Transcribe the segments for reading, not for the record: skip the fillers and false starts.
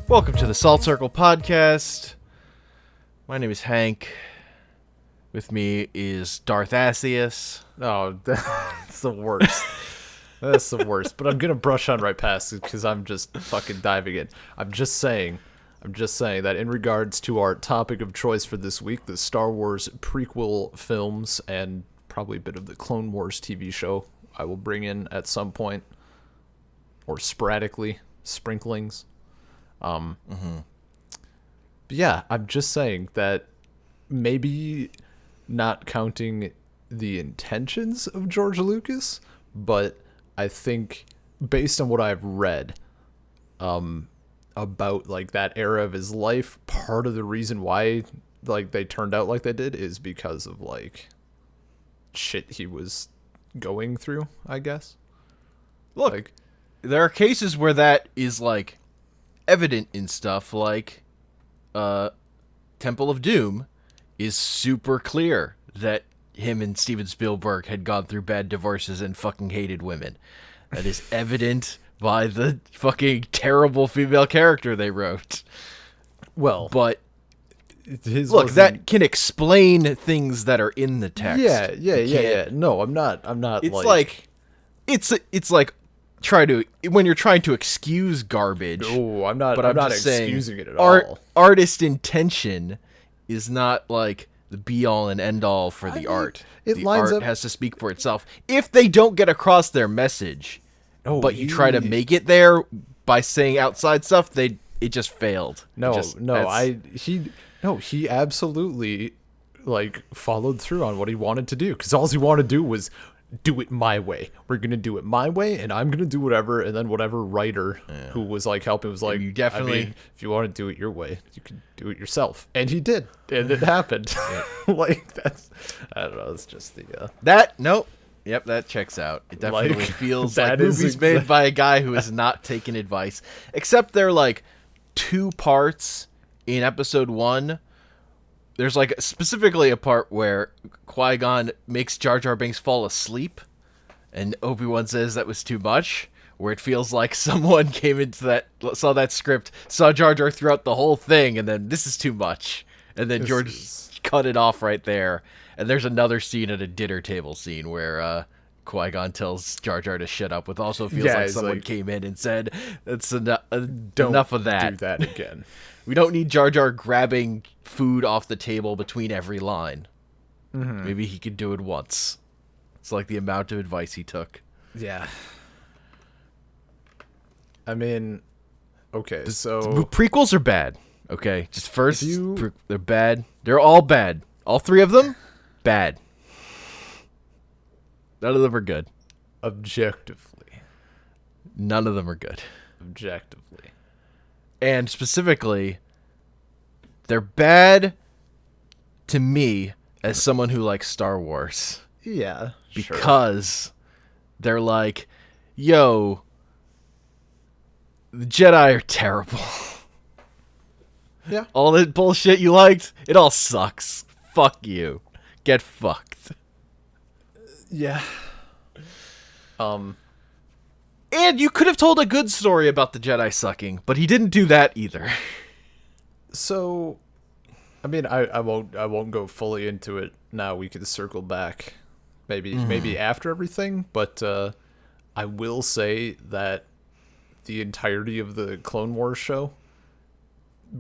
Welcome to the Salt Circle Podcast. My name is Hank. With me is Darth Asius. Oh, that's the worst. That's the worst. But I'm gonna brush on right past it because I'm just fucking diving in. I'm just saying that in regards to our topic of choice for this week, the Star Wars prequel films and probably a bit of the Clone Wars TV show, I will bring in at some point, or sporadically, sprinklings. But yeah, I'm just saying that maybe not counting the intentions of George Lucas, but I think based on what I've read about like that era of his life, part of the reason why like they turned out like they did is because of like shit he was going through, I guess. Look, like, there are cases where that is like evident in stuff like Temple of Doom is super clear that him and Steven Spielberg had gone through bad divorces and fucking hated women. That is evident by the fucking terrible female character they wrote. Well, but look, that can explain things that are in the text. Yeah. No, I'm not. It's like it's like when you're trying to excuse garbage. Oh, I'm not. But I'm not excusing it at all. Artist intention is not like the be all and end all for the art. The art has to speak for itself. If they don't get across their message, but you try to make it there by saying outside stuff, it just failed. He absolutely like followed through on what he wanted to do, because all he wanted to do was do it my way. We're gonna do it my way, and I'm gonna do whatever. And then whatever writer who was like helping was like, you definitely, I mean, if you want to do it your way, you can do it yourself. And he did, and it happened. Like that's, I don't know. It's just the Nope. Yep, that checks out. It definitely feels like movies made by a guy who has not taken advice. Except they're like two parts in episode 1. There's like specifically a part where Qui-Gon makes Jar Jar Binks fall asleep, and Obi-Wan says that was too much, where it feels like someone came into saw that script, saw Jar Jar throughout the whole thing, and then this is too much. And then George cut it off right there. And there's another scene at a dinner table scene where Qui-Gon tells Jar Jar to shut up, with also feels like someone came in and said, "That's enough of that. Do that again." We don't need Jar Jar grabbing food off the table between every line. Mm-hmm. Maybe he could do it once. It's like the amount of advice he took. Yeah. I mean, okay, so prequels are bad. Okay, just first, they're bad. They're all bad. All 3 of them, bad. None of them are good. Objectively. None of them are good. Objectively. And specifically, they're bad to me as someone who likes Star Wars. Yeah, because they're like, yo, the Jedi are terrible. Yeah. All that bullshit you liked, it all sucks. Fuck you. Get fucked. Yeah. And you could have told a good story about the Jedi sucking, but he didn't do that either. So, I mean, I won't go fully into it now. We can circle back, maybe after everything. But I will say that the entirety of the Clone Wars show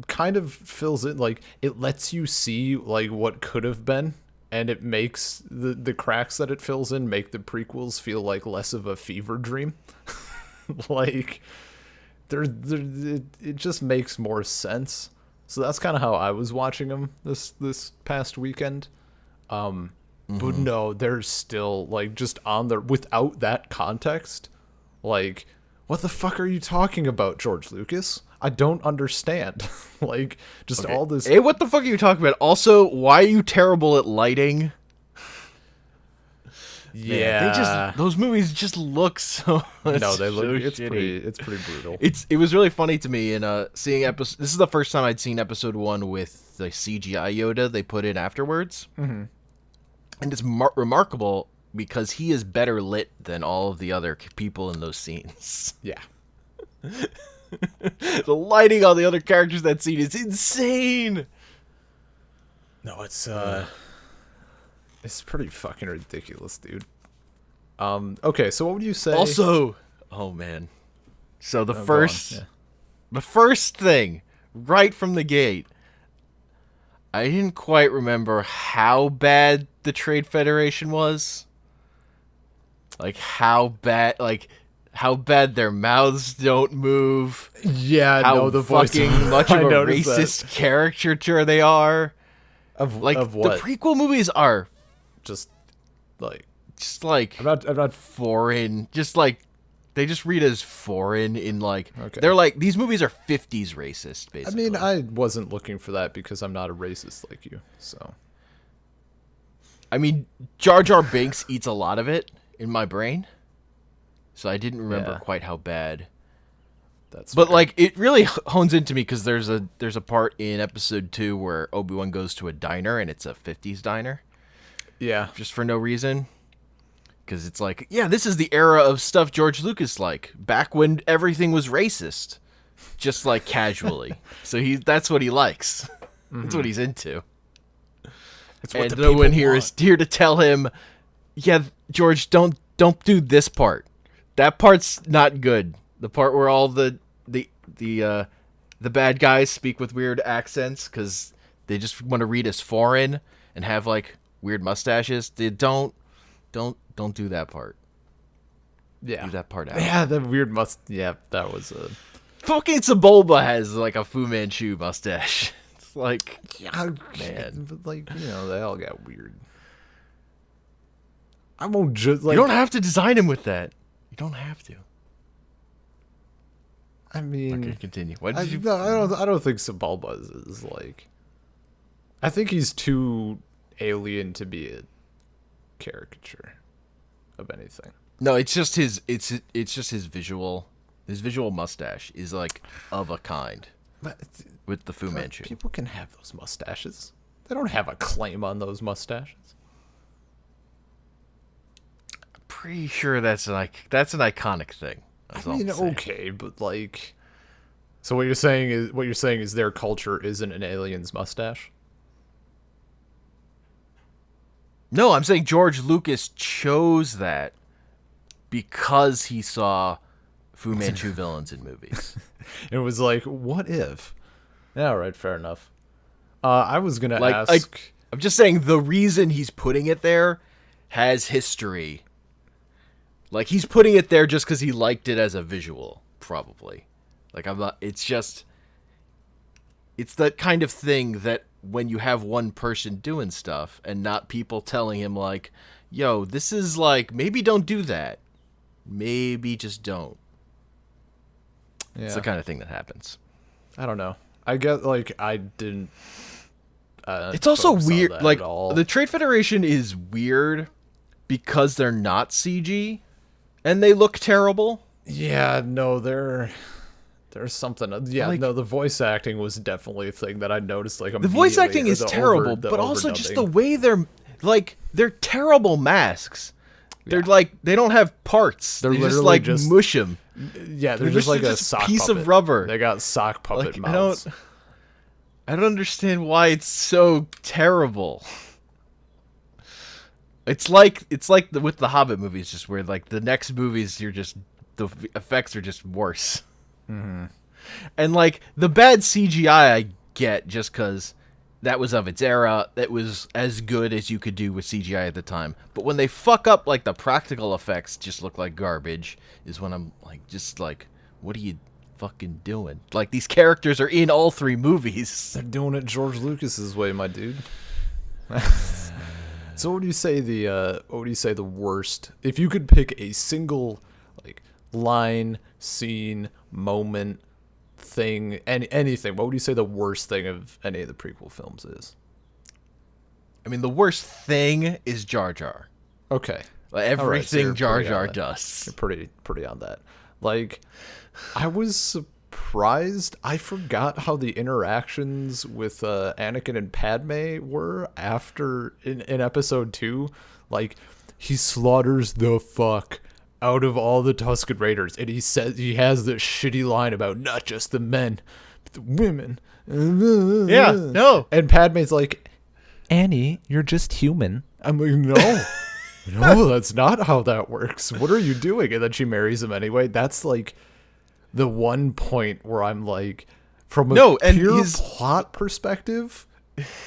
kind of fills in, like, it lets you see like what could have been, and it makes the cracks that it fills in make the prequels feel like less of a fever dream. Like it just makes more sense. So that's kind of how I was watching them this past weekend. But no, there's still like just on the, without that context, like, what the fuck are you talking about, George Lucas? I don't understand. Like, just all this. Hey, what the fuck are you talking about? Also, why are you terrible at lighting? Yeah, those movies just look so. No, they look. So it's shitty. pretty brutal. It was really funny to me in seeing episode. This is the first time I'd seen episode 1 with the CGI Yoda they put in afterwards, and it's remarkable because he is better lit than all of the other people in those scenes. Yeah. The lighting on the other characters in that scene is insane. No, it's pretty fucking ridiculous, dude. Okay, so what would you say? Also, oh man. So go on. the first thing right from the gate, I didn't quite remember how bad the Trade Federation was. Like how bad their mouths don't move. Yeah, How no, the voice. fucking much of I a noticed racist caricature they are. Of Like of what? the prequel movies are Just like like I'm not. foreign, just like they just read as foreign in like Okay. they're like these movies are 50s racist I basically. mean, I wasn't looking for that because I'm not a racist like you. So I mean, Jar Jar Binks eats a lot of it in my brain, so I didn't remember Yeah. quite how bad. that's. But fair. like, it really hones into me because there's a part in episode 2 where Obi-Wan goes to a diner and it's a 50s diner yeah, just for no reason. Because it's like, yeah, this is the era of stuff George Lucas like back when everything was racist, just like casually. So that's what he likes. That's what he's into. it's what And the no one people here want. is here to tell him, yeah, George, don't do this part. That part's not good. The part where all the bad guys speak with weird accents because they just want to read as foreign and have like weird mustaches. They don't do that part. Yeah, Leave that part out. yeah, the weird must. Yeah, that was a. Fucking Sebulba has like a Fu Manchu mustache. It's like, Yeah, man. but like they all got weird. I won't just like. You don't have to design him with that. You don't have to. I mean, Okay, continue. What I, did you? no, I don't think Sebulba is like. I think he's too alien to be a caricature of anything. No, it's just his. It's just his visual. His visual mustache is like of a kind But with the Fu Manchu. people can have those mustaches. They don't have a claim on those mustaches. Pretty sure that's an iconic thing. That's all I mean, I'm saying. okay, but like, so what you're saying is their culture isn't an alien's mustache. No, I'm saying George Lucas chose that because he saw Fu Manchu villains in movies. It was like, what if? Yeah, all right, fair enough. I was gonna Like, ask. I'm just saying the reason he's putting it there has history. Like he's putting it there just because he liked it as a visual, probably. Like I'm not. It's that kind of thing that when you have one person doing stuff and not people telling him like, "Yo, this is like maybe don't do that, maybe just don't." Yeah, It's the kind of thing that happens. I don't know. I get like I didn't. It's also focus on weird. that Like at all. the Trade Federation is weird because they're not CG and they look terrible. Yeah, no, there's something. Yeah, Like- no, the voice acting was definitely a thing that I noticed. Like The voice immediately, acting or is the terrible, over- the but also just the overdubbing. way they're terrible masks. They're like they don't have parts. They're They just literally like just- mush them. Yeah, they're They're just like a just a sock piece of puppet. rubber. They got sock puppet Like mouths. I don't understand why it's so terrible. It's like with the Hobbit movies, just where like the next movies the effects are just worse. Mm-hmm. And like the bad CGI I get just because that was of its era. That was as good as you could do with CGI at the time. But when they fuck up like the practical effects just look like garbage is when I'm like just like, what are you fucking doing? Like these characters are in all 3 movies. They're doing it George Lucas's way, my dude. So what do you say the worst? If you could pick a single like line, scene, moment, thing, anything, what would you say the worst thing of any of the prequel films is? I mean, the worst thing is Jar Jar. Okay. Like, All right, so everything you're Jar pretty on Jar that. does. You're pretty on that. Like, I was surprised. I forgot how the interactions with Anakin and Padme were after in episode 2. Like, he slaughters the fuck out of all the Tusken Raiders, and he says he has this shitty line about not just the men, but the women. Yeah, no. And Padme's like, Annie, you're just human. I'm like, no. No, that's not how that works. What are you doing? And then she marries him anyway. That's like the one point where I'm like, from a pure plot perspective,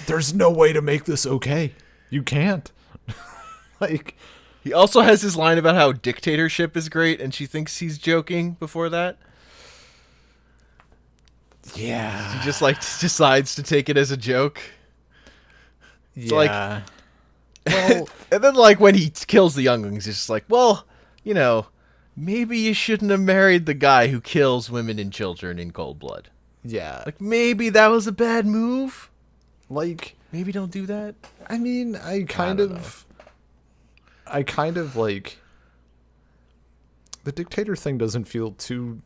there's no way to make this okay. You can't. Like, he also has his line about how dictatorship is great, and she thinks he's joking before that. Yeah. He just like decides to take it as a joke. It's like, well, and then like when he kills the younglings, it's just like, well, you know, maybe you shouldn't have married the guy who kills women and children in cold blood. Yeah. Like, maybe that was a bad move. Like, maybe don't do that. I mean, I kind of like, the dictator thing doesn't feel too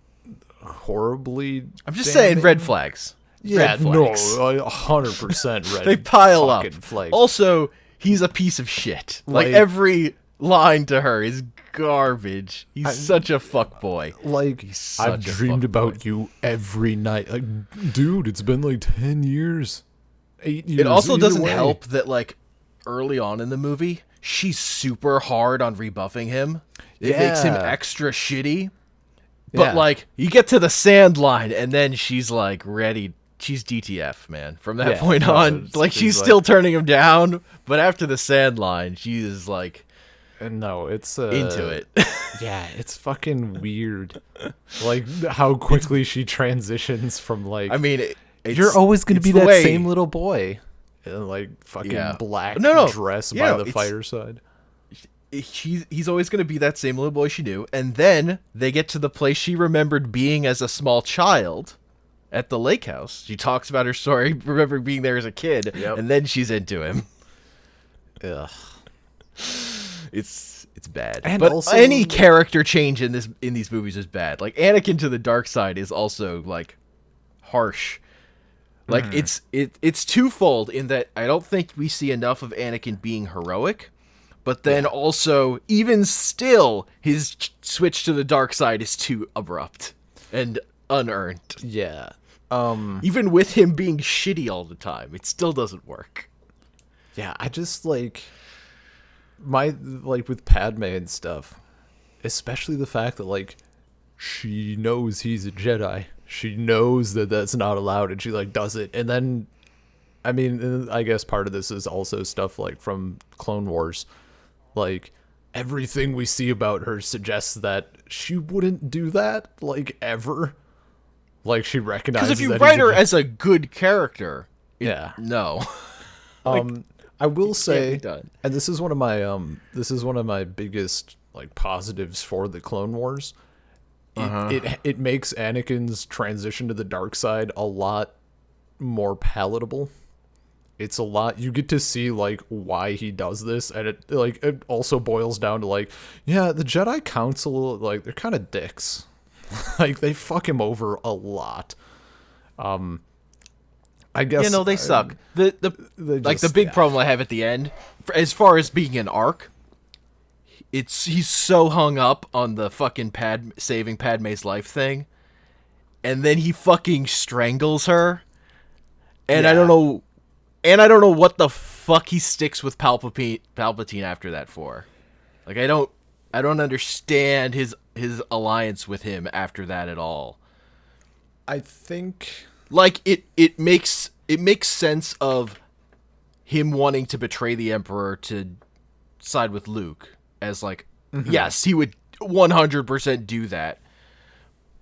horribly I'm just saying red flags. Yeah, red flags. No, 100% red. They pile up. Flags. Also, he's a piece of shit. Like every line to her is garbage. He's such a fuckboy. Like, I've dreamed about you every night. Like, dude, it's been like 10 years. 8 years. It also doesn't help that, like, early on in the movie, she's super hard on rebuffing him. It makes him extra shitty. But, like, you get to the sand line, and then she's, like, ready. She's DTF, man. From that point on, like, she's still turning him down. But after the sand line, she is, like... No, it's... into it. Yeah, it's fucking weird. Like, how quickly she transitions from, like... I mean, you're always going to be that same little boy. In, like, fucking black dress by the fireside. He's always going to be that same little boy she knew. And then they get to the place she remembered being as a small child at the lake house. She talks about her story, remembering being there as a kid, and then she's into him. Ugh. It's bad. And but also, any character change in these movies is bad. Like, Anakin to the dark side is also, like, harsh. Like, it's twofold in that I don't think we see enough of Anakin being heroic. But then also, even still, his switch to the dark side is too abrupt and unearned. Yeah. Even with him being shitty all the time, it still doesn't work. Yeah, I just, like... with Padme and stuff, especially the fact that, like, she knows he's a Jedi. She knows that that's not allowed, and she, like, does it. And then, I mean, I guess part of this is also stuff, like, from Clone Wars. Like, everything we see about her suggests that she wouldn't do that, like, ever. Like, she recognizes that because if you write her as a good character, no. I will say, and this is one of my biggest, like, positives for the Clone Wars. It makes Anakin's transition to the dark side a lot more palatable. It's a lot, you get to see, like, why he does this, and it also boils down to, like, yeah, the Jedi Council, like, they're kind of dicks. Like, they fuck him over a lot. I guess they suck. The big problem I have at the end, as far as being an arc, he's so hung up on the fucking saving Padme's life thing, and then he fucking strangles her, and I don't know what the fuck he sticks with Palpatine after that for. Like, I don't understand his alliance with him after that at all. I think, like, it makes sense of him wanting to betray the Emperor to side with Luke, as, like, yes, he would 100% do that.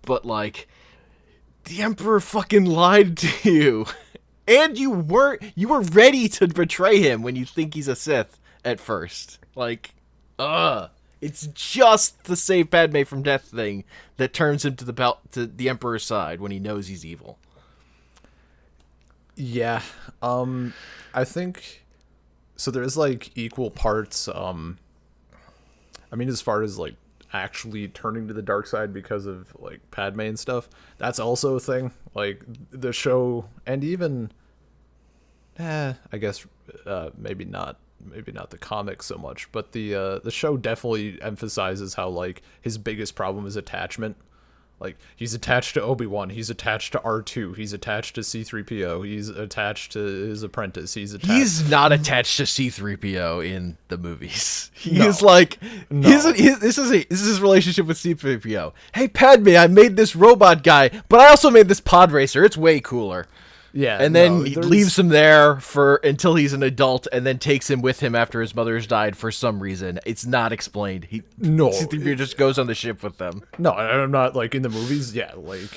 But, like, the Emperor fucking lied to you. And you were ready to betray him when you think he's a Sith at first. Like, it's just the save Padme from death thing that turns him to the Emperor's side when he knows he's evil. Yeah, I think so. There's, like, equal parts. I mean, as far as, like, actually turning to the dark side because of, like, Padme and stuff, that's also a thing. Like, the show, and even, I guess, maybe not maybe not the comic so much, but the show definitely emphasizes how like his biggest problem is attachment. Like, he's attached to Obi-Wan, he's attached to R2, he's attached to C-3PO, he's attached to his apprentice, He's not attached to C-3PO in the movies. No. He's like, No. this is his relationship with C-3PO. Hey, Padme, I made this robot guy, but I also made this pod racer. It's way cooler. Yeah, And then no, he there's- leaves him there until he's an adult, and then takes him with him after his mother's died for some reason. It's not explained. No. C-3PO just goes on the ship with them. No, I'm not, like, in the movies, yeah, like,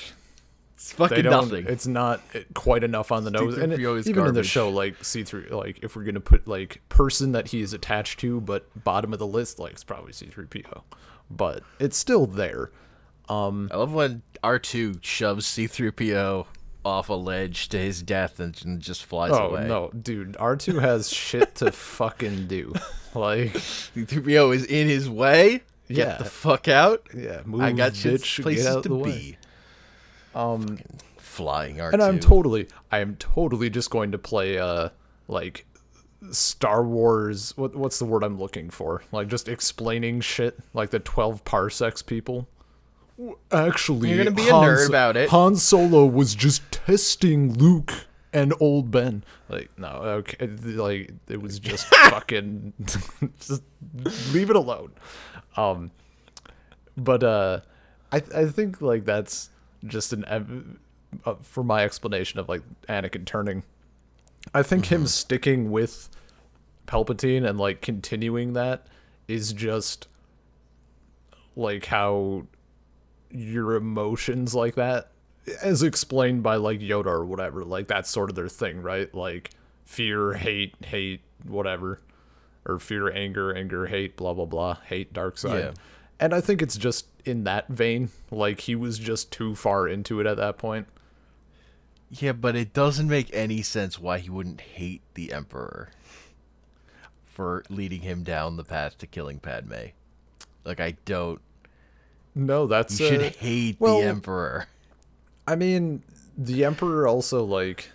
It's they fucking don't, nothing. it's not quite enough on the nose. And C-3PO is even in the garbage. show, like, C3, like, if we're gonna put, like, person that he is attached to, but bottom of the list, like, it's probably C3PO. But it's still there. I love when R2 shoves C-3PO off a ledge to his death and just flies Oh, away. no, dude, R2 has shit to fucking do. Like, C-3PO is in his way. Get Yeah. the fuck out. yeah, move, I got bitch, places get out to the be. way. Flying R2. And I am totally just going to play like Star Wars. What's the word I'm looking for? Like, just explaining shit, like the 12 parsecs people. Actually, You're gonna be a nerd about it. Han Solo was just testing Luke and old Ben. Like, no, okay, like it was just fucking just leave it alone. But I think like that's just for my explanation of like Anakin turning. I think him sticking with Palpatine and like continuing that is just like how your emotions like that, as explained by like Yoda or whatever, like that's sort of their thing, right? Like fear, hate, whatever, or fear, anger, hate, blah blah blah, hate, dark side. Yeah. And I think it's just in that vein. Like, he was just too far into it at that point. Yeah, but it doesn't make any sense why he wouldn't hate the Emperor for leading him down the path to killing Padme. Like, I don't. No, that's You should hate well, the Emperor. I mean, the Emperor also, like,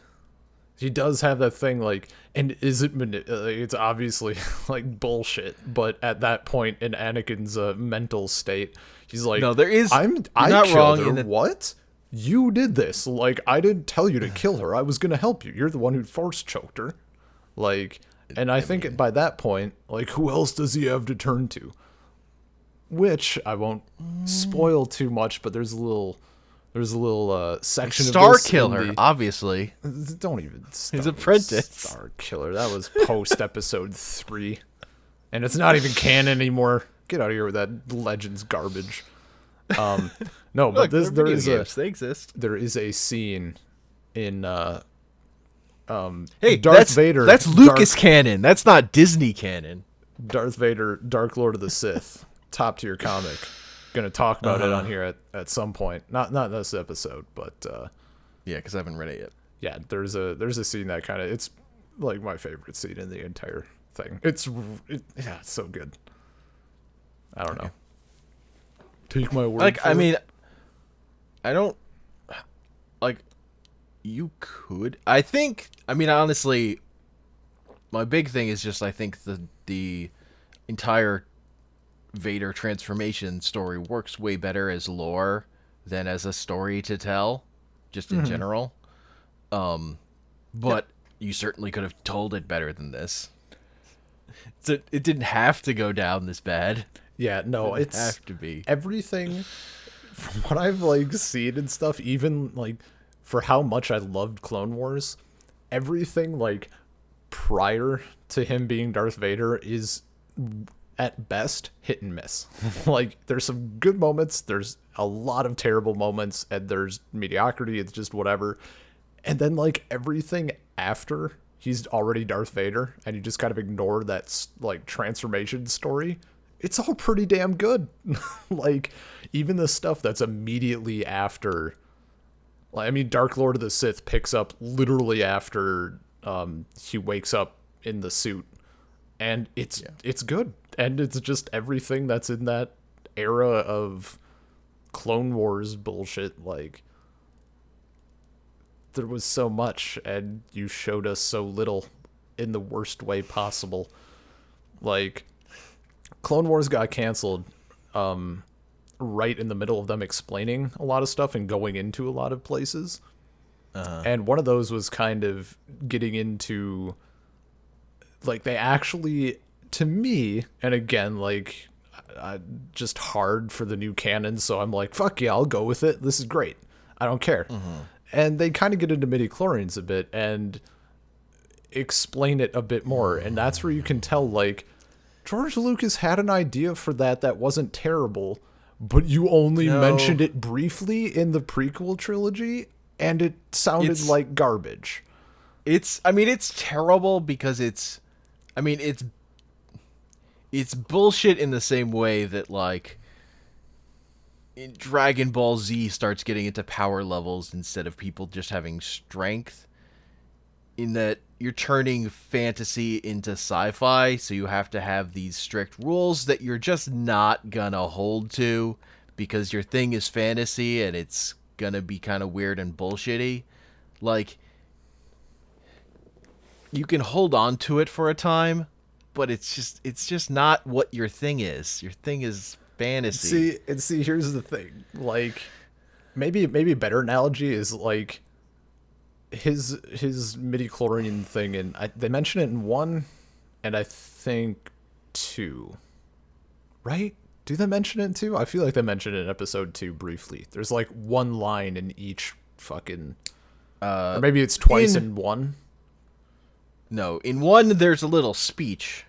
he does have that thing, like, and is it it's obviously like bullshit, but at that point in Anakin's mental state, he's like, No, there is. I not killed wrong her. in that- What? You did this. Like, I didn't tell you to kill her. I was gonna help you. You're the one who force choked her. Like, and I think by that point, like, who else does he have to turn to? Which I won't spoil too much, but there's a little section Star of this in Killer, the- obviously. Don't even start His with apprentice. Star Killer. That was post episode 3. And it's not even canon anymore. Get out of here with that Legends garbage. No, but Look, there they're is video games. They exist. a scene in Hey, Darth Vader. That's Lucas canon. That's not Disney canon. Darth Vader, Dark Lord of the Sith, top tier comic. Gonna talk about it on here at some point. Not this episode, but Yeah, because I haven't read it yet. yeah, there's a scene that kind of, it's like my favorite scene in the entire thing. It's so good. I don't know. Take my word. Like, for I it. mean, I don't. Like, you could. I think. I mean, honestly, my big thing is just I think the entire Vader transformation story works way better as lore than as a story to tell, just in general. But you certainly could have told it better than this. So it didn't have to go down this bad. yeah, no, It it's have to be. everything from what I've like seen and stuff, even like for how much I loved Clone Wars, everything like prior to him being Darth Vader is at best hit and miss. Like, there's some good moments, there's a lot of terrible moments, and there's mediocrity. It's just whatever. And then like everything after he's already Darth Vader and you just kind of ignore that like transformation story, it's all pretty damn good. Like, even the stuff that's immediately after, like, I mean, Dark Lord of the Sith picks up literally after he wakes up in the suit, and it's good, and it's just everything that's in that era of Clone Wars bullshit. Like, there was so much, and you showed us so little in the worst way possible. Like, Clone Wars got canceled right in the middle of them explaining a lot of stuff and going into a lot of places. And one of those was kind of getting into, like, they actually, to me, and again, like, just hard for the new canon, so I'm like, fuck yeah, I'll go with it. This is great. I don't care. And they kind of get into midichlorians a bit and explain it a bit more, and that's where you can tell, like, George Lucas had an idea for that wasn't terrible, but you only mentioned it briefly in the prequel trilogy, and it sounded like garbage. It's terrible because it's bullshit in the same way that, like, in Dragon Ball Z starts getting into power levels instead of people just having strength, in that you're turning fantasy into sci-fi, so you have to have these strict rules that you're just not gonna hold to because your thing is fantasy and it's gonna be kind of weird and bullshitty. Like, you can hold on to it for a time, but it's just not what your thing is. Your thing is fantasy. See, here's the thing. Like, maybe a better analogy is, like, his midichlorian thing, and they mention it in 1 and I think 2, right? Do they mention it in 2? I feel like they mentioned it in episode 2 briefly. There's like one line in each fucking, or maybe it's twice in 1. No, in 1 there's a little speech.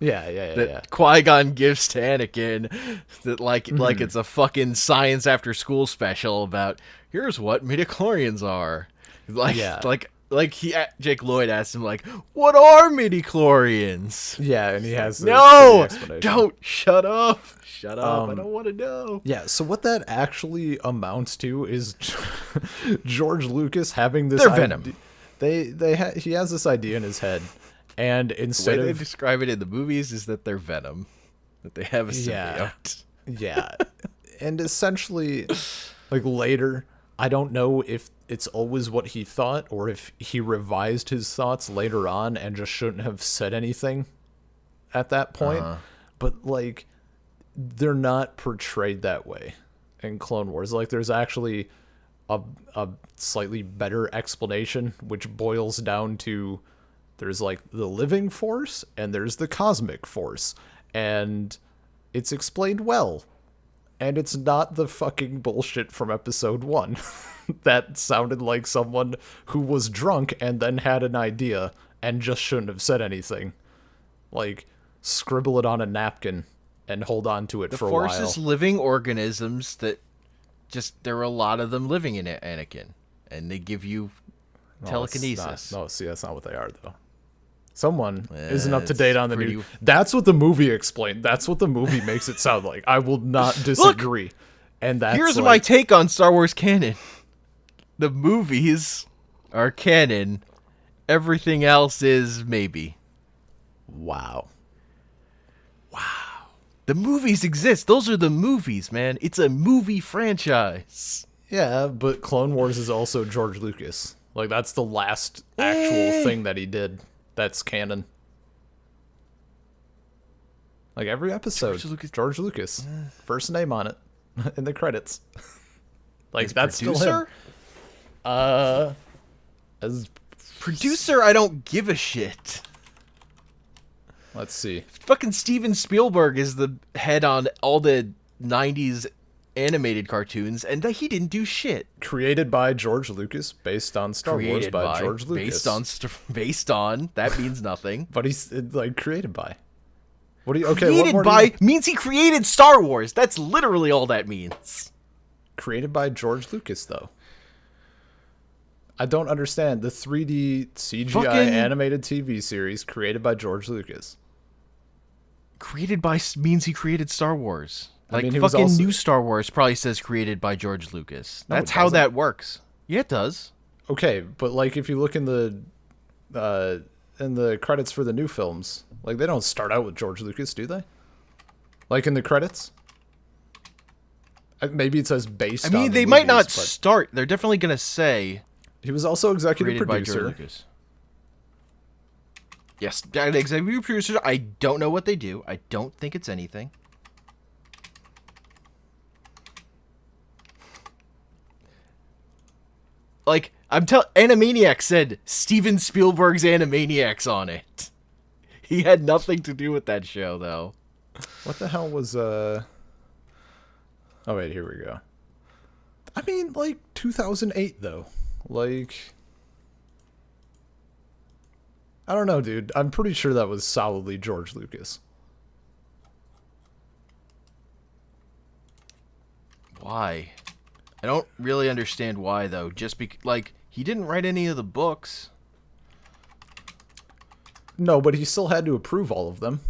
Yeah. Qui-Gon gives to Anakin that like it's a fucking science after school special about here's what midichlorians are. Jake Lloyd asked him, like, what are midichlorians? Yeah, and he has no, don't shut up. I don't want to know. Yeah, so what that actually amounts to is George Lucas having this. They're Venom. He has this idea in his head, and instead the way of they describe it in the movies is that they're Venom, that they have a symbiote. Yeah, and essentially, like, later, I don't know if it's always what he thought or if he revised his thoughts later on and just shouldn't have said anything at that point. But, like, they're not portrayed that way in Clone Wars. Like, there's actually a slightly better explanation, which boils down to there's, like, the living force and there's the cosmic force, and it's explained well. And it's not the fucking bullshit from episode 1 that sounded like someone who was drunk and then had an idea and just shouldn't have said anything. Like, scribble it on a napkin and hold on to it for a while. The Force is living organisms that just, there are a lot of them living in it, Anakin. And they give you telekinesis. See, that's not what they are, though. Someone isn't up to date on the new. That's what the movie explained. That's what the movie makes it sound like. I will not disagree. Look, and that's here's my take on Star Wars canon. The movies are canon. Everything else is maybe. Wow. The movies exist. Those are the movies, man. It's a movie franchise. Yeah, but Clone Wars is also George Lucas. Like, that's the last actual thing that he did. That's canon. Like, every episode, George Lucas. First name on it in the credits. Like, as that's producer? Still him. As producer, I don't give a shit. Let's see. Fucking Steven Spielberg is the head on all the 90s animated cartoons, and he didn't do shit. Created by George Lucas, based on Star Wars by George Lucas. Based on, that means nothing. But he's, like, created by. What do you, okay, created what by means he created Star Wars. That's literally all that means. Created by George Lucas, though. I don't understand. The 3D CGI animated TV series created by George Lucas. Created by means he created Star Wars. Like, I mean, fucking new Star Wars probably says created by George Lucas. No, that's how that works. Yeah, it does. Okay, but, like, if you look in the credits for the new films, like, they don't start out with George Lucas, do they? Like, in the credits? Maybe it says based on they movies, might not start. They're definitely going to say he was also executive created producer. by George Lucas. Yes, executive producers. I don't know what they do. I don't think it's anything. Like, Animaniacs said Steven Spielberg's Animaniacs on it. He had nothing to do with that show, though. What the hell was, Oh, wait, here we go. I mean, like, 2008, though. Like... I don't know, dude. I'm pretty sure that was solidly George Lucas. Why? I don't really understand why, though. Just like, he didn't write any of the books. No, but he still had to approve all of them.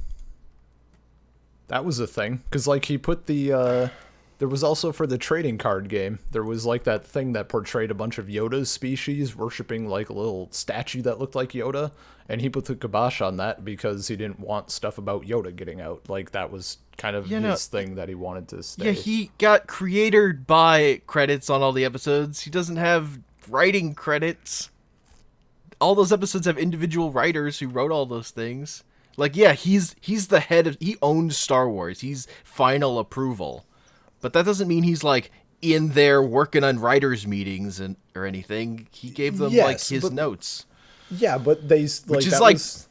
That was a thing. Because, like, he put the, there was also for the trading card game, there was, like, that thing that portrayed a bunch of Yoda's species worshipping, like, a little statue that looked like Yoda. And he put the kibosh on that because he didn't want stuff about Yoda getting out. Like, that was kind of his thing that he wanted to stay. Yeah, he got creator by credits on all the episodes. He doesn't have writing credits. All those episodes have individual writers who wrote all those things. Like, yeah, he's the head of... He owns Star Wars. He's final approval. But that doesn't mean he's, like, in there working on writers' meetings or anything. He gave them, like, his notes. Yeah, but they... Which is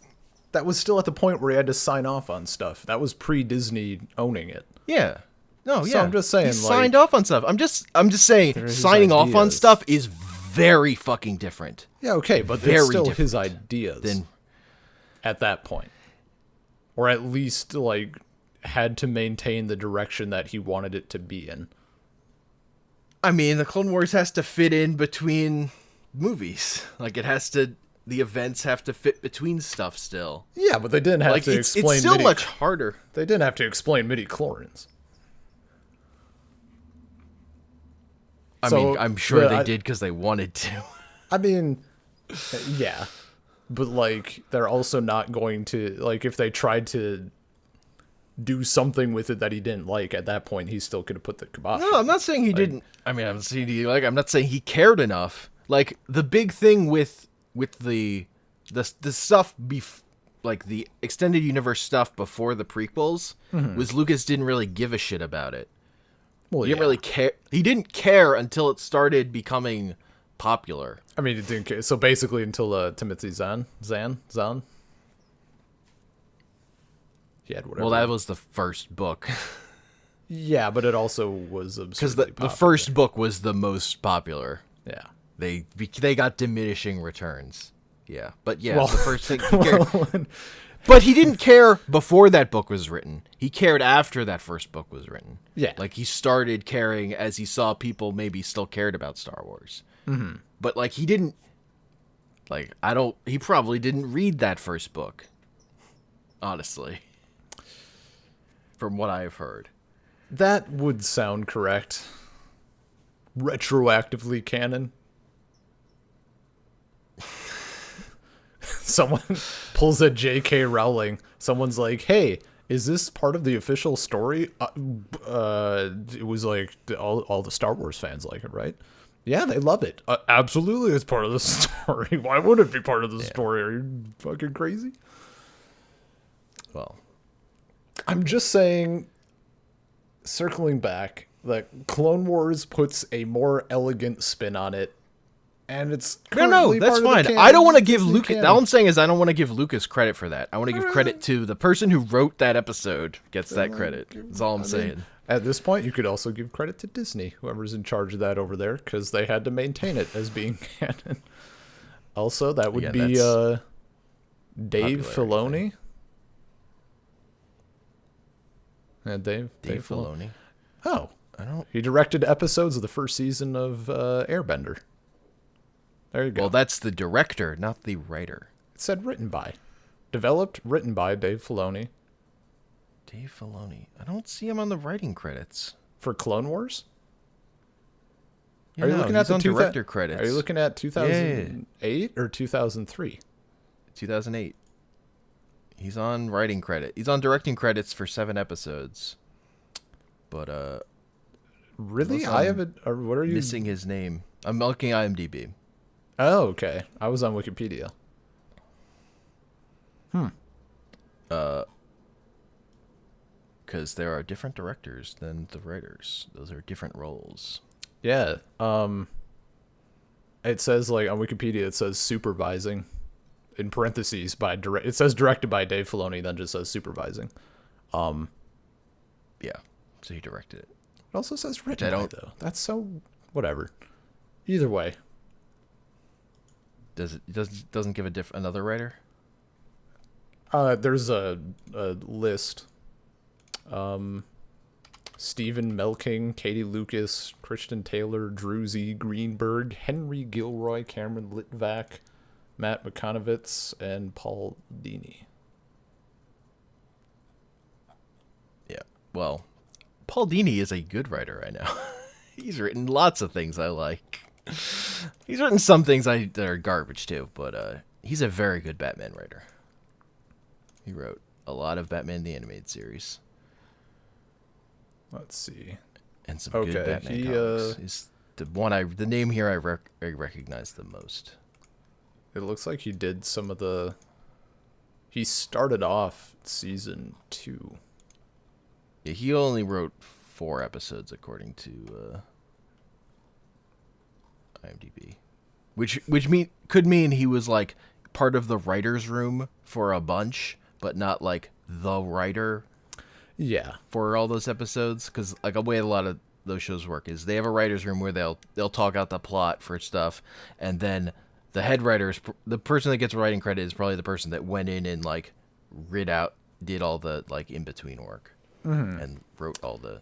that was still at the point where he had to sign off on stuff. That was pre-Disney owning it. Yeah. No, yeah. So I'm just saying, he signed off on stuff. I'm just saying, signing off on stuff is very fucking different. Yeah, okay, but very it's still different his ideas at that point. Or at least, like, had to maintain the direction that he wanted it to be in. I mean, the Clone Wars has to fit in between movies. Like, it has to... The events have to fit between stuff still. Yeah, but they didn't have to explain... It's still much harder. They didn't have to explain midi-chlorians. I mean, I'm sure they did because they wanted to. I mean, yeah. But, like, they're also not going to... Like, if they tried to do something with it that he didn't like, at that point, he still could have put the kibosh. No, I'm not saying he didn't... I mean, I'm not saying he cared enough. Like, the big thing with the stuff... like, the extended universe stuff before the prequels was Lucas didn't really give a shit about it. Well, he didn't really care. He didn't care until it started becoming popular. I mean, it didn't care. So basically, until Timothy Zahn. He had whatever. Well, that was the first book. Yeah, but it also was absurdly because the first book was the most popular. Yeah, they got diminishing returns. Yeah, but yeah, well, the first thing. But he didn't care before that book was written. He cared after that first book was written. Yeah. Like, he started caring as he saw people maybe still cared about Star Wars. Mm-hmm. But, like, he didn't... Like, he probably didn't read that first book. Honestly. From what I've heard. That would sound correct. Retroactively canon. Someone pulls a J.K. Rowling. Someone's like, hey, is this part of the official story? It was like, all the Star Wars fans like it, right? Yeah, they love it. Absolutely, it's part of the story. Why would it be part of the story? Are you fucking crazy? Well, I'm just saying, circling back, that Clone Wars puts a more elegant spin on it. And it's no, that's fine. I don't want to give Lucas... All I'm saying is I don't want to give Lucas credit for that. I want to give credit to the person who wrote that episode gets that credit. That's all I'm saying. At this point, you could also give credit to Disney, whoever's in charge of that over there, because they had to maintain it as being canon. Also, that would be Dave Filoni. Yeah, Dave Filoni. Oh. He directed episodes of the first season of Airbender. There you go. Well, that's the director, not the writer. It said written by. Developed, written by Dave Filoni. Dave Filoni. I don't see him on the writing credits. For Clone Wars? Yeah, are you looking at the director credits? Are you looking at 2008 or 2003? 2008. He's on writing credit. He's on directing credits for 7 episodes. But, really? I haven't... What are you... Missing his name. I'm looking at IMDb. Oh, okay. I was on Wikipedia. Because there are different directors than the writers. Those are different roles. Yeah. It says, like, on Wikipedia, it says supervising in parentheses by direct. It says directed by Dave Filoni, then just says supervising. Yeah, so he directed it. It also says written by, though. That's so whatever. Either way. Doesn't give another writer? There's a list. Stephen Melking, Katie Lucas, Christian Taylor, Drew Z. Greenberg, Henry Gilroy, Cameron Litvak, Matt McConovitz, and Paul Dini. Yeah, well, Paul Dini is a good writer right now. He's written lots of things I like. He's written some things that are garbage too, but he's a very good Batman writer. He wrote a lot of Batman the Animated Series. Let's see. And some good Batman comics. He's the name here I recognize the most. It looks like he did some of the. He started off season 2. Yeah, he only wrote 4 episodes according to IMDb, which could mean he was like part of the writers' room for a bunch, but not like the writer. Yeah, for all those episodes, because like the way a lot of those shows work is they have a writers' room where they'll talk out the plot for stuff, and then the head writer is the person that gets writing credit is probably the person that went in and like did all the like in between work and wrote all the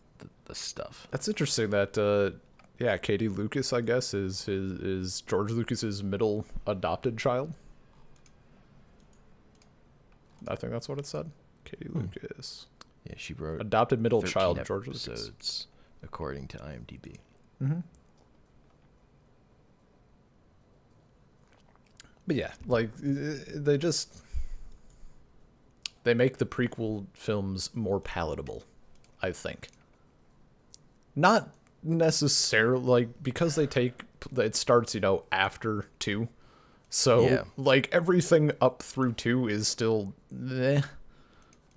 stuff. That's interesting. That Katie Lucas, I guess, is George Lucas's middle adopted child. I think that's what it said. Katie Lucas. Yeah, she wrote adopted middle child of George Lucas, episodes, according to IMDb. But yeah, like they make the prequel films more palatable, I think. Not necessarily like because it starts, after 2. So like everything up through 2 is still meh.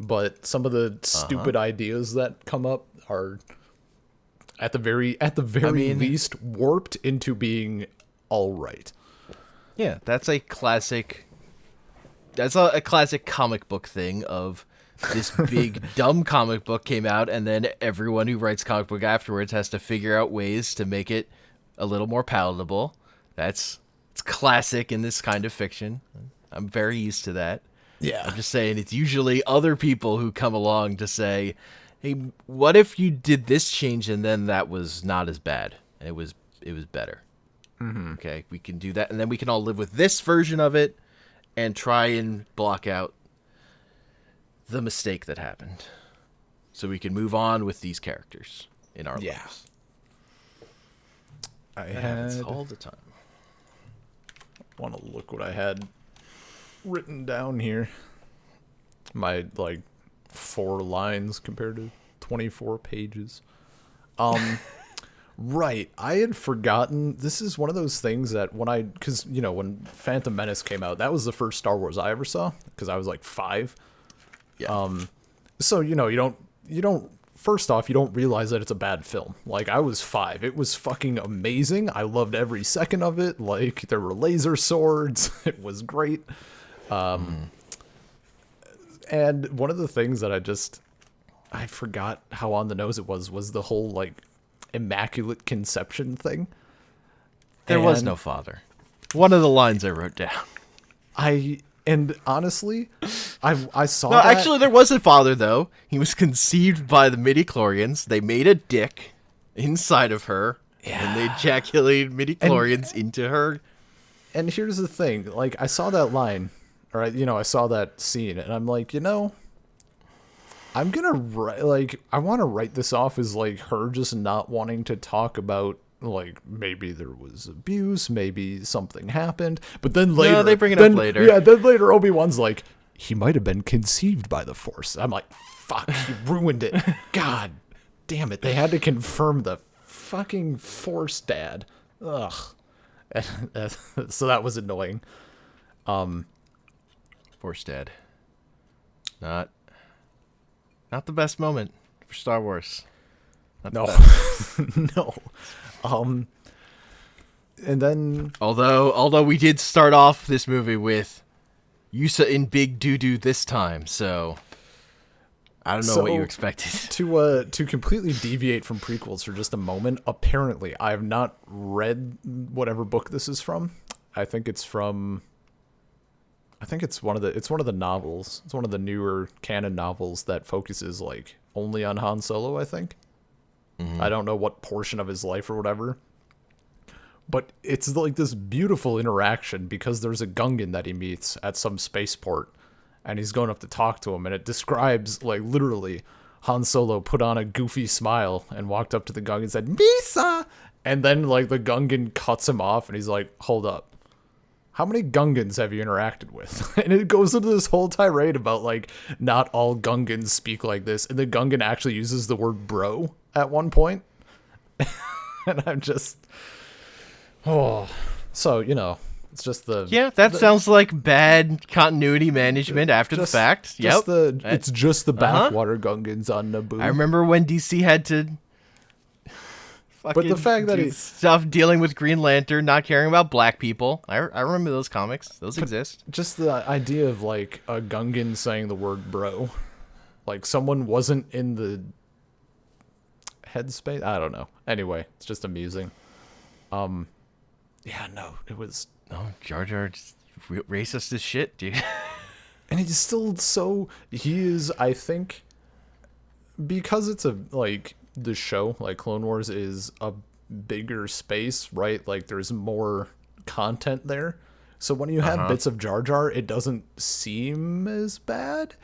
But some of the stupid ideas that come up are at the very least warped into being all right. Yeah, that's a classic. That's a classic comic book thing of this big dumb comic book came out, and then everyone who writes comic book afterwards has to figure out ways to make it a little more palatable. It's classic in this kind of fiction. I'm very used to that. Yeah. I'm just saying it's usually other people who come along to say, hey, what if you did this change and then that was not as bad and it was better. Okay, we can do that, and then we can all live with this version of it and try and block out the mistake that happened so we can move on with these characters in our lives. It happens all the time. I want to look what I had written down here. My 4 lines compared to 24 pages. Right, I had forgotten. This is one of those things that because when Phantom Menace came out, that was the first Star Wars I ever saw because I was like 5. Yeah. So you don't. First off, you don't realize that it's a bad film. Like, I was 5. It was fucking amazing. I loved every second of it. Like, there were laser swords. It was great. And one of the things that I forgot how on the nose it was the whole, immaculate conception thing. There was no father. One of the lines I wrote down. And honestly, I saw no, that. Actually, there was a father, though. He was conceived by the midichlorians. They made a dick inside of her, and they ejaculated midichlorians into her. And here's the thing. I saw that line, or, I saw that scene, and I'm like, I'm going to write, I want to write this off as, her just not wanting to talk about, maybe there was abuse, maybe something happened. But then later... No, they bring it up later. Yeah, then later Obi-Wan's like, he might have been conceived by the Force. I'm like, fuck, you ruined it. God damn it. They had to confirm the fucking Force dad. Ugh. So that was annoying. Force dad. Not the best moment for Star Wars. Not the No, best. no. And then Although we did start off this movie with Yusa in big doo-doo this time, so I don't know what you expected. To completely deviate from prequels for just a moment, apparently I have not read whatever book this is from. I think it's one of the novels. It's one of the newer canon novels that focuses like only on Han Solo, I think. I don't know what portion of his life or whatever. But it's like this beautiful interaction because there's a Gungan that he meets at some spaceport and he's going up to talk to him, and it describes like literally Han Solo put on a goofy smile and walked up to the Gungan and said, "Misa!" And then like the Gungan cuts him off and he's like, "Hold up. How many Gungans have you interacted with?" And it goes into this whole tirade about like not all Gungans speak like this, and the Gungan actually uses the word bro at one point. And I'm just so, it's just sounds like bad continuity management after the fact. It's just the backwater Gungans on Naboo. I remember when DC had to but the fact that do stuff dealing with Green Lantern, not caring about black people. I remember those comics. Those exist. Just the idea of like a Gungan saying the word bro. Like someone wasn't in the headspace. I don't know. Anyway, it's just amusing. Yeah, no, it was... No, Jar Jar just racist as shit, dude. And he's still so... He is, I think... Because it's the show, like Clone Wars is a bigger space, right? Like there's more content there. So when you have bits of Jar Jar, it doesn't seem as bad.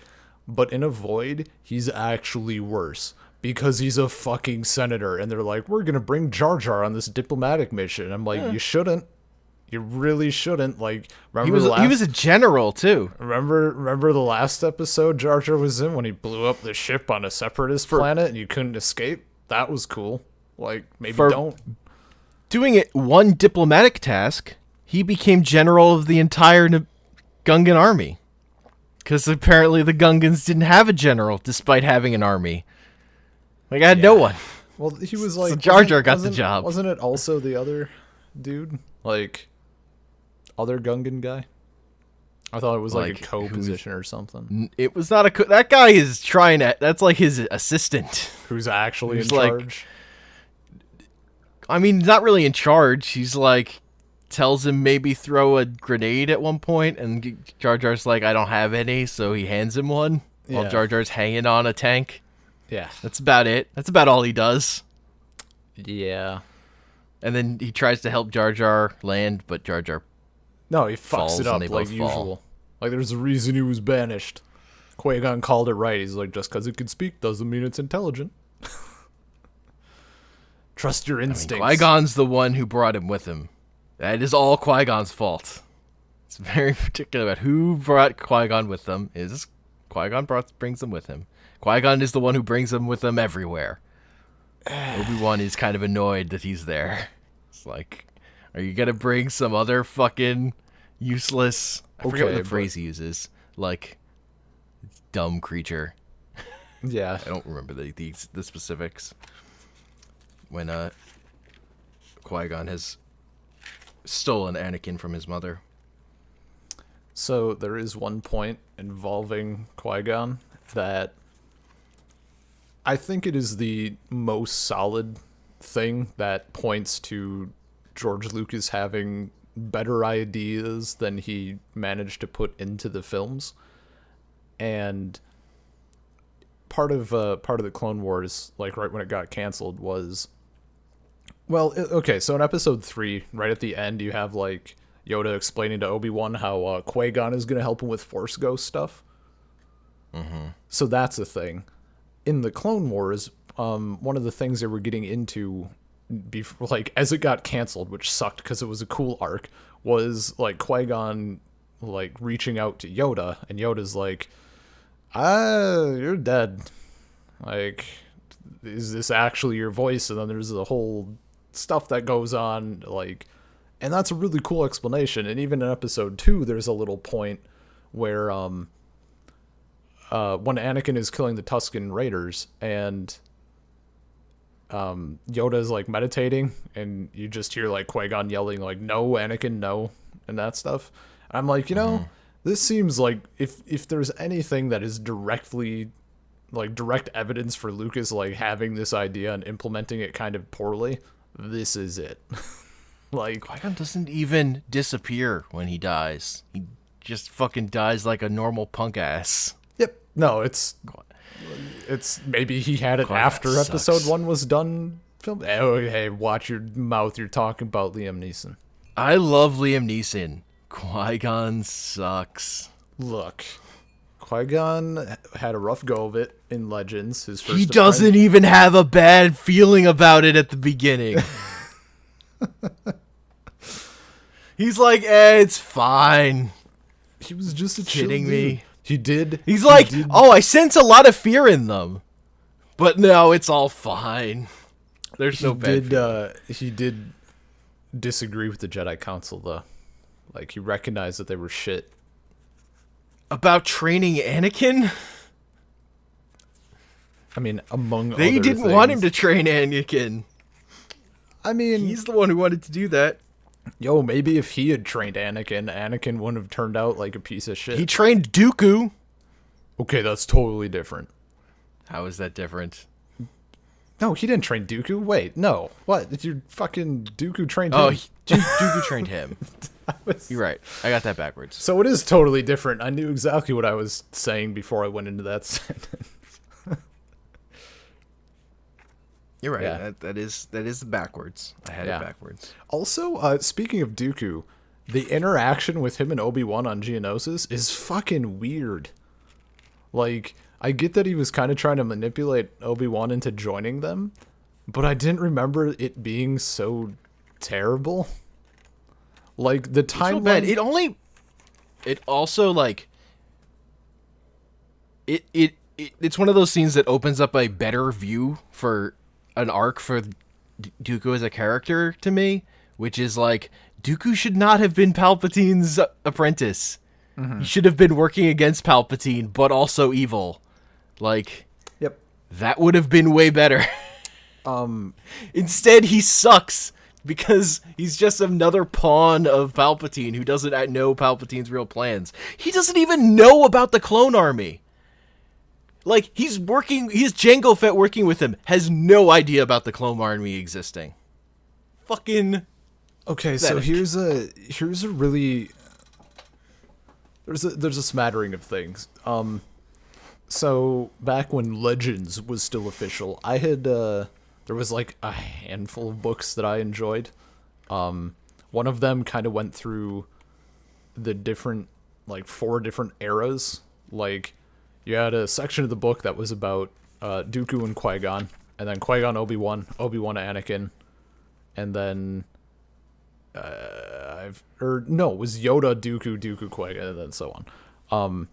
But in a Void, he's actually worse. Because he's a fucking senator, and they're like, we're gonna bring Jar Jar on this diplomatic mission. I'm like, you shouldn't. You really shouldn't. Like, remember he was a general too. Remember the last episode Jar Jar was in when he blew up the ship on a separatist planet and you couldn't escape? That was cool. Like, maybe don't. Doing it one diplomatic task, he became general of the entire Gungan army. Because apparently the Gungans didn't have a general, despite having an army. Like, I had no one. Well, he was like... So Jar Jar got the job. Wasn't it also the other dude? Like, other Gungan guy? I thought it was like a co-position or something. It was not a... That guy is trying to... That's like his assistant. Who's actually in charge? I mean, not really in charge. He's like... Tells him maybe throw a grenade at one point, and Jar Jar's like, I don't have any, so he hands him one. While Jar Jar's hanging on a tank. Yeah. That's about it. That's about all he does. Yeah. And then he tries to help Jar Jar land, but Jar Jar No, he fucks it up like usual. Like, there's a reason he was banished. Qui-Gon called it right. He's like, just because it can speak doesn't mean it's intelligent. Trust your instincts. Qui-Gon's the one who brought him with him. That is all Qui-Gon's fault. It's very particular about who brought Qui-Gon with them. Qui-Gon brings them with him. Qui-Gon is the one who brings them with them everywhere. Obi-Wan is kind of annoyed that he's there. It's like, are you going to bring some other fucking useless... I forget what the phrase he uses. Like, dumb creature. Yeah. I don't remember the specifics. When Qui-Gon has stolen Anakin from his mother. So there is one point involving Qui-Gon that I think it is the most solid thing that points to George Lucas having better ideas than he managed to put into the films. And part of the Clone Wars, like right when it got canceled, was... Well, okay, so in episode 3, right at the end, you have like Yoda explaining to Obi-Wan how Qui-Gon is going to help him with Force Ghost stuff. Mm-hmm. So that's a thing. In the Clone Wars, one of the things they were getting into, like as it got canceled, which sucked because it was a cool arc, was like Qui-Gon like reaching out to Yoda, and Yoda's like, you're dead. Like, is this actually your voice? And then there's the whole stuff that goes on, like, and that's a really cool explanation. And even in episode 2, there's a little point where when Anakin is killing the Tusken Raiders and Yoda is like meditating, and you just hear like Qui-Gon yelling like, "No, Anakin, no," and that stuff. I'm like, this seems like if there's anything that is directly like direct evidence for Lucas like having this idea and implementing it kind of poorly, this is it. Like, Qui-Gon doesn't even disappear when he dies. He just fucking dies like a normal punk ass. yep, no, it's maybe he had it Qui-Gon after sucks. episode 1 was done filmed. Oh, hey, watch your mouth. You're talking about Liam Neeson. I love Liam Neeson. Qui-Gon sucks. Look, Qui-Gon had a rough go of it in Legends. His first He doesn't even have a bad feeling about it at the beginning. He's like, it's fine. He was just a chill Kidding dude. me? He did. He's like, oh, I sense a lot of fear in them. But no, it's all fine. There's no bad feeling. He did disagree with the Jedi Council, though. Like, he recognized that they were shit. About training Anakin? I mean, among They other didn't things. want him to train Anakin. I mean, He's the one who wanted to do that. yo, maybe if he had trained Anakin, Anakin wouldn't have turned out like a piece of shit. He trained Dooku. Okay, that's totally different. How is that different? No, he didn't train Dooku. Wait, no. What? Did you fucking Dooku trained Oh, him? Dooku trained him. You're right. I got that backwards. So it is totally different. I knew exactly what I was saying before I went into that sentence. You're right. Yeah. That is backwards. I had Yeah. it backwards. Also, speaking of Dooku, the interaction with him and Obi-Wan on Geonosis is fucking weird. Like, I get that he was kind of trying to manipulate Obi-Wan into joining them, but I didn't remember it being so terrible. Like, the It's so timeline... bad. It also like it's one of those scenes that opens up a better view for an arc for Dooku as a character to me, which is like Dooku should not have been Palpatine's apprentice. He should have been working against Palpatine, but also evil. Like, Yep. that would have been way better. Instead, he sucks because he's just another pawn of Palpatine who doesn't know Palpatine's real plans. He doesn't even know about the clone army. Like, he's Jango Fett working with him, has no idea about the clone army existing. Fucking... Okay, so pathetic. here's a really... There's a smattering of things. So back when Legends was still official, I had there was like a handful of books that I enjoyed. One of them kind of went through the different like 4 different eras. Like, you had a section of the book that was about Dooku and Qui-Gon, and then Qui-Gon Obi-Wan, Obi-Wan Anakin, and then it was Yoda, Dooku, Dooku, Qui-Gon, and then so on.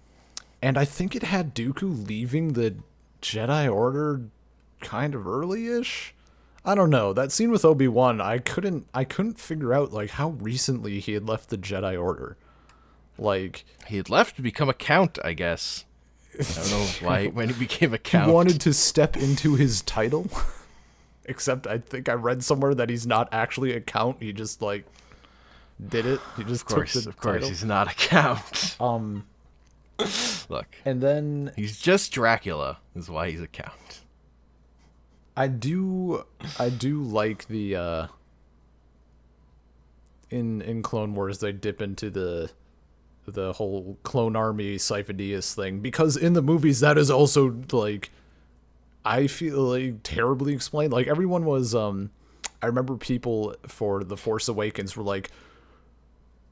And I think it had Dooku leaving the Jedi Order kind of early-ish. I don't know. That scene with Obi-Wan, I couldn't figure out like how recently he had left the Jedi Order. Like, He had left to become a count, I guess. I don't know why when he became a count. he wanted to step into his title. Except I think I read somewhere that he's not actually a count. He just like did it. He just took the Of course, title. he's not a count. Look, And then he's just Dracula. Is why he's a count. I do like the in Clone Wars they dip into the whole clone army Sifo-Dyas thing, because in the movies that is also like I feel like terribly explained. Like, everyone was I remember people for The Force Awakens were like,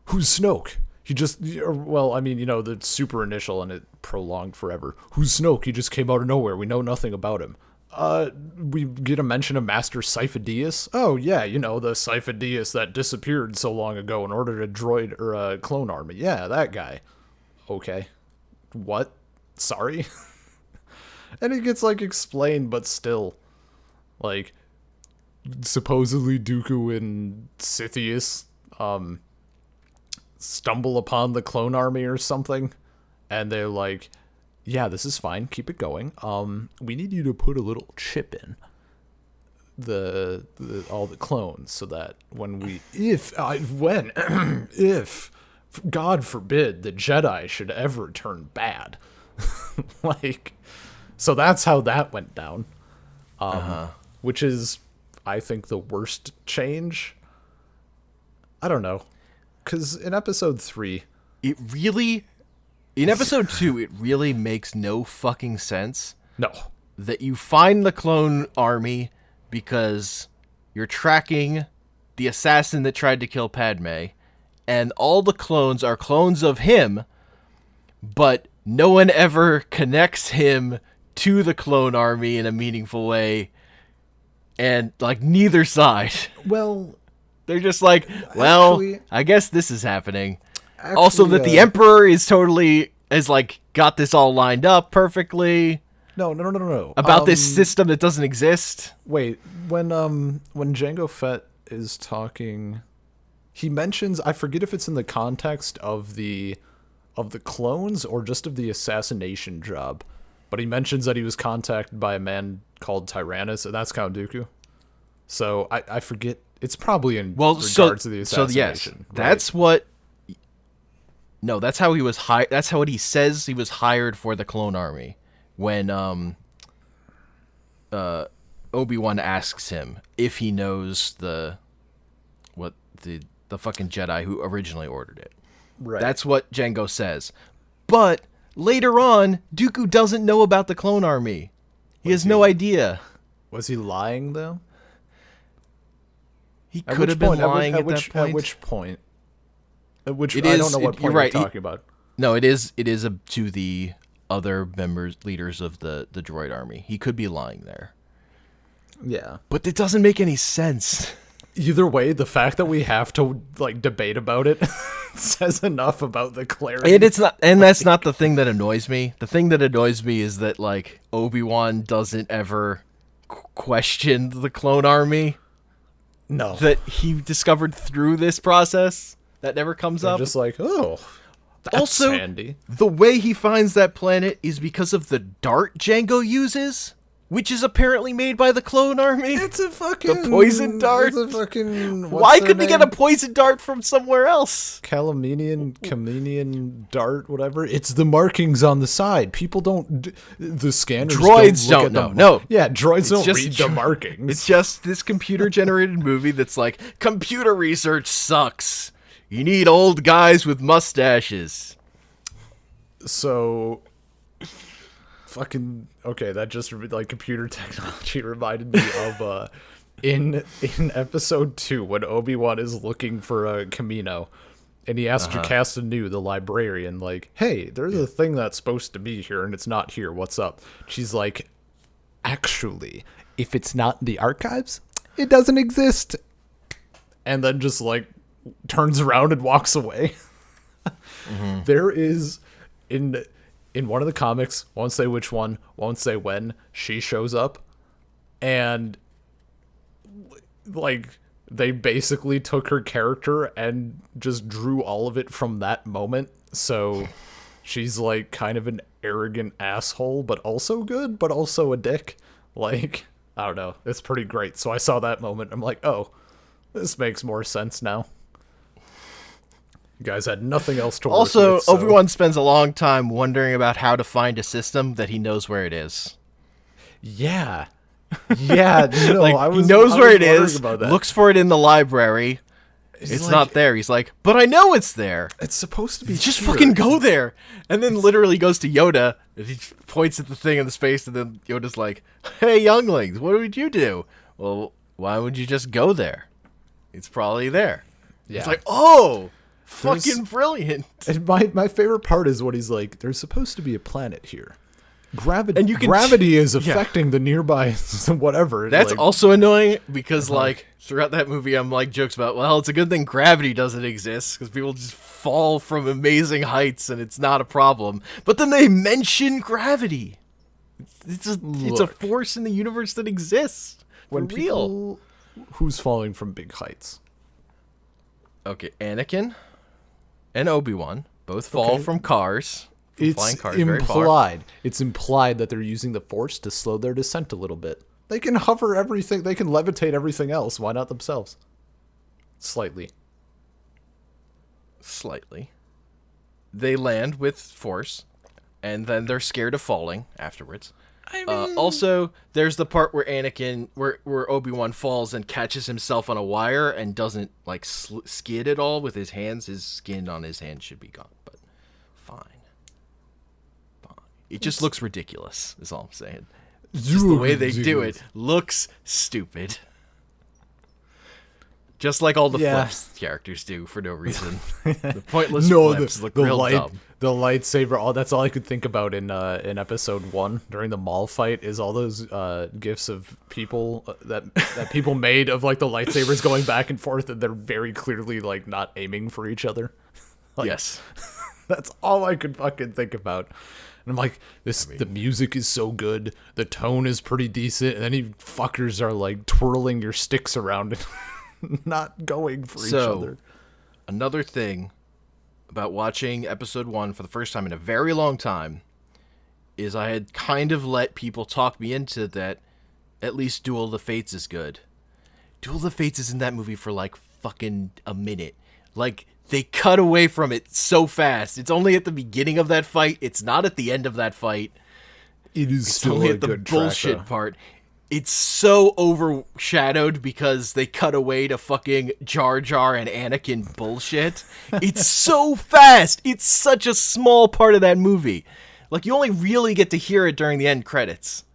who's Snoke? He just, well, I mean, you know, the super initial and it prolonged forever. Who's Snoke? He just came out of nowhere. We know nothing about him. We get a mention of Master Sifo-Dyas. Oh, yeah, you know, the Sifo-Dyas that disappeared so long ago in order to droid or a clone army. Yeah, that guy. Okay. What? Sorry? And it gets, like, explained, but still. Like, supposedly Dooku and Sithius, stumble upon the clone army or something, and they're like, yeah, this is fine. Keep it going. We need you to put a little chip in the all the clones so that if God forbid the Jedi should ever turn bad, like, so that's how that went down. Which is, I think, the worst change. I don't know, because in episode 3, in episode 2, it really makes no fucking sense. No. That you find the clone army because you're tracking the assassin that tried to kill Padme, and all the clones are clones of him, but no one ever connects him to the clone army in a meaningful way, and, like, neither side. Well, they're just like, well, actually, I guess this is happening. Also, that the Emperor is like got this all lined up perfectly. No. About this system that doesn't exist. Wait, when Jango Fett is talking, he mentions, I forget if it's in the context of the clones or just of the assassination job, but he mentions that he was contacted by a man called Tyrannus, and that's Count Dooku. So I forget. It's probably in regards to the assassination. So yes, right? that's what. No, that's how he was hired. That's how he says he was hired for the clone army when Obi-Wan asks him if he knows the fucking Jedi who originally ordered it. Right. That's what Jango says. But later on, Dooku doesn't know about the clone army. He has no idea. Was he lying though? He could have been lying at that point. At which point? I don't know what point you're talking about. No, it is to the other leaders of the droid army. He could be lying there. Yeah. But it doesn't make any sense. Either way, the fact that we have to like debate about it says enough about the clarity. And that's not the thing that annoys me. The thing that annoys me is that like Obi-Wan doesn't ever question the clone army. No. That he discovered through this process. That never comes up. Just like, oh, that's also, handy. The way he finds that planet is because of the dart Jango uses, which is apparently made by the clone army. It's a fucking... The poison dart. It's a fucking... Why couldn't he get a poison dart from somewhere else? Chameleon dart, whatever. It's the markings on the side. People don't... The scanners droids don't know. No. Yeah, droids don't read the markings. It's just this computer-generated movie that's like, computer research sucks. You need old guys with mustaches. So, fucking okay. That just like computer technology reminded me of in episode 2 when Obi-Wan is looking for a Camino, and he asks Jocasta Nu, the librarian, like, "Hey, there's a thing that's supposed to be here, and it's not here. What's up?" She's like, "Actually, if it's not in the archives, it doesn't exist." And then just like turns around and walks away. There is in one of the comics, won't say which one, won't say when, she shows up, and like they basically took her character and just drew all of it from that moment. So she's like kind of an arrogant asshole, but also good, but also a dick. Like, I don't know, it's pretty great. So I saw that moment, I'm like, oh, this makes more sense now. You guys had nothing else to work also, with. Also, Obi-Wan spends a long time wondering about how to find a system that he knows where it is. Yeah. Yeah, no, like, he knows where it is, looks for it in the library. It's like, not there. He's like, but I know it's there. It's supposed to be just fucking go there. And then literally goes to Yoda, and he points at the thing in the space, and then Yoda's like, hey, younglings, what would you do? Well, why would you just go there? It's probably there. Yeah. It's like, oh... Fucking brilliant. And my favorite part is what he's like, there's supposed to be a planet here. Gravity is affecting the nearby whatever. That's like, also annoying because like throughout that movie I'm like jokes about, well, it's a good thing gravity doesn't exist because people just fall from amazing heights and it's not a problem. But then they mention gravity. It's a force in the universe that exists. When real. Who's falling from big heights? Okay, Anakin and Obi-Wan both fall from cars from It's flying cars very far. implied. It's implied that they're using the Force to slow their descent a little bit. They can hover everything. They can levitate everything else. Why not themselves? Slightly. They land with force, and then they're scared of falling afterwards. I mean, Also, there's the part where where Obi-Wan falls and catches himself on a wire and doesn't like skid at all with his hands. His skin on his hand should be gone, but fine. It just looks ridiculous, is all I'm saying. Just the way they do it looks stupid. Just like all the flips characters do for no reason. The pointless flips look real dumb. The lightsaber, that's all I could think about in episode 1 during the mall fight is all those gifs of people that people made of like the lightsabers going back and forth, and they're very clearly like not aiming for each other. Like, yes. That's all I could fucking think about. And I'm like, the music is so good, the tone is pretty decent, and then you fuckers are like twirling your sticks around and not going for each other. Another thing about watching episode 1 for the first time in a very long time is I had kind of let people talk me into that at least Duel of the Fates is good. Duel of the Fates is in that movie for like fucking a minute. Like, they cut away from it so fast. It's only at the beginning of that fight. It's not at the end of that fight. It's still only a at the good bullshit track, part. It's so overshadowed because they cut away to fucking Jar Jar and Anakin bullshit. It's so fast. It's such a small part of that movie. Like, you only really get to hear it during the end credits.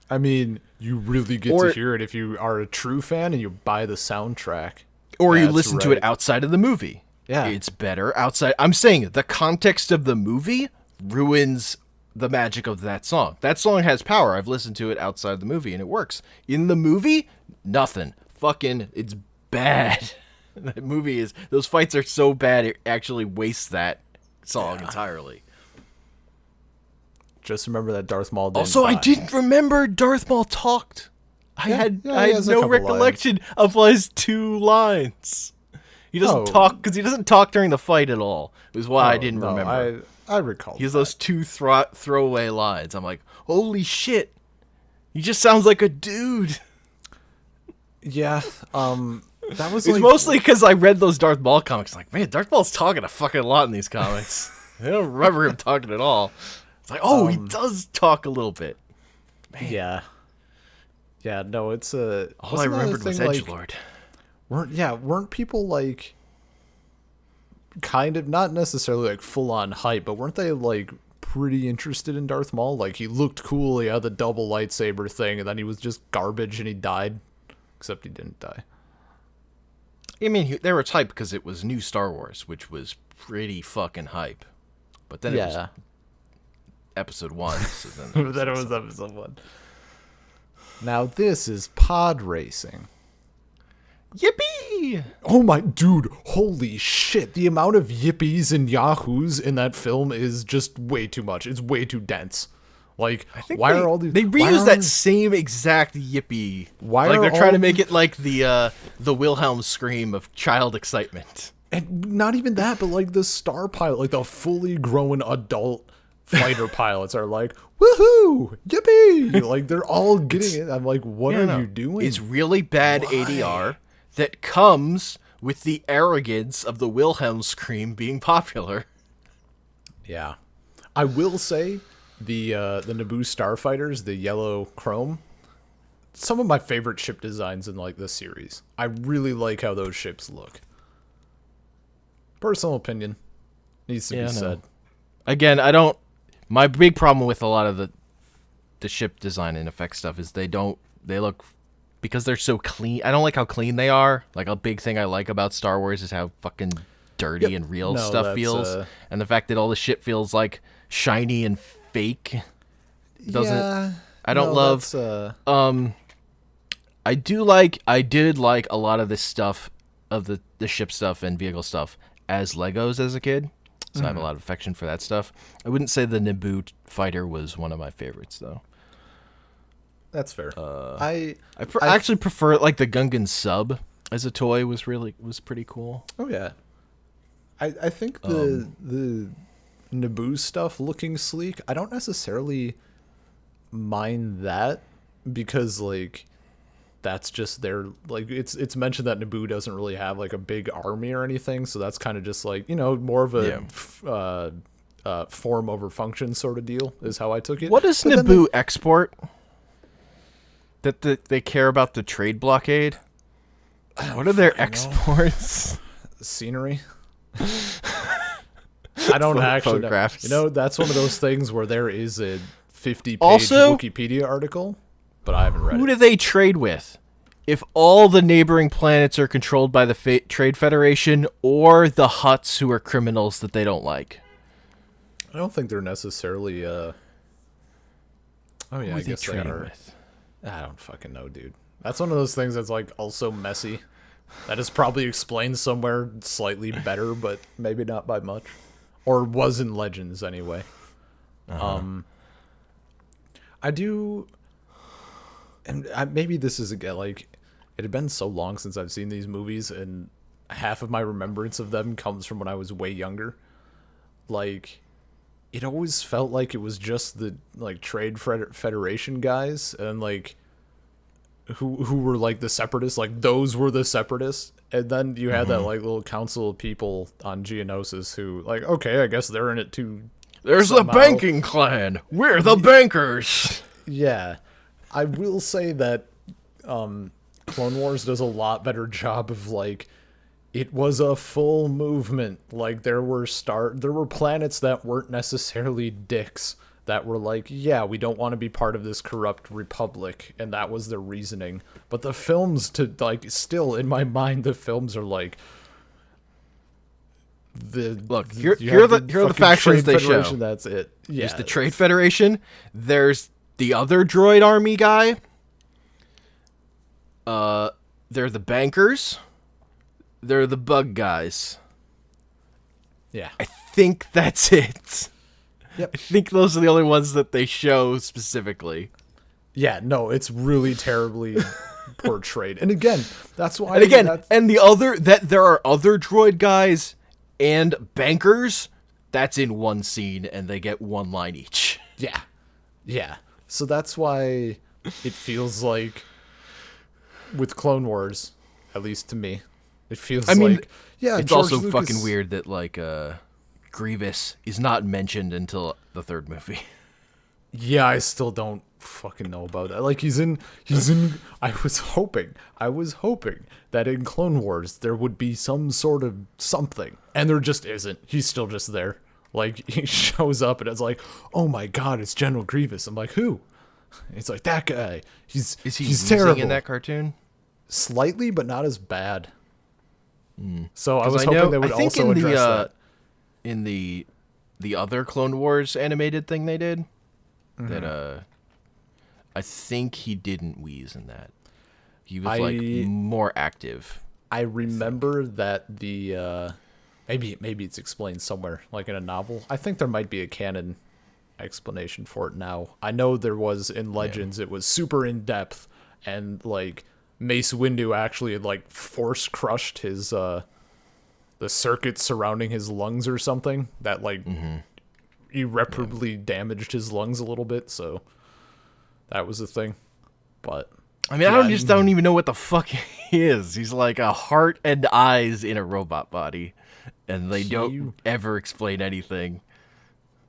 I mean, you really get to hear it if you are a true fan and you buy the soundtrack. Or you listen to it outside of the movie. Yeah. It's better outside. I'm saying the context of the movie ruins the magic of that song. That song has power. I've listened to it outside the movie and it works. In the movie, nothing. Fucking, it's bad. That movie is, those fights are so bad it actually wastes that song entirely. Just remember that Darth Maul didn't Also, die. I didn't remember Darth Maul talked. I had no recollection of his 2 lines. He doesn't talk because he doesn't talk during the fight at all. It was why I didn't remember. I recall. He has those 2 throwaway lines. I'm like, holy shit. He just sounds like a dude. Yeah. That was it's mostly because I read those Darth Maul comics. Like, man, Darth Maul's talking a fucking lot in these comics. I don't remember him talking at all. It's like, oh, he does talk a little bit. Man. Yeah. Yeah, no, it's all I remembered was Edgelord. Weren't people like kind of not necessarily like full on hype, but weren't they like pretty interested in Darth Maul? Like, he looked cool, he had the double lightsaber thing, and then he was just garbage and he died. Except he didn't die. I mean, they were hype because it was new Star Wars, which was pretty fucking hype. But then it was episode 1. So then it was episode 1. Now this is pod racing. Yippee! Oh my dude, holy shit. The amount of yippies and yahoos in that film is just way too much. It's way too dense. Like, why are all these... They reuse that same exact yippee. Why like, are they're trying to make it like the Wilhelm scream of child excitement. And not even that, but like the star pilot, like the fully grown adult fighter pilots are like, woohoo, yippee! Like, they're all getting it. I'm like, what are you doing? It's really bad ADR that comes with the arrogance of the Wilhelm scream being popular. Yeah. I will say, the Naboo starfighters, the yellow chrome, some of my favorite ship designs in like this series. I really like how those ships look. Personal opinion. Needs to be said. Again, my big problem with a lot of the ship design and effect stuff is they look, because they're so clean. I don't like how clean they are. Like, a big thing I like about Star Wars is how fucking dirty and real stuff feels. And the fact that all the shit feels like shiny and fake doesn't I don't love I did like a lot of this stuff of the ship stuff and vehicle stuff as Legos as a kid. So I have a lot of affection for that stuff. I wouldn't say the Naboo fighter was one of my favorites, though. That's fair. I actually prefer, like, the Gungan sub as a toy was pretty cool. Oh yeah, I think the Naboo stuff looking sleek, I don't necessarily mind that, because like that's just their, like, it's mentioned that Naboo doesn't really have like a big army or anything, so that's kind of just like, you know, more of a form over function sort of deal is how I took it. What does Naboo export? That they care about the trade blockade? What are their exports? Scenery. I don't actually know. You know, that's one of those things where there is a 50-page Wikipedia article, but I haven't read it. Who do they trade with? If all the neighboring planets are controlled by the Trade Federation or the Hutts, who are criminals that they don't like? I don't think they're necessarily oh yeah, I guess they are. With? I don't fucking know, dude. That's one of those things that's like also messy. That is probably explained somewhere slightly better, but maybe not by much. Or was in Legends anyway. I do, and maybe this is again, like, it had been so long since I've seen these movies, and half of my remembrance of them comes from when I was way younger. Like, it always felt like it was just the like Trade Federation guys, and like who were like the separatists, like those were the separatists, and then you had that like little council of people on Geonosis who, like, okay, I guess they're in it too. There's somehow. The banking clan. We're the bankers. Yeah, I will say that Clone Wars does a lot better job of, like, it was a full movement. Like, there were planets that weren't necessarily dicks, that were like, yeah, we don't want to be part of this corrupt republic, and that was their reasoning. But the films, still in my mind, the films are like, here are the factions they show. That's it. Yeah, there's the Trade Federation. There's the other droid army guy. They're the bankers. They're the bug guys. Yeah, I think that's it. Yep. I think those are the only ones that they show specifically. Yeah, no, it's really terribly portrayed. And again, that's why. And the other, that there are other droid guys and bankers, that's in one scene, and they get one line each. Yeah. Yeah. So that's why it feels like, with Clone Wars, at least to me, it feels like, yeah, it's George also Lucas... fucking weird that, like, Grievous is not mentioned until the third movie. Yeah, I still don't fucking know about that. Like, he's in I was hoping that in Clone Wars there would be some sort of something, and there just isn't. He's still just there. Like, he shows up and it's like, oh my god, it's General Grievous. I'm like, who? It's like, that guy. He's terrible in that cartoon. Slightly, but not as bad. So I was hoping they would also address that. In the other Clone Wars animated thing they did, that I think he didn't wheeze in that. He was like more active. I remember that the maybe it's explained somewhere, like in a novel. I think there might be a canon explanation for it now. I know there was in Legends. It was super in depth, and like Mace Windu actually had like force crushed his the circuit surrounding his lungs or something that like irreparably damaged his lungs a little bit. So that was the thing. But I mean, I don't even know what the fuck he is. He's like a heart and eyes in a robot body, and they don't ever explain anything.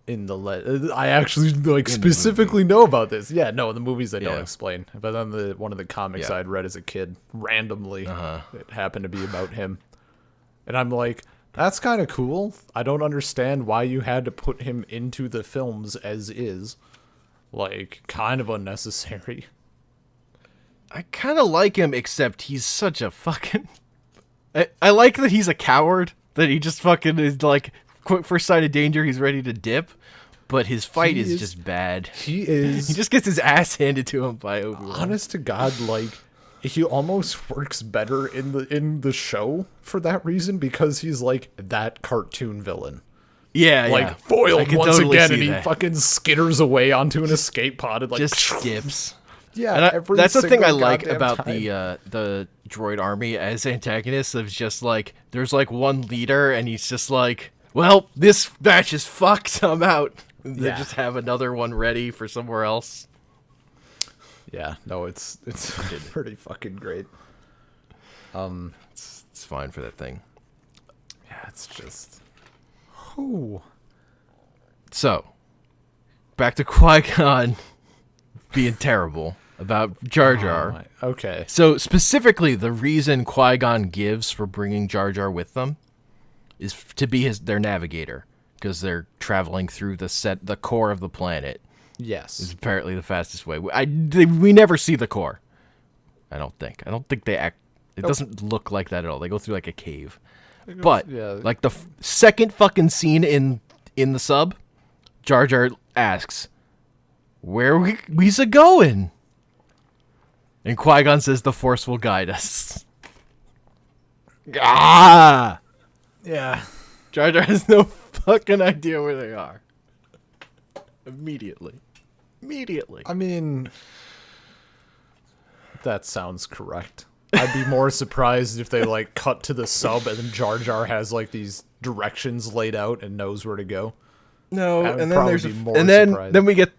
I actually like specifically know about this. Yeah, no, in the movies they don't explain. But then one of the comics I'd read as a kid, randomly, it happened to be about him. And I'm like, that's kind of cool. I don't understand why you had to put him into the films as is. Like, kind of unnecessary. I kind of like him, except he's such a fucking... I like that he's a coward, that he just fucking is like, first sign of danger, he's ready to dip. But his fight is just bad. He is... He just gets his ass handed to him by Obi-Wan. Honest to God, like... He almost works better in the show for that reason, because he's like that cartoon villain. Yeah, like foiled once again, and he fucking skitters away onto an escape pod and like just skips. Yeah, and that's the thing I like about the droid army as antagonists. Of just like, there's like one leader, and he's just like, well, this batch is fucked. I'm out. They Yeah. just have another one ready for somewhere else. Yeah, no, it's pretty fucking great. It's fine for that thing. Yeah, it's just. Ooh. So, back to Qui-Gon being terrible about Jar Jar. Okay. So, specifically, the reason Qui-Gon gives for bringing Jar Jar with them is to be their navigator, because they're traveling through the core of the planet. Yes. Is apparently the fastest way. We never see the core. I don't think they act. It doesn't look like that at all. They go through like a cave. But yeah. like the second fucking scene in the sub, Jar Jar asks, "Where we's a going?" And Qui-Gon says, "The Force will guide us." Ah! Yeah. Jar Jar has no fucking idea where they are. Immediately. I mean, that sounds correct. I'd be more surprised if they like cut to the sub and then Jar Jar has like these directions laid out and knows where to go. No, That would and then probably there's be more then surprising. we get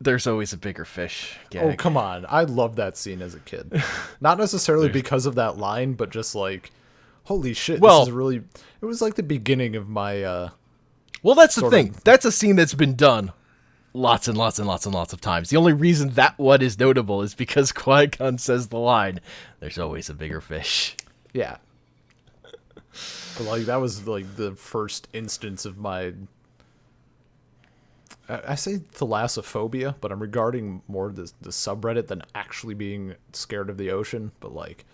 there's always a bigger fish gag. Oh, come on. I loved that scene as a kid. Not necessarily because of that line, but just like, holy shit, Well- this is really... It was like the beginning of my... Well, that's the sort thing. of- That's a scene that's been done lots and lots and lots and lots of times. The only reason that one is notable is because Qui-Gon says the line, "There's always a bigger fish." Yeah. But like, that was like the first instance of my... I say thalassophobia, but I'm regarding more the subreddit than actually being scared of the ocean. But like,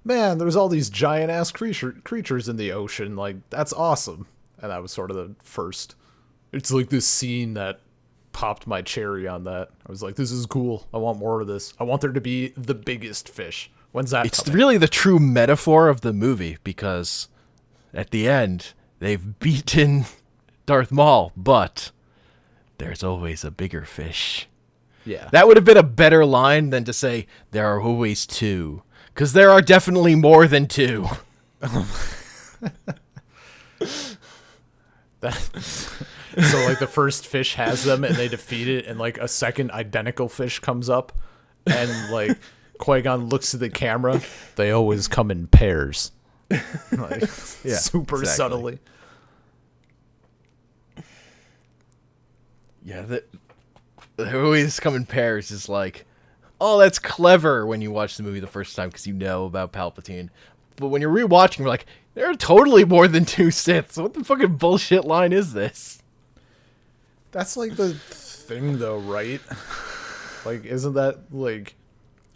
man, there's all these giant ass creatures in the ocean. Like, that's awesome. And that was sort of the first. It's like this scene that popped my cherry on that. I was like, this is cool. I want more of this. I want there to be the biggest fish. When's that It's coming? really the true metaphor of the movie, because at the end they've beaten Darth Maul, but there's always a bigger fish. Yeah. That would have been a better line than to say there are always two, because there are definitely more than two. So like the first fish has them and they defeat it, and like a second identical fish comes up, and like Qui-Gon looks at the camera. They always come in pairs. Like, Yeah, super exactly. subtly. Yeah, they always come in pairs is like, oh, that's clever when you watch the movie the first time because you know about Palpatine. But when you're rewatching, you're like, there are totally more than two Siths. What the fucking bullshit line is this? That's like the thing though, right? Like, isn't that like,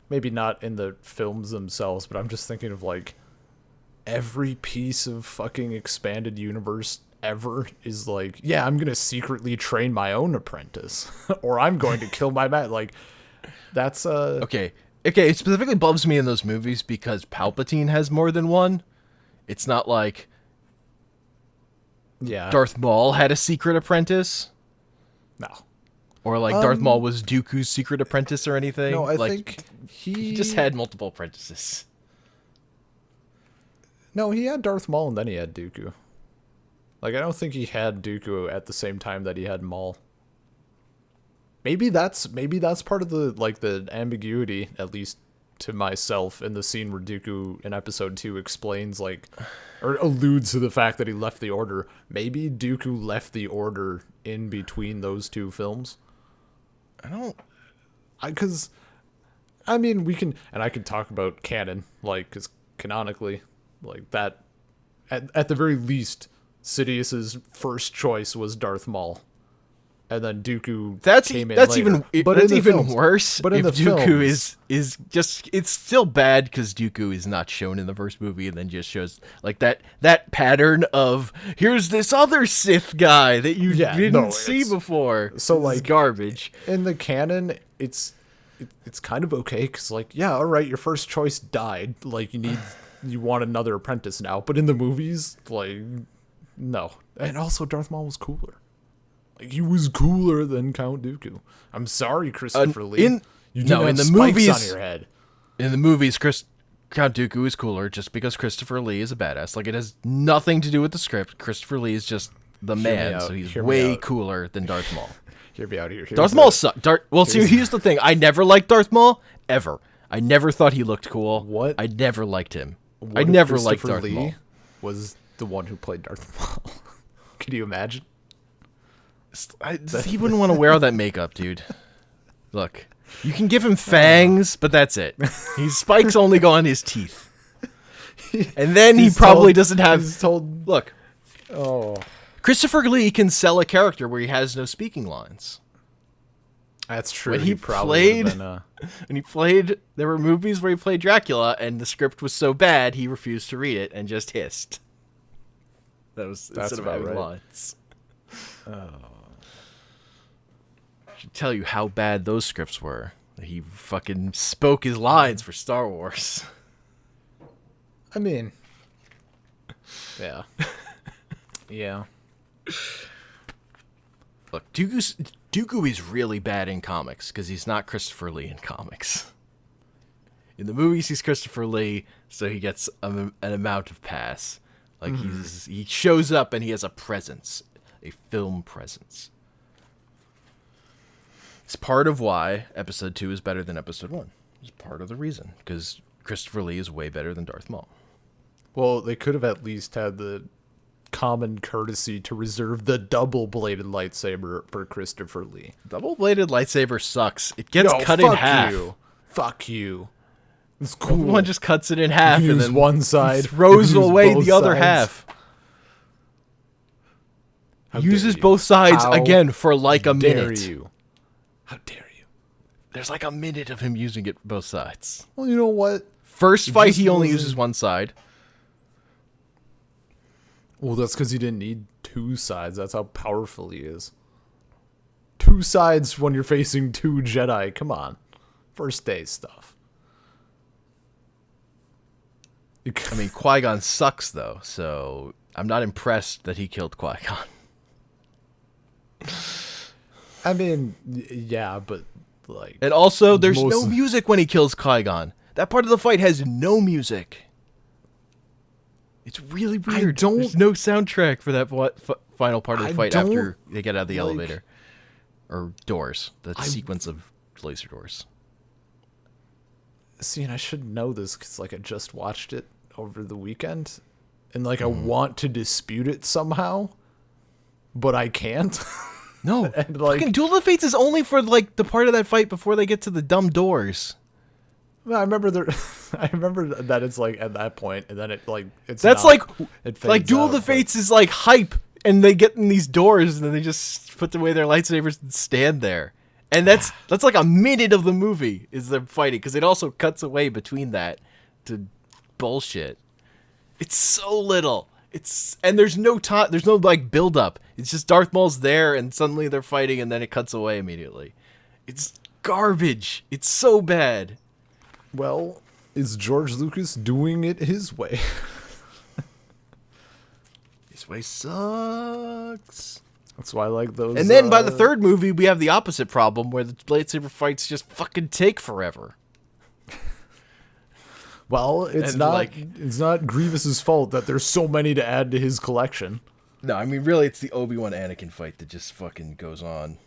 maybe not in the films themselves, but I'm just thinking of like every piece of fucking expanded universe ever is like, yeah, I'm gonna secretly train my own apprentice, or I'm going to kill my man. Like, that's Okay, it specifically bums me in those movies because Palpatine has more than one. It's not like yeah, Darth Maul had a secret apprentice, no, or like Darth Maul was Dooku's secret apprentice or anything. no, I like, think he just had multiple apprentices. no, he had Darth Maul and then he had Dooku. Like, I don't think he had Dooku at the same time that he had Maul. Maybe that's part of the like the ambiguity, at least to myself, in the scene where Dooku in episode 2 explains like, or alludes to the fact that he left the Order. Maybe Dooku left the Order in between those two films. Because I mean, we can, and I can talk about canon, like, because canonically, like that, at the very least, Sidious's first choice was Darth Maul, and then Dooku came in that's later. even But that's in the even films- worse. But in if the Dooku films, is just, it's still bad because Dooku is not shown in the first movie, and then just shows like that pattern of here's this other Sith guy that you didn't see before. so, This is like, garbage. in the canon, it's kind of okay because, like, yeah, all right, your first choice died. Like, you want another apprentice now. But in the movies, like, no. And also, Darth Maul was cooler. Like, he was cooler than Count Dooku. I'm sorry, Christopher Lee. in you didn't have the spikes movies on your head. In the movies, Count Dooku is cooler just because Christopher Lee is a badass. Like, it has nothing to do with the script. Christopher Lee is just the man, so he's way cooler than Darth Maul. Hear me out here. Darth Maul sucks. Here's the thing. I never liked Darth Maul, ever. I never thought he looked cool. What? I never liked him. What I never liked Darth Lee Maul. Was the one who played Darth Maul. Could you imagine? He wouldn't want to wear all that makeup, dude. Look, you can give him fangs, but that's it. His spikes only go on his teeth. And then he probably doesn't have... Look. Oh. Christopher Lee can sell a character where he has no speaking lines. That's true. When he played, there were movies where he played Dracula, and the script was so bad he refused to read it and just hissed. That's instead of having lines. Oh. I should tell you how bad those scripts were. He fucking spoke his lines for Star Wars. I mean, yeah, yeah. Look, Dooku is really bad in comics because he's not Christopher Lee in comics. In the movies, he's Christopher Lee, so he gets an amount of pass. Like, he shows up and he has a presence, a film presence. It's part of why Episode 2 is better than Episode 1. It's part of the reason, because Christopher Lee is way better than Darth Maul. Well, they could have at least had the common courtesy to reserve the double-bladed lightsaber for Christopher Lee. Double-bladed lightsaber sucks. It gets cut in half. Fuck you. It's cool. One just cuts it in half and then one side throws away the other half. Uses both sides again for like a minute. How dare you? There's like a minute of him using it both sides. Well, you know what? First fight, he only uses one side. Well, that's because he didn't need two sides. That's how powerful he is. Two sides when you're facing two Jedi. Come on. First day stuff. I mean, Qui-Gon sucks, though, so I'm not impressed that he killed Qui-Gon. I mean, yeah, but, like... And also, there's no music when he kills Qui-Gon. That part of the fight has no music. It's really weird. There's no soundtrack for that final part of the fight after they get out of the elevator. Or doors. The sequence of laser doors. See, and I should know this because, like, I just watched it over the weekend. And, like, I want to dispute it somehow. But I can't. No. And, like, fucking Duel of the Fates is only for, like, the part of that fight before they get to the dumb doors. I remember I remember that it's like at that point, and then it like it's. That's not, like Duel of the Fates is like hype, and they get in these doors, and then they just put away their lightsabers and stand there, and that's like a minute of the movie is them fighting because it also cuts away between that to bullshit. It's so little. And there's no time. There's no like build up. It's just Darth Maul's there, and suddenly they're fighting, and then it cuts away immediately. It's garbage. It's so bad. Well, is George Lucas doing it his way? His way sucks. That's why I like those. And then by the third movie, we have the opposite problem where the lightsaber fights just fucking take forever. Well, it's not Grievous's fault that there's so many to add to his collection. No, I mean really, it's the Obi-Wan Anakin fight that just fucking goes on.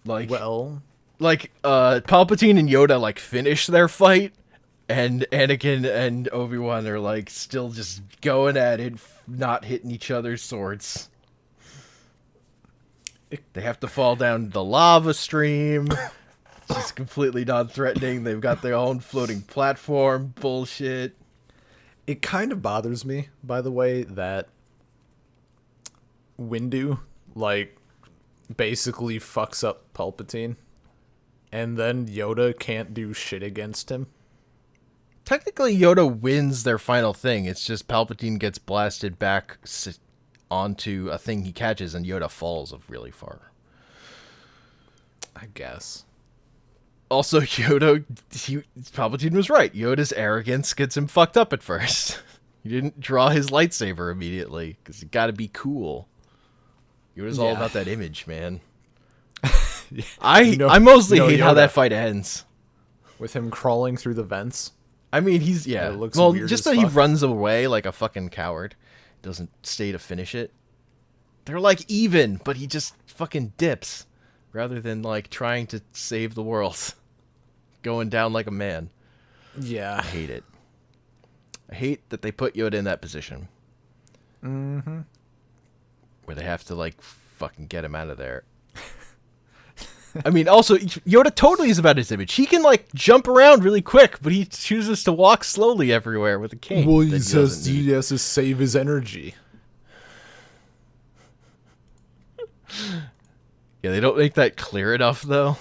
Like, well. Like, Palpatine and Yoda, like, finish their fight, and Anakin and Obi-Wan are, like, still just going at it, not hitting each other's swords. They have to fall down the lava stream. It's just completely non-threatening. They've got their own floating platform. Bullshit. It kind of bothers me, by the way, that Windu, like, basically fucks up Palpatine. And then Yoda can't do shit against him. Technically, Yoda wins their final thing. It's just Palpatine gets blasted back onto a thing he catches, and Yoda falls really far. I guess. Also, Palpatine was right. Yoda's arrogance gets him fucked up at first. He didn't draw his lightsaber immediately, because you gotta be cool. Yoda's all about that image, man. I mostly hate how that fight ends. With him crawling through the vents. I mean, he's It looks well, weird just as that he fuck. runs away like a fucking coward, doesn't stay to finish it. They're like even, but he just fucking dips rather than like trying to save the world, going down like a man. Yeah. I hate it. I hate that they put Yoda in that position. Mm-hmm. Where they have to like fucking get him out of there. I mean, also Yoda totally is about his image. He can like jump around really quick, but he chooses to walk slowly everywhere with a cane. Well, that he doesn't says need. he has to save his energy. Yeah, they don't make that clear enough though.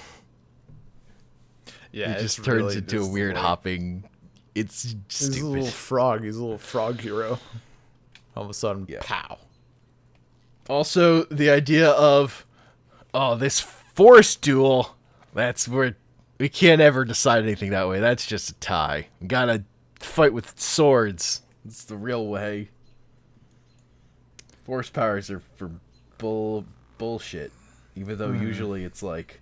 Yeah, It just turns into a weird hopping. It's He's stupid. a little frog. He's a little frog hero. All of a sudden, Yeah. pow. Also, the idea of, oh, this force duel, that's where we can't ever decide anything that way. That's just a tie. We gotta fight with swords. It's the real way. Force powers are for bullshit. Even though usually it's like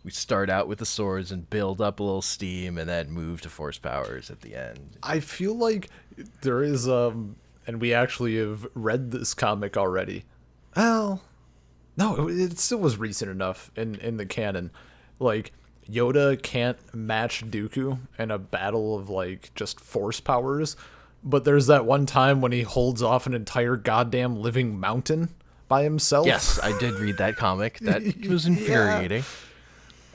we start out with the swords and build up a little steam and then move to force powers at the end. I feel like there is, and we actually have read this comic already. Well, no, it still was recent enough in the canon. Like, Yoda can't match Dooku in a battle of, like, just force powers. But there's that one time when he holds off an entire goddamn living mountain by himself. Yes, I did read that comic. That was infuriating.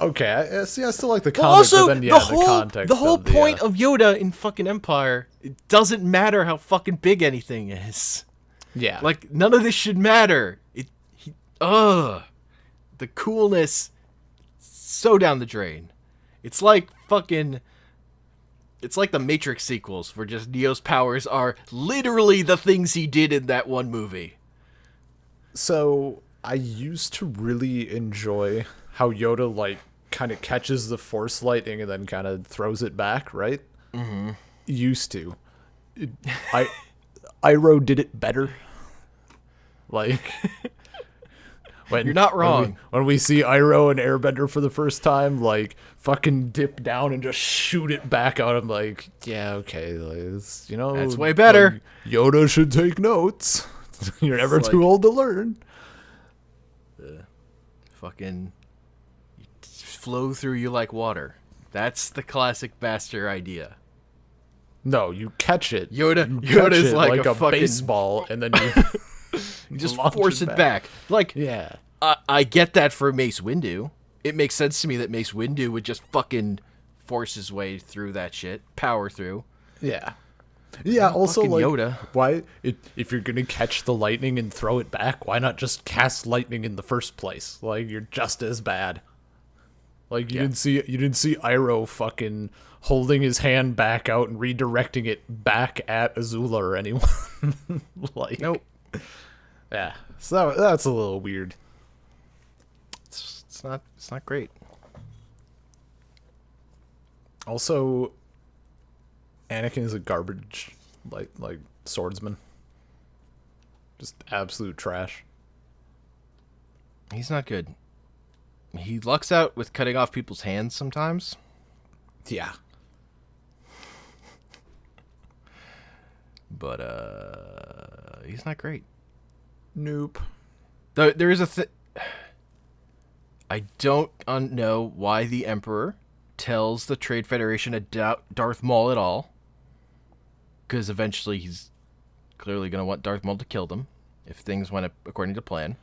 Okay, I see. I still like the comic, Well, also, but then yeah, the context. the whole of the, point of Yoda in fucking Empire, it doesn't matter how fucking big anything is. yeah, Like, none of this should matter. The coolness, so down the drain. It's like fucking... It's like the Matrix sequels, where just Neo's powers are literally the things he did in that one movie. So I used to really enjoy how Yoda like kind of catches the Force lightning and then kind of throws it back, right? Mm-hmm. Used to. Iroh did it better. Like, when You're not wrong. When we see Iroh and Airbender for the first time, like fucking dip down and just shoot it back out. I'm like, yeah, okay, like, it's, That's way better. like, Yoda should take notes. You're never It's too like- old to learn. Fucking flow through you like water. That's the classic Master idea. No, you catch it. Yoda's You catch it like a fucking- baseball, and then you You just launch force it it back. Like, Yeah. I get that for Mace Windu. It makes sense to me that Mace Windu would just fucking force his way through that shit, power through. Yeah. Yeah, also, fucking like, Yoda. why, if you're gonna catch the lightning and throw it back, why not just cast lightning in the first place? Like, you're just as bad. Like, you didn't see Iroh fucking holding his hand back out and redirecting it back at Azula or anyone. Like, Nope. yeah. So that's a little weird. It's not great. Also, Anakin is a garbage, like swordsman. Just absolute trash. He's not good. He lucks out with cutting off people's hands sometimes. Yeah. But he's not great. Nope. There is a I don't know why the Emperor tells the Trade Federation to doubt Darth Maul at all. Because eventually he's clearly going to want Darth Maul to kill them if things went according to plan.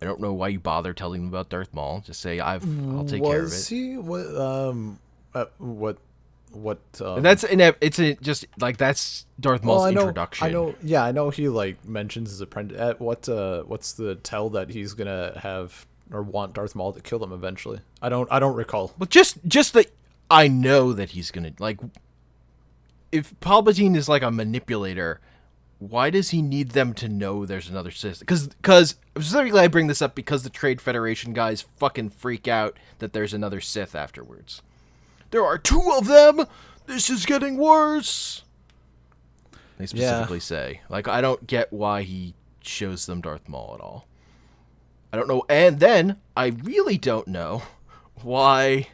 I don't know why you bother telling them about Darth Maul. Just say I'll take care of it. Was he what? And it's just like that's Darth Maul's introduction. I know. Yeah, I know. He like mentions his apprentice. What's the tell that he's gonna have or want Darth Maul to kill him eventually? I don't recall. Well, just that I know that he's gonna like. If Palpatine is like a manipulator, why does he need them to know there's another Sith? Because specifically I bring this up because the Trade Federation guys fucking freak out that there's another Sith afterwards. There are 2 of them. This is getting worse. They specifically say. Like, I don't get why he shows them Darth Maul at all. I don't know. And then I really don't know why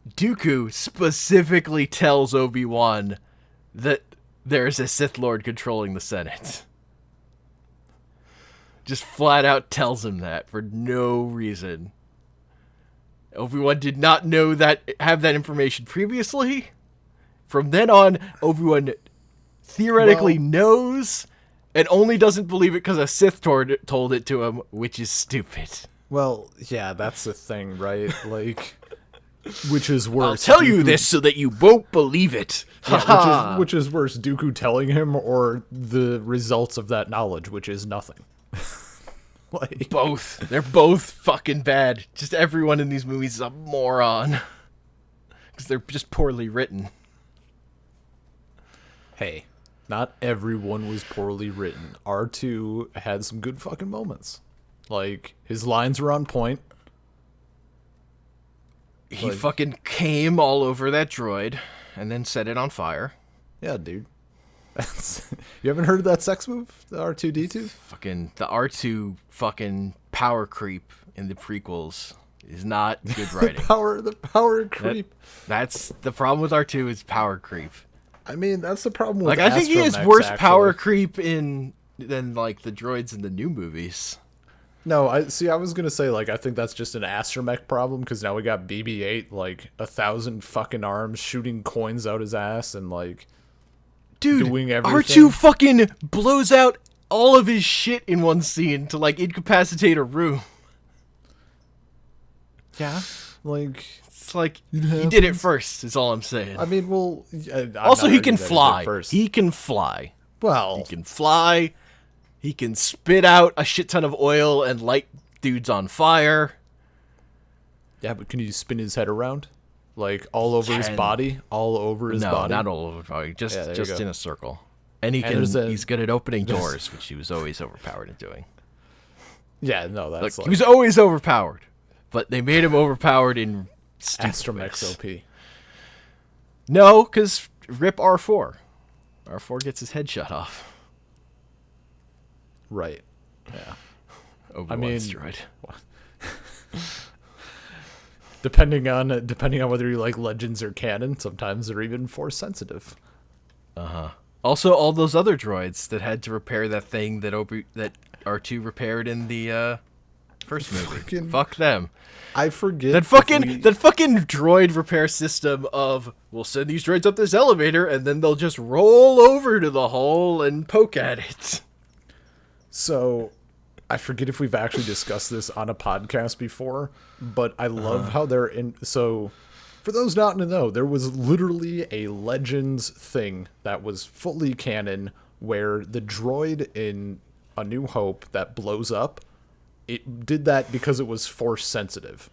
Dooku specifically tells Obi-Wan that there's a Sith Lord controlling the Senate. Just flat out tells him that for no reason. Obi-Wan did not know that, have that information previously. From then on, Obi-Wan theoretically knows and only doesn't believe it because a Sith told it to him, which is stupid. Well, yeah, that's the thing, right? Like, which is worse? I'll tell you this so that you won't believe it. Yeah, which is worse, Dooku telling him or the results of that knowledge, which is nothing? Like, both. They're both fucking bad. Just everyone in these movies is a moron. Because they're just poorly written. Hey, not everyone was poorly written. R2 had some good fucking moments. Like, his lines were on point. He fucking came all over that droid and then set it on fire. Yeah, dude. You haven't heard of that sex move? The R2-D2? Fucking the R2 fucking power creep in the prequels is not good writing. the power creep. That's the problem with R2 is power creep. I mean, that's the problem with I think he has Astromechs, worse actually. power creep than like the droids in the new movies. No, I was gonna say, like, I think that's just an astromech problem because now we got BB-8, like 1,000 fucking arms shooting coins out his ass and like, dude, doing everything. R2 fucking blows out all of his shit in one scene to like incapacitate a room. Yeah, like it's like he did it first. Is all I'm saying. I mean, well, also he can fly. He can fly. Well, he can fly. He can spit out a shit ton of oil and light dudes on fire. Yeah, but can you spin his head around? Like, all over his body? All over his body? No, not all over his body. Just in a circle. And he's good at opening doors, which he was always overpowered at doing. Yeah, no, that's he was always overpowered. But they made him overpowered in Astromechs OP. No, because rip R4. R4 gets his head shot off. Right. Yeah. Obi-Wan's droid. Depending on whether you like Legends or canon, sometimes they're even force sensitive. Also, all those other droids that had to repair that thing that R2 repaired in the first movie. Fuck them. I forget that fucking droid repair system of we'll send these droids up this elevator and then they'll just roll over to the hole and poke at it. So, I forget if we've actually discussed this on a podcast before, but I love how they're in. So, for those not in the know, there was literally a Legends thing that was fully canon where the droid in A New Hope that blows up, it did that because it was force sensitive.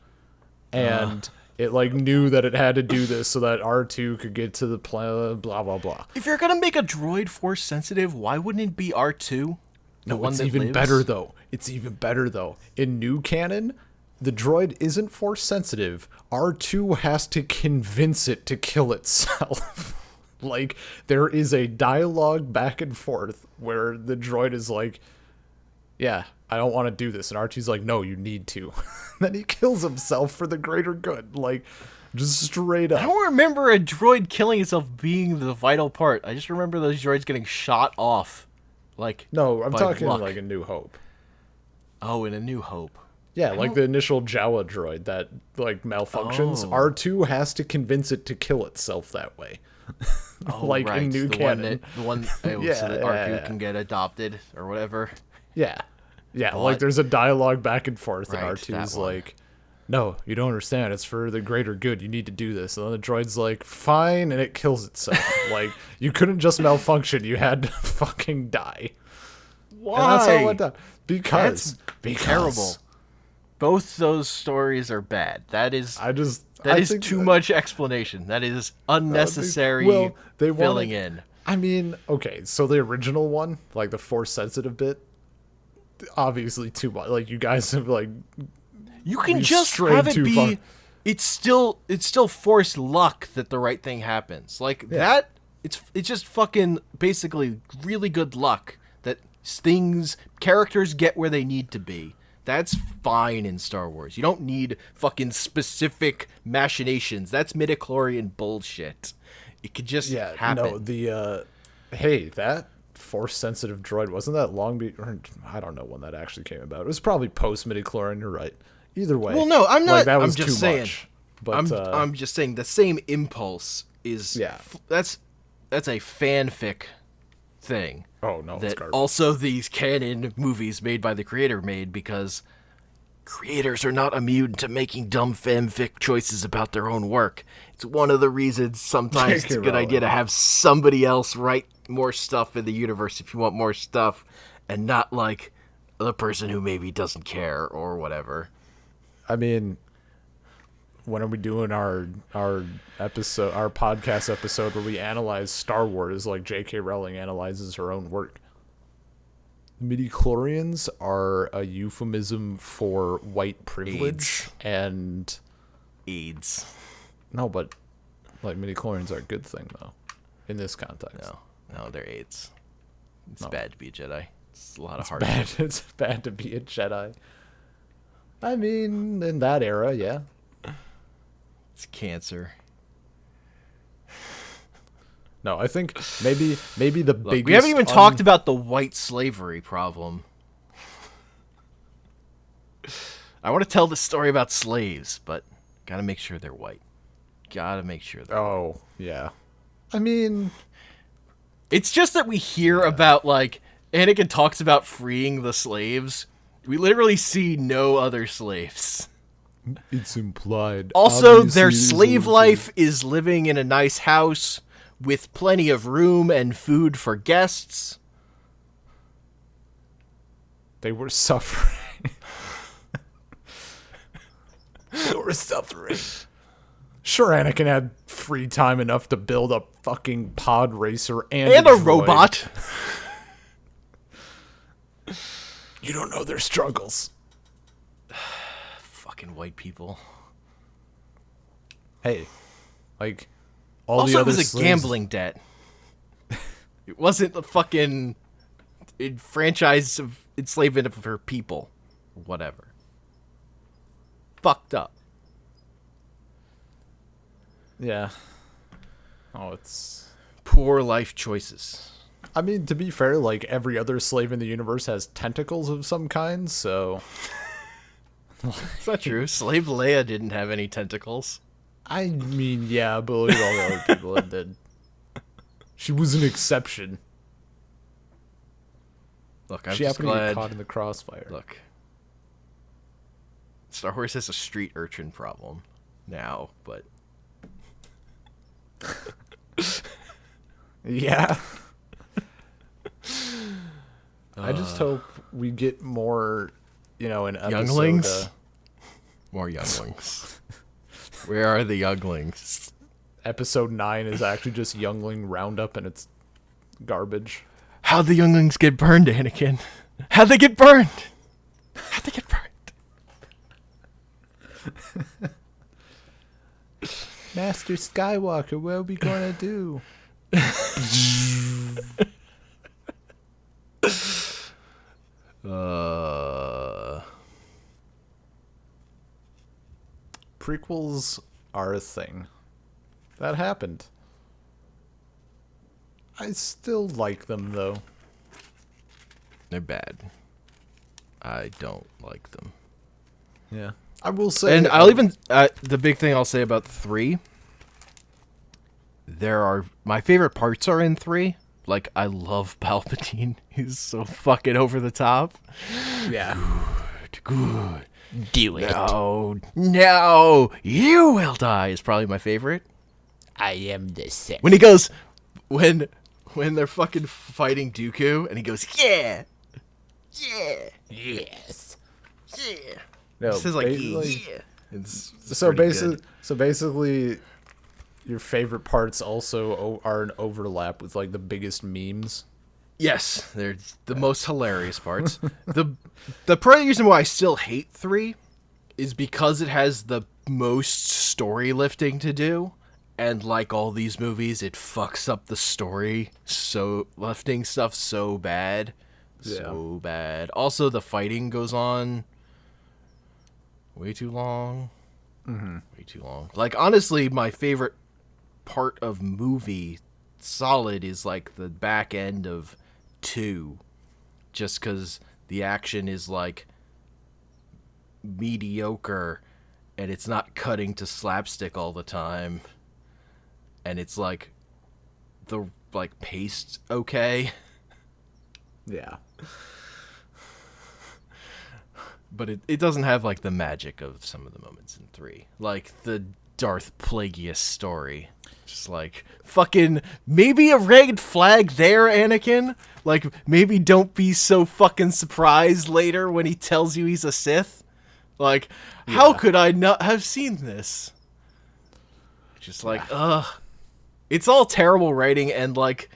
And it like knew that it had to do this so that R2 could get to the blah, blah, blah. If you're going to make a droid force sensitive, why wouldn't it be R2? No, it's even better though. It's even better though. In new canon, the droid isn't force sensitive. R2 has to convince it to kill itself. Like, there is a dialogue back and forth where the droid is like, yeah, I don't want to do this. And R2's like, no, you need to. Then he kills himself for the greater good. Like, just straight up. I don't remember a droid killing itself being the vital part. I just remember those droids getting shot off. Like, no, I'm talking luck. like A New Hope. Oh, in A New Hope. Yeah, like the initial Jawa droid that like malfunctions. R2 has to convince it to kill itself that way. Like right. in new canon. So that R2 can get adopted or whatever. Yeah. Yeah, like there's a dialogue back and forth and Right, R2's that one. like, no, you don't understand. It's for the greater good. You need to do this. And then the droid's like, fine, and it kills itself. Like, you couldn't just malfunction. You had to fucking die. Why? And that's how it went down. Because. Terrible. Both those stories are bad. That is think too much explanation. That is unnecessary filling in. I mean, okay, so the original one, like the force sensitive bit, obviously too much. Like, you guys have like, you can just have it be. Far. It's still forced luck that the right thing happens. Like that. It's just fucking basically really good luck that characters get where they need to be. That's fine in Star Wars. You don't need fucking specific machinations. That's midichlorian bullshit. It could just happen. No, hey, that force-sensitive droid, wasn't that I don't know when that actually came about. It was probably post-midichlorian, you're right. Either way. Well, no, I'm not. Like, that was I'm just too saying. much. But I'm just saying the same impulse is. Yeah. That's a fanfic thing. Oh no, it's that garbage. also these canon movies made by the creator made, because creators are not immune to making dumb fanfic choices about their own work. It's one of the reasons sometimes it's a good idea to have somebody else write more stuff in the universe if you want more stuff, and not like the person who maybe doesn't care or whatever. I mean, when are we doing our podcast episode where we analyze Star Wars like J.K. Rowling analyzes her own work? Midichlorians are a euphemism for white privilege and AIDS. No, but like midichlorians are a good thing though, in this context. No, they're AIDS. It's bad to be a Jedi. It's a lot of hard. It's bad to be a Jedi. I mean, in that era, yeah. It's cancer. No, I think maybe the biggest. We haven't even talked about the white slavery problem. I want to tell the story about slaves, but gotta make sure they're white. Gotta make sure they're white. Yeah. I mean, it's just that we hear about, like, Anakin talks about freeing the slaves. We literally see no other slaves. It's implied. Also, Obviously, their slave life is living in a nice house with plenty of room and food for guests. They were suffering. They were suffering. Sure, Anakin had free time enough to build a fucking pod racer and a robot. You don't know their struggles. Fucking white people. Hey, like, all also, the other it was a gambling debt. It wasn't a fucking franchise of enslavement of her people. Whatever. Fucked up. Yeah. Oh, it's poor life choices. I mean, to be fair, like, every other slave in the universe has tentacles of some kind, so... It's not true. Slave Leia didn't have any tentacles. I mean, yeah, but look at all the other people that did. She was an exception. Look, I'm she just happened glad... to get caught in the crossfire. Look. Star Wars has a street urchin problem now, but... Yeah. I just hope we get more, in episode... Younglings? More younglings. Where are the younglings? Episode 9 is actually just youngling roundup, and it's garbage. How'd the younglings get burned, Anakin? How'd they get burned? How'd they get burned? Master Skywalker, what are we gonna do? Prequels are a thing. That happened. I still like them, though. They're bad. I don't like them. Yeah. I will say... And I'll even... the big thing I'll say about 3... My favorite parts are in 3. Like, I love Palpatine. He's so fucking over the top. Yeah. Good. Do it. No, you will die is probably my favorite. I am the Sith. When he goes... When they're fucking fighting Dooku, and he goes, yeah! Yeah! Yes. Yeah! No, He says, like, yeah! It's so basically, your favorite parts also are an overlap with, like, the biggest memes. Yes, they're the most hilarious parts. The primary reason why I still hate 3 is because it has the most story lifting to do. And like all these movies, it fucks up the story lifting stuff so bad. Yeah. So bad. Also, the fighting goes on Way too long. Way too long. Like, honestly, my favorite part of movie solid is like the back end of 2, just because the action is like mediocre and it's not cutting to slapstick all the time, and it's like the like paced okay. Yeah. But it doesn't have like the magic of some of the moments in 3, like the Darth Plagueis story. Just like, fucking, maybe a red flag there, Anakin. Like, maybe don't be so fucking surprised later when he tells you he's a Sith. Like, how could I not have seen this? Just like, it's all terrible writing, and like,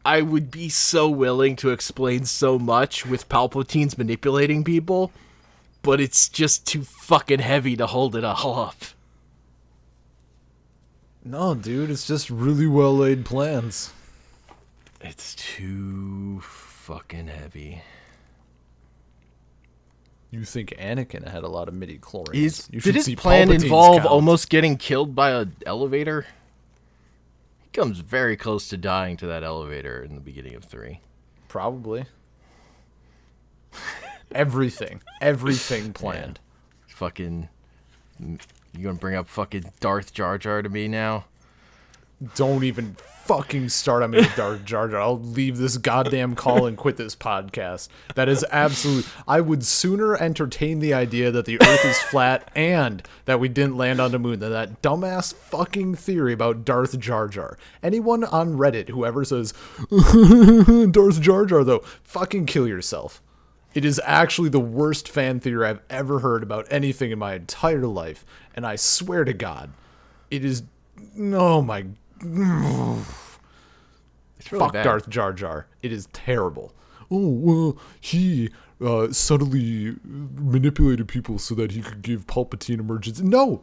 I would be so willing to explain so much with Palpatine's manipulating people, but it's just too fucking heavy to hold it all up. No, dude, it's just really well laid plans. It's too fucking heavy. You think Anakin had a lot of midi-chlorians. Did his plan involve almost getting killed by an elevator? He comes very close to dying to that elevator in the beginning of 3. Probably. Everything planned. Yeah. Fucking, you gonna bring up fucking Darth Jar Jar to me now? Don't even fucking start on me with Darth Jar Jar. I'll leave this goddamn call and quit this podcast. That is absolute. I would sooner entertain the idea that the Earth is flat and that we didn't land on the moon than that dumbass fucking theory about Darth Jar Jar. Anyone on Reddit who ever says Darth Jar Jar, though, fucking kill yourself. It is actually the worst fan theory I've ever heard about anything in my entire life, and I swear to God, it is. Oh my. It's really fuck bad. Darth Jar Jar. It is terrible. Oh, well, he subtly manipulated people so that he could give Palpatine emergency. No,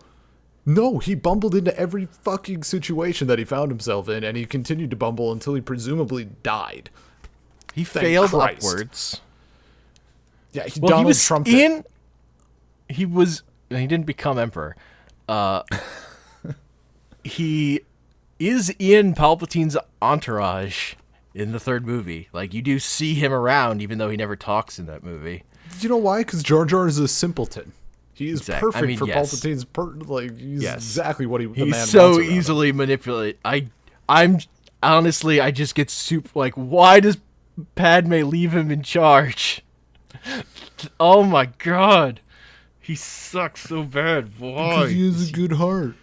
he bumbled into every fucking situation that he found himself in, and he continued to bumble until he presumably died. He Thank failed Christ. Upwards. Yeah, he Well, Donald he was Trumped in. it. He didn't become emperor. He is in Palpatine's entourage in the 3rd movie. Like, you do see him around, even though he never talks in that movie. You know why? Because Jar Jar is a simpleton. He is Exactly. perfect for Yes. Palpatine's. He's exactly what the man He's wants so around him. easily manipulated. I'm honestly, I just get super like, why does Padme leave him in charge? Oh my god, he sucks so bad. Why? Because he has a good heart.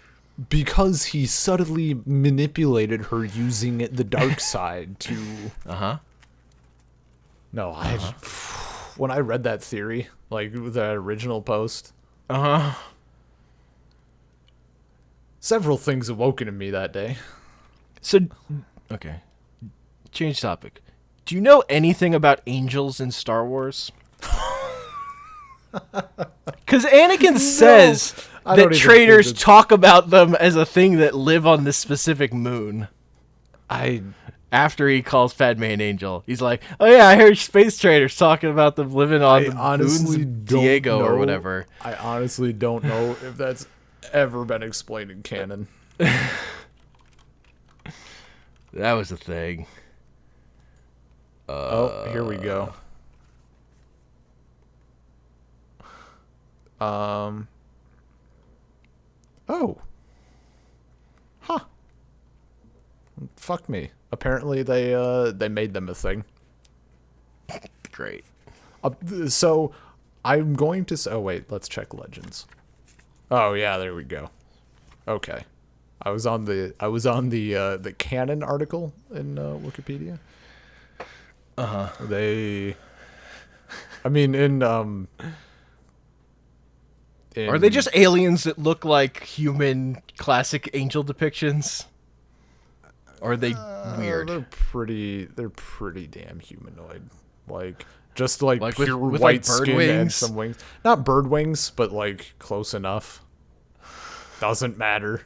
Because he subtly manipulated her using the dark side to. No, when I read that theory, like that original post, several things awoken in me that day. So, okay, change topic. Do you know anything about angels in Star Wars? Because Anakin says that traitors talk about them as a thing that live on this specific moon. After he calls Padme an angel, he's like, "Oh yeah, I heard space traitors talking about them living on the moons of Diego or whatever." I honestly don't know if that's ever been explained in canon. That was a thing. Oh, here we go. Oh. Huh. Fuck me. Apparently they made them a thing. Great. So I'm going to say, oh wait, let's check Legends. Oh yeah, there we go. Okay. I was on the canon article in Wikipedia. Are they just aliens that look like human classic angel depictions? Or are they weird? They're pretty damn humanoid. Like just like pure with white bird skin wings? and some wings. Not bird wings, but like close enough. Doesn't matter.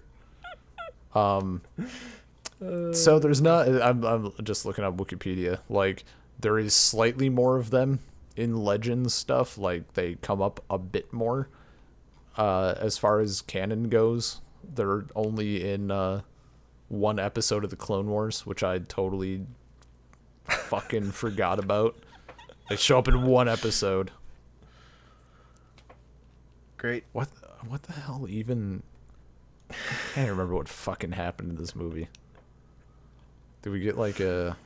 So there's not. I'm just looking up Wikipedia. Like there is slightly more of them in Legends stuff. Like they come up a bit more. as far as canon goes, they're only in one episode of the Clone Wars, which I totally fucking forgot about. They show up in one episode. Great. What the hell even? I can't remember what fucking happened in this movie. Did we get like a...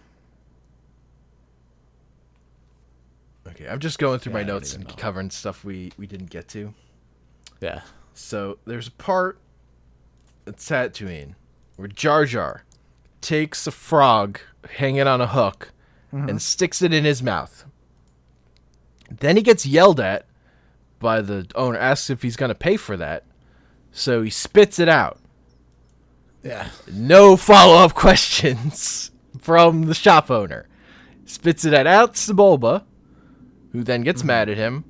Okay, I'm just going through my I don't notes even and know. covering stuff we didn't get to. Yeah. So there's a part in Tatooine where Jar Jar takes a frog hanging on a hook and sticks it in his mouth. Then he gets yelled at by the owner, asks if he's going to pay for that. So he spits it out. Yeah. No follow-up questions from the shop owner. Spits it out to Sebulba, who then gets mad at him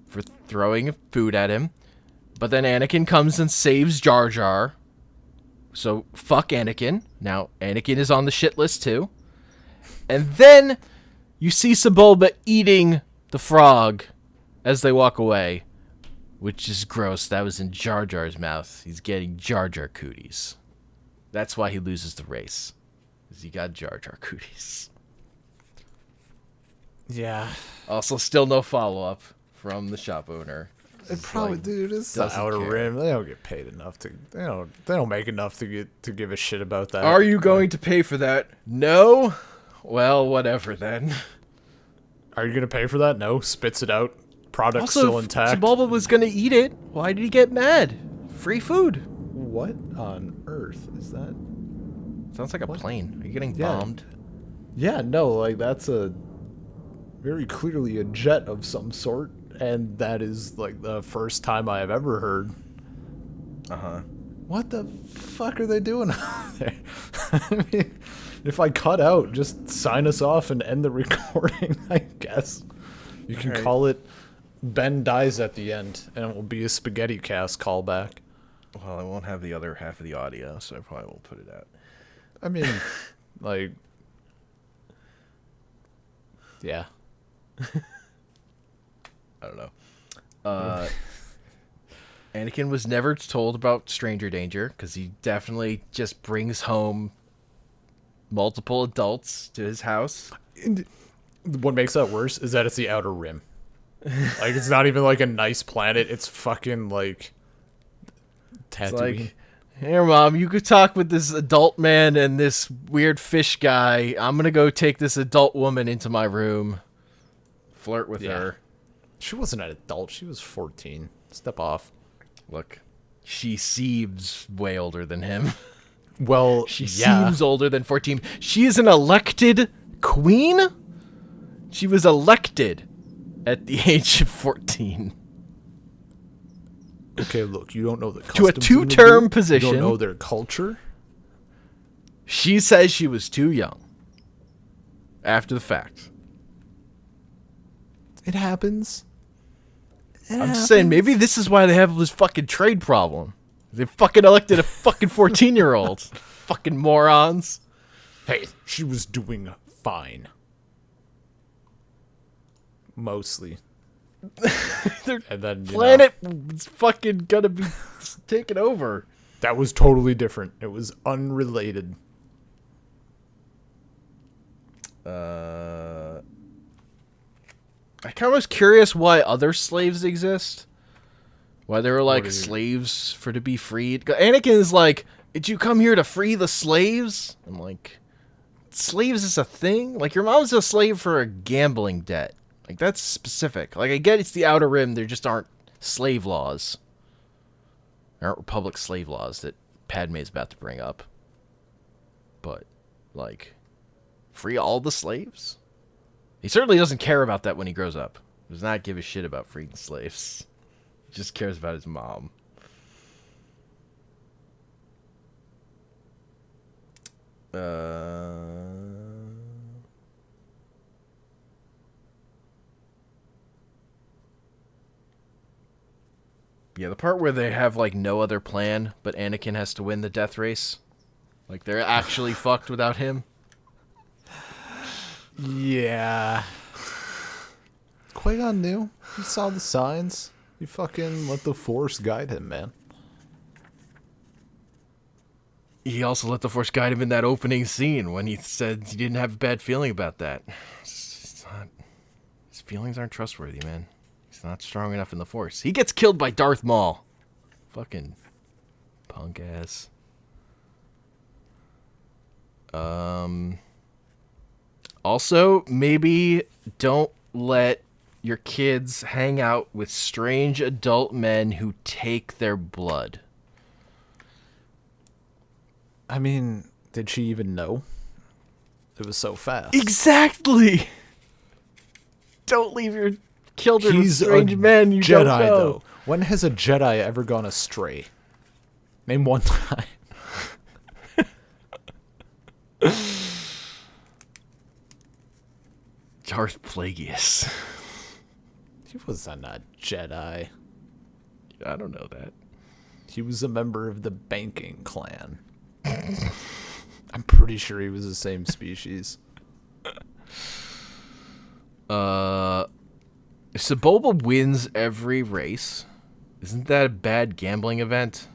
for throwing food at him. But then Anakin comes and saves Jar Jar. So fuck Anakin. Now Anakin is on the shit list too. And then you see Sebulba eating the frog as they walk away, which is gross. That was in Jar Jar's mouth. He's getting Jar Jar cooties. That's why he loses the race, because he got Jar Jar cooties. Yeah. Also, still no follow-up from the shop owner. It probably, like, dude. It's the doesn't Outer care. Rim. They don't get paid enough to. They don't make enough to give a shit about that. Are you going to pay for that? No? Well, whatever then. Are you gonna pay for that? No. Spits it out. Product Also, still if intact. Sebulba was going to eat it, why did he get mad? Free food. What on earth is that? Sounds like a plane. Are you getting Yeah. bombed? Yeah, no, like that's a very clearly a jet of some sort, and that is like the first time I have ever heard. Uh-huh. What the fuck are they doing out there? I mean, if I cut out, just sign us off and end the recording, I guess. You can Alright. call it Ben dies at the end, and it will be a spaghetti cast callback. Well, I won't have the other half of the audio, so I probably won't put it out. I mean, like, yeah. I don't know. Anakin was never told about stranger danger, because he definitely just brings home multiple adults to his house. And what makes that worse is that it's the Outer Rim. Like, it's not even like a nice planet. It's fucking like It's Tatooine. like, here, Mom, you could talk with this adult man and this weird fish guy. I'm going to go take this adult woman into my room, flirt with Yeah. her. She wasn't an adult. She was 14. Step off. Look, she seems way older than him. Well, She yeah. seems older than 14. She is an elected queen? She was elected at the age of 14. Okay, look, you don't know the To a customs of the two-term group. position. You don't know their culture. She says she was too young. After the fact. It happens. I'm just saying, maybe this is why they have this fucking trade problem. They fucking elected a fucking 14-year-old. Fucking morons. Hey, she was doing fine. Mostly. Their And then planet is fucking gonna be taken over. that was totally different. It was unrelated. I kind of was curious why other slaves exist. Why they were like do you- slaves for to be freed. Anakin is like, did you come here to free the slaves? I'm like, slaves is a thing? Like, your mom's a slave for a gambling debt. Like, that's specific. Like, I get it's the Outer Rim. There just aren't slave laws. There aren't Republic slave laws that Padme's about to bring up. But, like, free all the slaves? He certainly doesn't care about that when he grows up. He does not give a shit about freeing slaves. He just cares about his mom. Yeah, the part where they have, like, no other plan, but Anakin has to win the death race. Like, they're actually fucked without him. Yeah. Qui-Gon knew. He saw the signs. He fucking let the Force guide him, man. He also let the Force guide him in that opening scene when he said he didn't have a bad feeling about that. His feelings aren't trustworthy, man. He's not strong enough in the Force. He gets killed by Darth Maul. Fucking punk ass. Also, maybe don't let your kids hang out with strange adult men who take their blood. I mean, did she even know? It was so fast. Exactly. Don't leave your children with He's strange a men you Jedi, don't know. though. When has a Jedi ever gone astray? Name one time. Darth Plagueis. He was not a Jedi. I don't know that. He was a member of the banking clan. I'm pretty sure he was the same species. If Sebulba wins every race, isn't that a bad gambling event?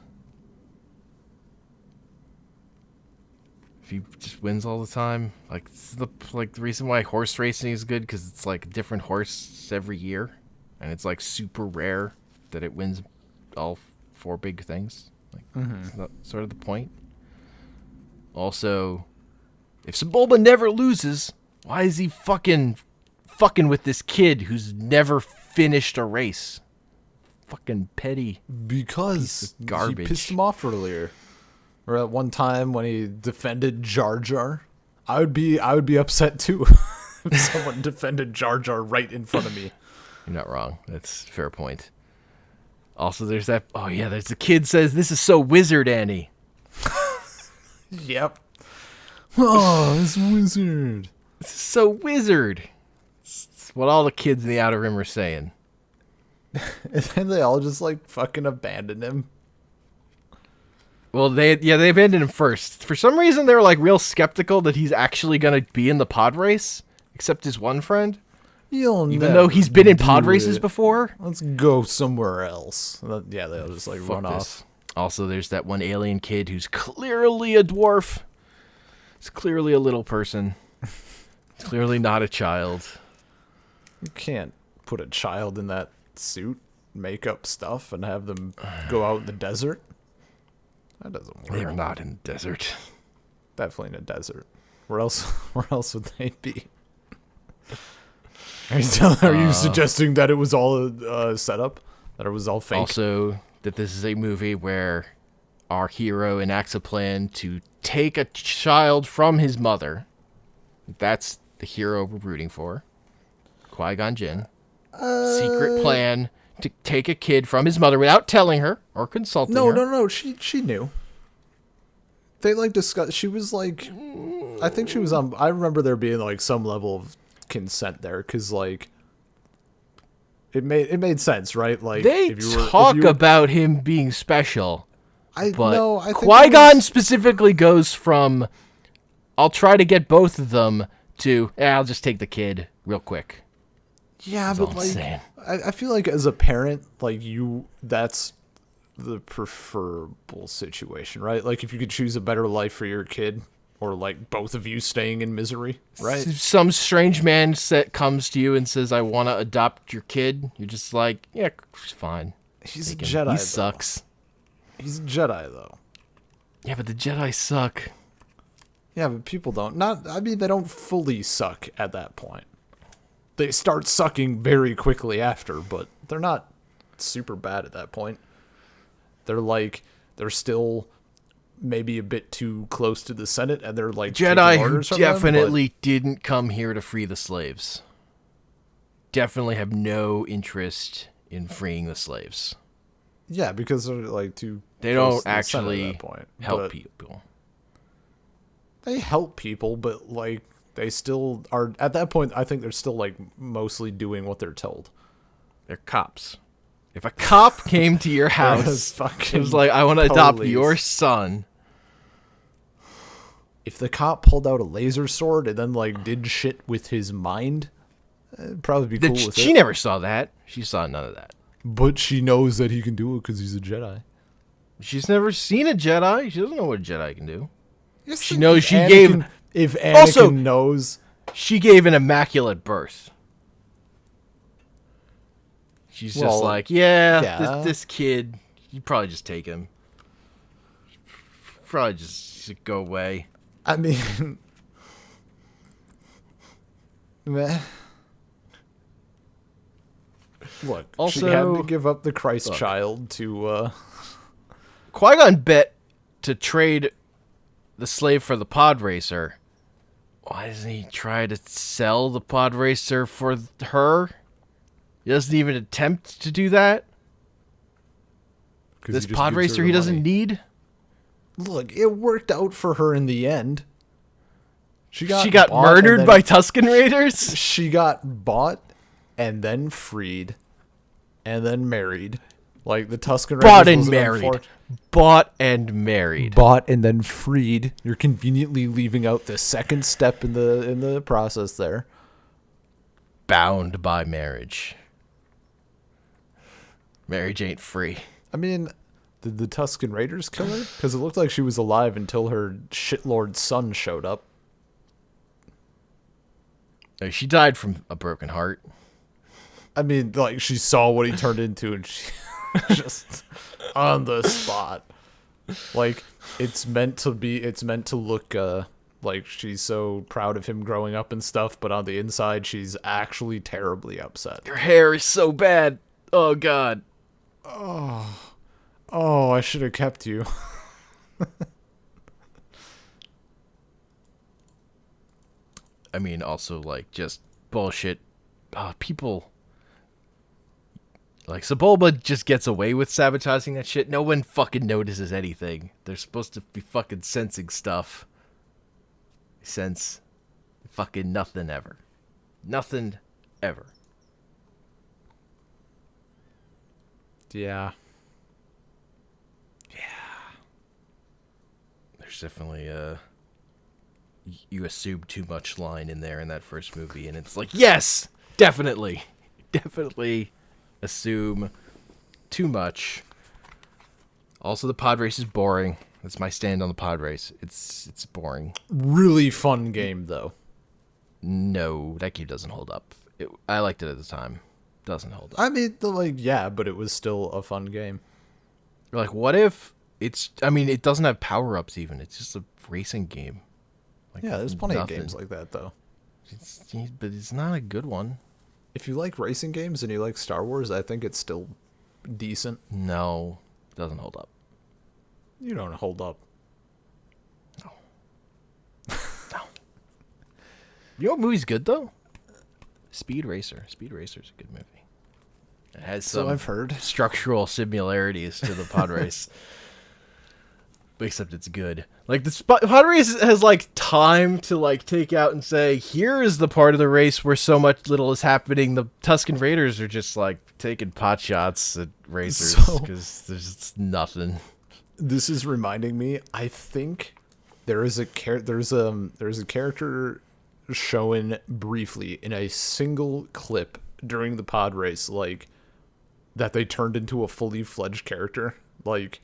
If he just wins all the time, like the reason why horse racing is good, because it's like a different horse every year, and it's like super rare that it wins all four big things. Like, It's not sort of the point. Also, if Sebulba never loses, why is he fucking with this kid who's never finished a race? Fucking petty. Because garbage. he pissed him off earlier. Or at one time when he defended Jar Jar. I would be upset too if someone defended Jar Jar right in front of me. You're not wrong. That's a fair point. Also, there's that. Oh yeah, there's the kid says, "This is so wizard, Annie." Yep. Oh, this wizard. This is so wizard. It's what all the kids in the Outer Rim are saying. And then they all just like fucking abandon him. Well, they abandoned him first. For some reason, they were like real skeptical that he's actually gonna be in the pod race, except his one friend. Even though he's been in pod races before. Let's go somewhere else. Yeah, they'll just like run off. Also, there's that one alien kid who's clearly a dwarf. He's clearly a little person. He's clearly not a child. You can't put a child in that suit, makeup stuff, and have them go out in the desert. That doesn't work. They're not in the desert. Definitely in a desert. Where else would they be? Are you suggesting that it was all a setup? That it was all fake? Also, that this is a movie where our hero enacts a plan to take a child from his mother. That's the hero we're rooting for. Qui-Gon Jinn. Secret plan to take a kid from his mother without telling her or consulting her. No. She knew. They like discussed. She was like, I think she was on. I remember there being like some level of consent there, because like it made sense, right? Like they talk about him being special. I but think Qui-Gon specifically goes from, "I'll try to get both of them," to, "I'll just take the kid real quick." Yeah, That's but all I'm like, saying. I feel like as a parent, like that's the preferable situation, right? Like if you could choose a better life for your kid, or like both of you staying in misery, right? If some strange man comes to you and says, "I want to adopt your kid," you're just like, "Yeah, it's fine." He's a Take him. Jedi. He though. sucks. He's a Jedi, though. Yeah, but the Jedi suck. Yeah, but people don't. They don't fully suck at that point. They start sucking very quickly after, but they're not super bad at that point. They're still maybe a bit too close to the Senate, and they're like Jedi taking who orders from them, definitely didn't come here to free the slaves. Definitely have no interest in freeing the slaves. Yeah, because they're like too. They close don't to the Senate actually at that point. help But people. They help people, but like they still are at that point. I think they're still like mostly doing what they're told. They're cops. If a cop came to your house, it was like, "I want to adopt your son." If the cop pulled out a laser sword and then like did shit with his mind, it'd probably be cool with She it. never saw that. She saw none of that. But she knows that he can do it because he's a Jedi. She's never seen a Jedi. She doesn't know what a Jedi can do. Yes, She knows she Anakin- gave... If Anakin Also- knows... She gave an immaculate birth. She's just Well, like, yeah. this kid, you probably just take him. Probably just go away. I mean... Meh. Look, she had Also- to give up the Christ child to... Qui-Gon bet to trade the slave for the pod racer. Why doesn't he try to sell the pod racer for her? He doesn't even attempt to do that. 'cause This he just pod gives her racer the he doesn't money. need. Look, it worked out for her in the end. She got She got bought and murdered then- by Tusken Raiders. She got bought and then freed and then married. Like the Tusken Raiders Bought and was an married. unfor- Bought and married. Bought and then freed. You're conveniently leaving out the second step in the process there. Bound by marriage. Marriage ain't free. I mean, did the Tusken Raiders kill her? Because it looked like she was alive until her shitlord son showed up. She died from a broken heart. I mean, like, she saw what he turned into and she just on the spot. Like, it's meant to look like she's so proud of him growing up and stuff, but on the inside, she's actually terribly upset. Your hair is so bad. Oh, God. Oh, I should have kept you. I mean, also, like, just bullshit. People... Like, Sebulba just gets away with sabotaging that shit. No one fucking notices anything. They're supposed to be fucking sensing stuff. Sense fucking nothing ever. Nothing ever. Yeah. There's definitely you assume too much line in there in that first movie, and it's like, yes, definitely assume too much. Also, the pod race is boring. That's my stand on the pod race. It's boring. Really fun game, though. No, that game doesn't hold up. I liked it at the time. Doesn't hold up. I mean, yeah, but it was still a fun game. Like, what if it's... I mean, it doesn't have power-ups even. It's just a racing game. Like, Yeah, there's plenty nothing. of games like that, though. But it's not a good one. If you like racing games and you like Star Wars, I think it's still decent. No, it doesn't hold up. You don't hold up. No. You know what movie's good, though? Speed Racer. Speed Racer's a good movie. It has So some I've heard. structural similarities to the pod race. Except it's good. Like, the pod race has, like, time to, like, take out and say, here is the part of the race where so much little is happening. The Tusken Raiders are just, like, taking pot shots at racers because there's nothing. This is reminding me. I think there is a character shown briefly in a single clip during the pod race, like that they turned into a fully fledged character, like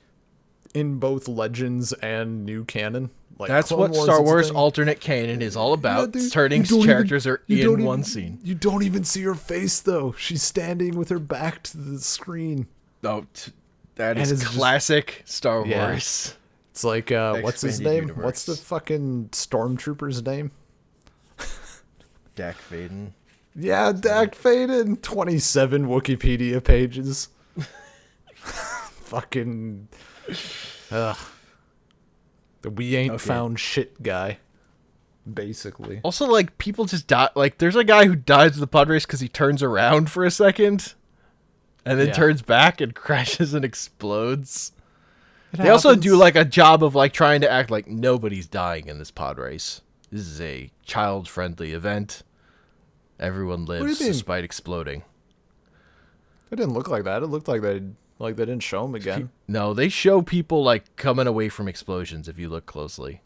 in both Legends and new canon. Like That's Clone what Wars, Star it's a Wars thing. alternate canon is all about. Yeah, dude, Turning you don't characters even- are you don't in one even- scene. You don't even see her face though. She's standing with her back to the screen. Oh, that And is it's just- Classic Star Yeah. Wars. It's like what's his Expanded name? universe. What's the fucking stormtrooper's name? Dak Faden. Yeah, Dak Faden. 27 Wikipedia pages. Fucking. Ugh. The we ain't Okay. found shit guy. Basically. Also, like, people just die. Like, there's a guy who dies in the pod race because he turns around for a second and then Yeah. turns back and crashes and explodes. It They also happens. do, like, a job of, like, trying to act like nobody's dying in this pod race. This is a child-friendly event. Everyone do you lives mean? despite exploding. It didn't look like that. It looked like they didn't show him again. No, they show people, like, coming away from explosions if you look closely.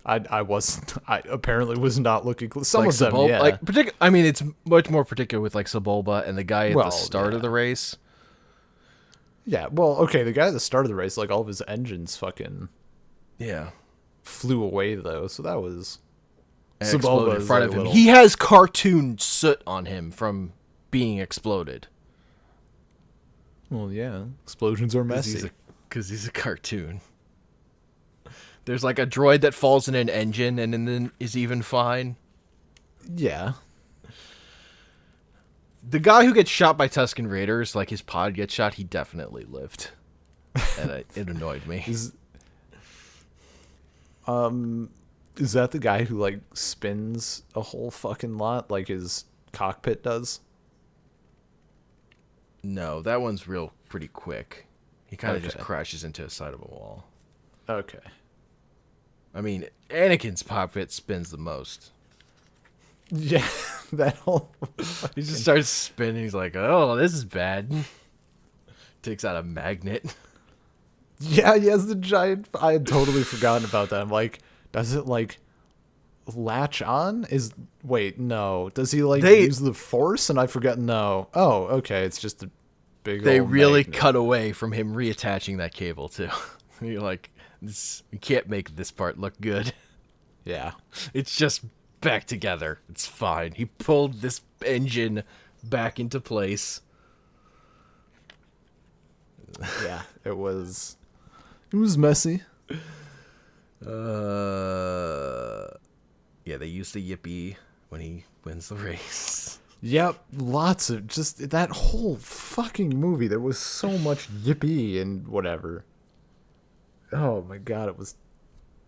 I wasn't. I apparently was not looking. Some Like of them, yeah. like I mean, it's much more particular with like Sebulba and the guy at the Well, start yeah. of the race. Yeah, well, okay, the guy at the start of the race, like, all of his engines fucking Yeah, flew away, though, so that was... and exploded in Sebulba's, front like, of him. little... He has cartoon soot on him from being exploded. Well, yeah, explosions are messy. Because he's a cartoon. There's like a droid that falls in an engine and then is even fine. Yeah. The guy who gets shot by Tusken Raiders, like his pod gets shot, he definitely lived. And it annoyed me. Is that the guy who, like, spins a whole fucking lot, like his cockpit does? No, that one's pretty quick. He kind of just Okay. crashes into the side of a wall. Okay. I mean, Anakin's cockpit spins the most. Yeah, that whole... He just starts spinning. He's like, oh, this is bad. Takes out a magnet. Yeah, he has the giant... I had totally forgotten about that. I'm like, does it, like, latch on? Wait, no. Does he, like, use the Force? And I forget, no. Oh, okay, it's just a big They old really magnet. cut away from him reattaching that cable, too. You're like, you can't make this part look good. Yeah. It's just back together. It's fine. He pulled this engine back into place. Yeah, it was messy. Yeah, they use the yippee when he wins the race. Yep, lots of just that whole fucking movie. There was so much yippee and whatever. Oh my god, it was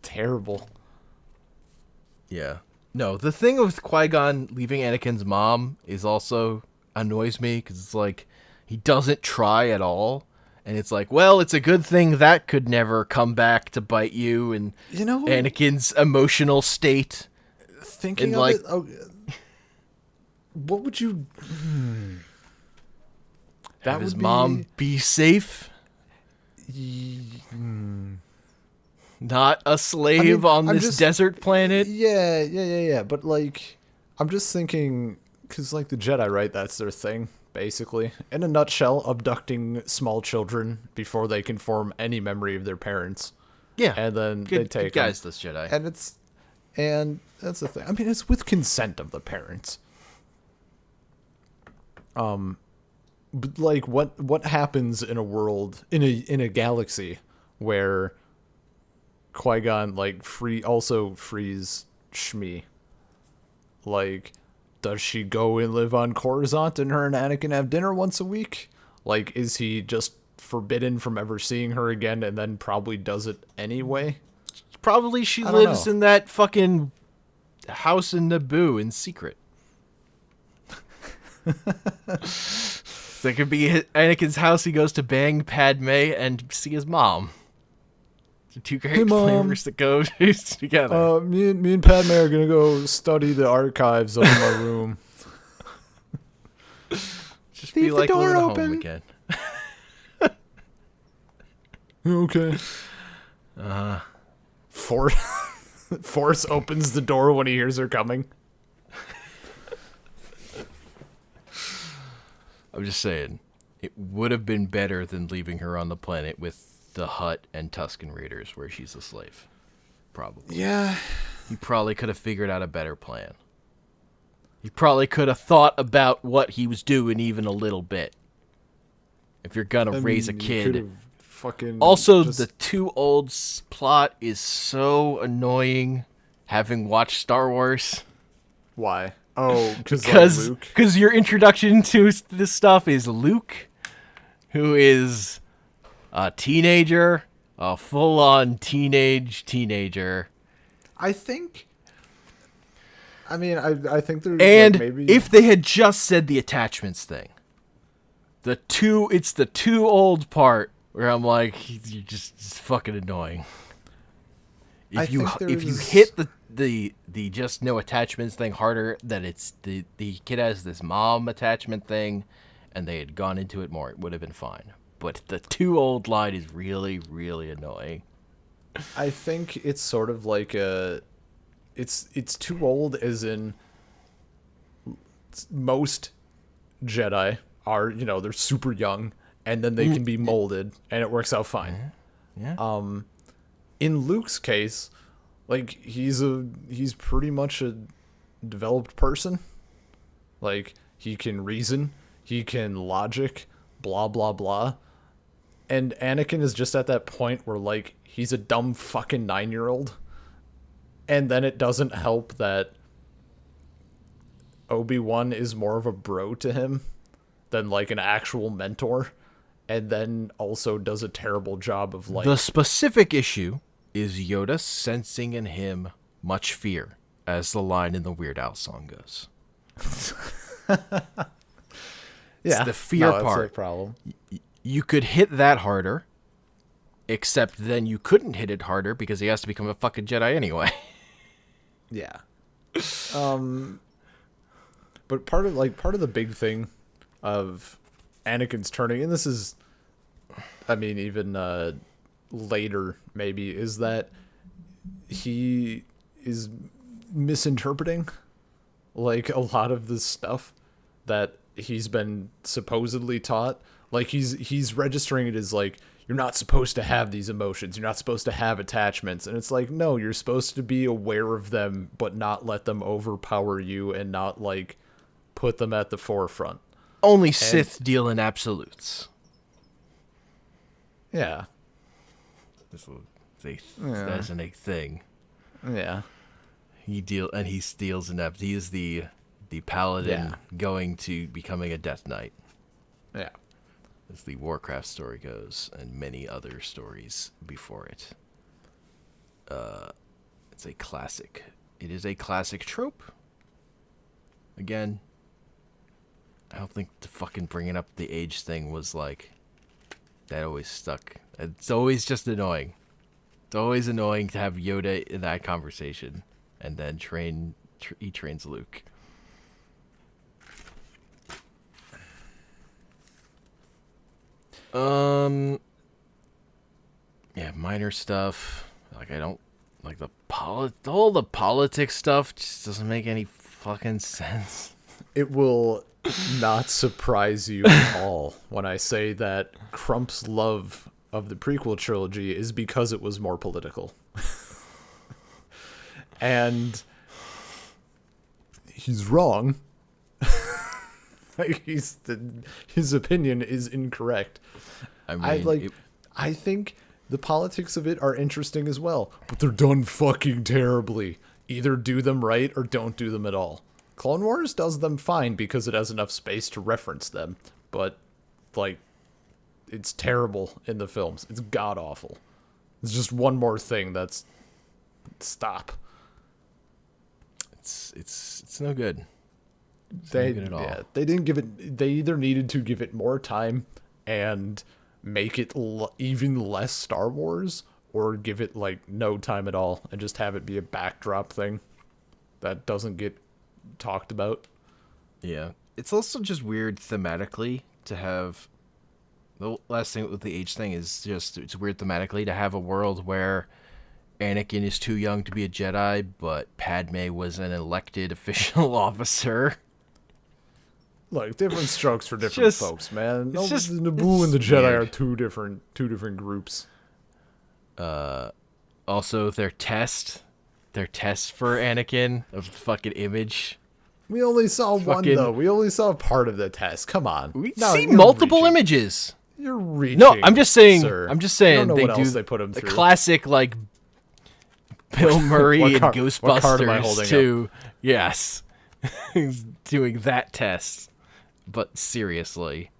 terrible. Yeah. No, the thing with Qui-Gon leaving Anakin's mom is also annoys me because it's like he doesn't try at all. And it's like, well, it's a good thing that could never come back to bite you. And You know, Anakin's emotional state. thinking and of like- it, what would you? That Have his would mom be safe, not a slave on I'm this just- desert planet. Yeah. But like, I'm just thinking, because like the Jedi, right? That's their thing, basically. In a nutshell, abducting small children before they can form any memory of their parents. Yeah, And then they good take guys, them. this Jedi. And that's the thing. I mean, it's with consent of the parents. But like, what happens in a world in a galaxy where Qui-Gon like frees Shmi? Like, does she go and live on Coruscant and her and Anakin have dinner once a week? Like, is he just forbidden from ever seeing her again and then probably does it anyway? Probably she I don't lives know. in that fucking house in Naboo in secret. So it could be Anakin's house. He goes to bang Padme and see his mom. Two great Mom. flavors that go together. Me and Padme are gonna go study the archives of my room. Just leave be the like door living at home open. again. Okay. Force opens the door when he hears her coming. I'm just saying, it would have been better than leaving her on the planet with the Hutt and Tusken Raiders where she's a slave. Probably. Yeah. He probably could have figured out a better plan. He probably could have thought about what he was doing even a little bit. If you're gonna raise a kid. Also, the too old plot is so annoying. Having watched Star Wars, Why? Oh, because Luke. because your introduction to this stuff is Luke, who is a teenager, a full-on teenager. I think. I mean, I think there's And like maybe if they had just said the attachments thing, it's the too old part where I'm like, you're just fucking annoying. If you hit the just no attachments thing harder, that it's the kid has this mom attachment thing, and they had gone into it more, it would have been fine. But the too old line is really, really annoying. I think it's sort of like it's too old, as in most Jedi are, they're super young and then they can be molded and it works out fine. Yeah. In Luke's case, like he's pretty much a developed person. Like he can reason, he can logic, blah blah blah. And Anakin is just at that point where like he's a dumb fucking 9-year-old. And then it doesn't help that Obi-Wan is more of a bro to him than like an actual mentor, and then also does a terrible job of like The specific issue is Yoda sensing in him much fear, as the line in the Weird Al song goes. yeah, It's the fear that's part. a problem. You could hit that harder, except then you couldn't hit it harder because he has to become a fucking Jedi anyway. Yeah. But part of the big thing of Anakin's turning, and this is, I mean, even later maybe, is that he is misinterpreting like a lot of the stuff that he's been supposedly taught. Like he's registering it as like, you're not supposed to have these emotions, you're not supposed to have attachments, and it's like, no, you're supposed to be aware of them but not let them overpower you and not like put them at the forefront. Only Sith deal in absolutes. Yeah. That's a thing. Yeah. He steals an he is the paladin going to becoming a Death Knight, Yeah. as the Warcraft story goes, and many other stories before it. It's a classic. It is a classic trope. Again, I don't think the fucking bringing up the age thing was like, that always stuck. It's always just annoying. It's always annoying to have Yoda in that conversation, and then he trains Luke. Yeah, minor stuff. Like, I don't like all the politics stuff just doesn't make any fucking sense. It will not surprise you at all when I say that Crump's love of the prequel trilogy is because it was more political. And he's wrong. Like his opinion is incorrect. I mean, I think the politics of it are interesting as well, but they're done fucking terribly. Either do them right or don't do them at all. Clone Wars does them fine because it has enough space to reference them, but like it's terrible in the films. It's god awful. It's just one more thing that's stop. It's no good. They good at all. Yeah, they didn't give it. They either needed to give it more time and make it even less Star Wars, or give it like no time at all and just have it be a backdrop thing that doesn't get talked about. Yeah, it's also just weird thematically to have. The last thing with the age thing is just it's weird thematically to have a world where Anakin is too young to be a Jedi, but Padme was an elected official officer. Like, different strokes for different folks, man. No, the Naboo and the Jedi are two different groups. Also, their test for Anakin of the fucking image. We only saw one, though. We only saw part of the test. Come on. We see multiple images. You're reaching. No, I'm just saying. Sir. I'm just saying. I don't know they what do else they put him the through. classic like Bill Murray and what card am I Ghostbusters holding too. Yes, he's doing that test. But seriously,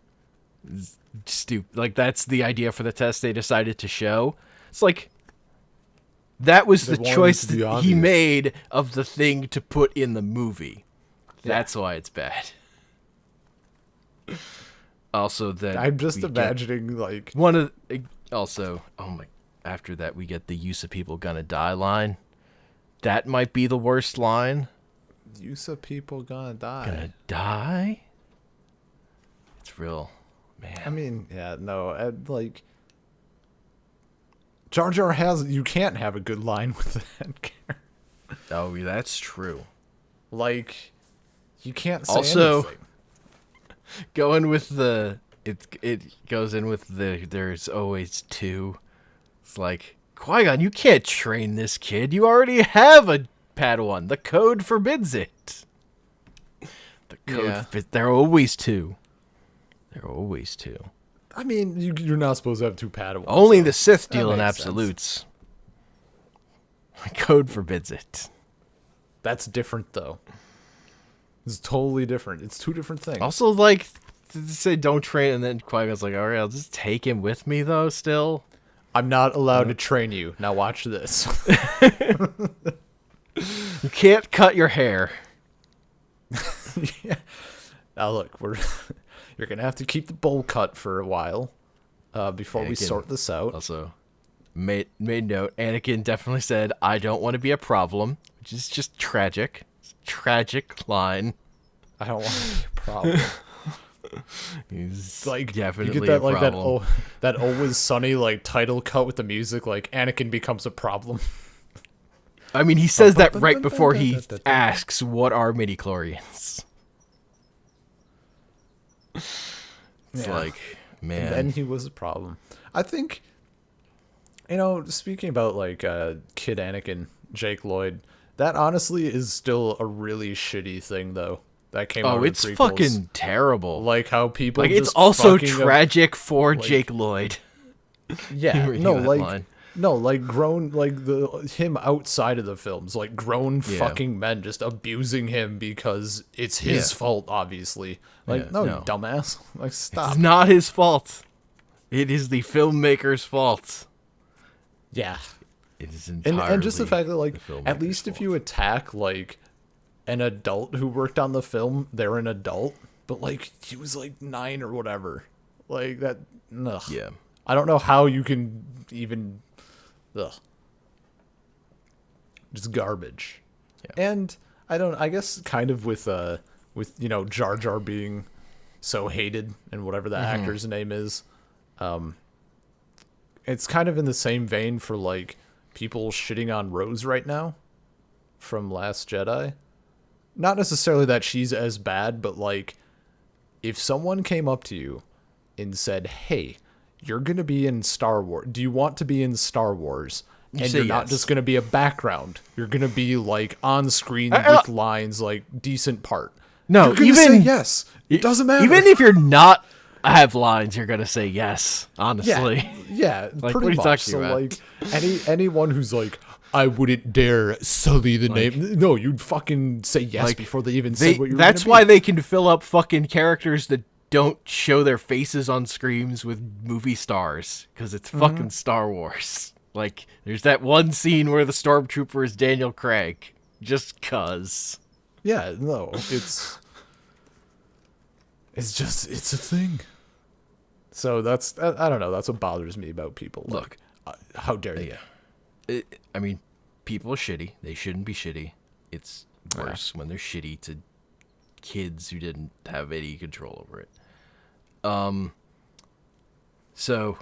stupid. Like, that's the idea for the test they decided to show. It's like that was the choice that he made of the thing to put in the movie. That's why it's bad. Also, that I'm just imagining like one of also. Oh my! After that, we get the "use of people gonna die" line. That might be the worst line. Use of people gonna die. Gonna die. It's real, man. I mean, yeah, no, like Jar Jar you can't have a good line with that character. Oh, that's true. Like, you can't say Also, anything. Going with it goes in with there's always two. It's like, Qui-Gon, you can't train this kid. You already have a Padawan. The code forbids it. The code there are always two. There are always two. I mean, you're not supposed to have two Padawans. Only so the Sith that deal in makes absolutes. The code forbids it. That's different, though. It's totally different. It's two different things. Also, like, to say don't train, and then Qui-Gon's like, all right, I'll just take him with me, though, still. I'm not allowed to train you. Now watch this. You can't cut your hair. Yeah. Now look, you're gonna have to keep the bowl cut for a while before we sort this out. Also, made note, Anakin definitely said, I don't want to be a problem, which is just tragic. It's a tragic line. I don't want to be a problem. He's Like, definitely you get that, a like problem. that Always Sunny like title cut with the music, like Anakin becomes a problem. I mean, he says that right before he asks, what are midichlorians? It's like, man. And then he was a problem. I think, speaking about like kid Anakin, Jake Lloyd, that honestly is still a really shitty thing though. That came out. Oh, it's fucking terrible. Like how people like just it's also fucking tragic for Jake Lloyd. Yeah, line. like grown, like him outside of the films, like grown fucking men just abusing him because it's his fault, obviously. Like, no, you dumbass. Like, stop. It's not his fault. It is the filmmaker's fault. Yeah. It is entirely And just the fact that, like, at least if fault. you attack, like, an adult who worked on the film, they're an adult, but, like, he was, like, 9 or whatever. Like, that, ugh. Yeah. I don't know how you can even, ugh. Just garbage. Yeah. And I guess kind of with Jar Jar being so hated and whatever the actor's name is, it's kind of in the same vein for, like, people shitting on Rose right now from Last Jedi. Not necessarily that she's as bad, but, like, if someone came up to you and said, hey, you're going to be in Star Wars. Do you want to be in Star Wars? And you're not just going to be a background. You're going to be, like, on screen with lines, like, decent part. No, you're gonna say yes. It doesn't matter. Even if you're not have lines, you're gonna say yes. Honestly, yeah, like, pretty what are you much. talking So, about? like, anyone who's like, I wouldn't dare sully the name. No, you'd fucking say yes before they even said what you were. That's why they can fill up fucking characters that don't show their faces on screens with movie stars, because it's fucking Star Wars. Like, there's that one scene where the stormtrooper is Daniel Craig, just cuz. Yeah, no, it's a thing. So that's, I don't know, that's what bothers me about people. Look, like, how dare you? I mean, people are shitty. They shouldn't be shitty. It's worse when they're shitty to kids who didn't have any control over it. So,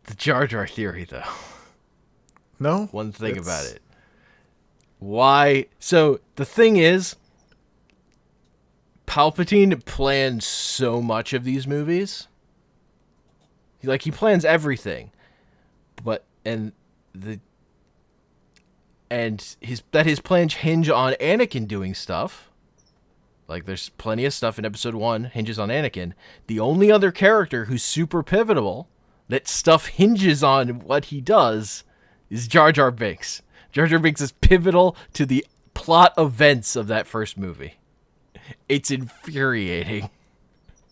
the Jar Jar theory, though. No? One thing about it. Why? So, the thing is, Palpatine plans so much of these movies. Like, he plans everything. But, his plans hinge on Anakin doing stuff. Like, there's plenty of stuff in episode 1 hinges on Anakin. The only other character who's super pivotal that stuff hinges on what he does is Jar Jar Binks. Jar Jar Binks is pivotal to the plot events of that first movie. It's infuriating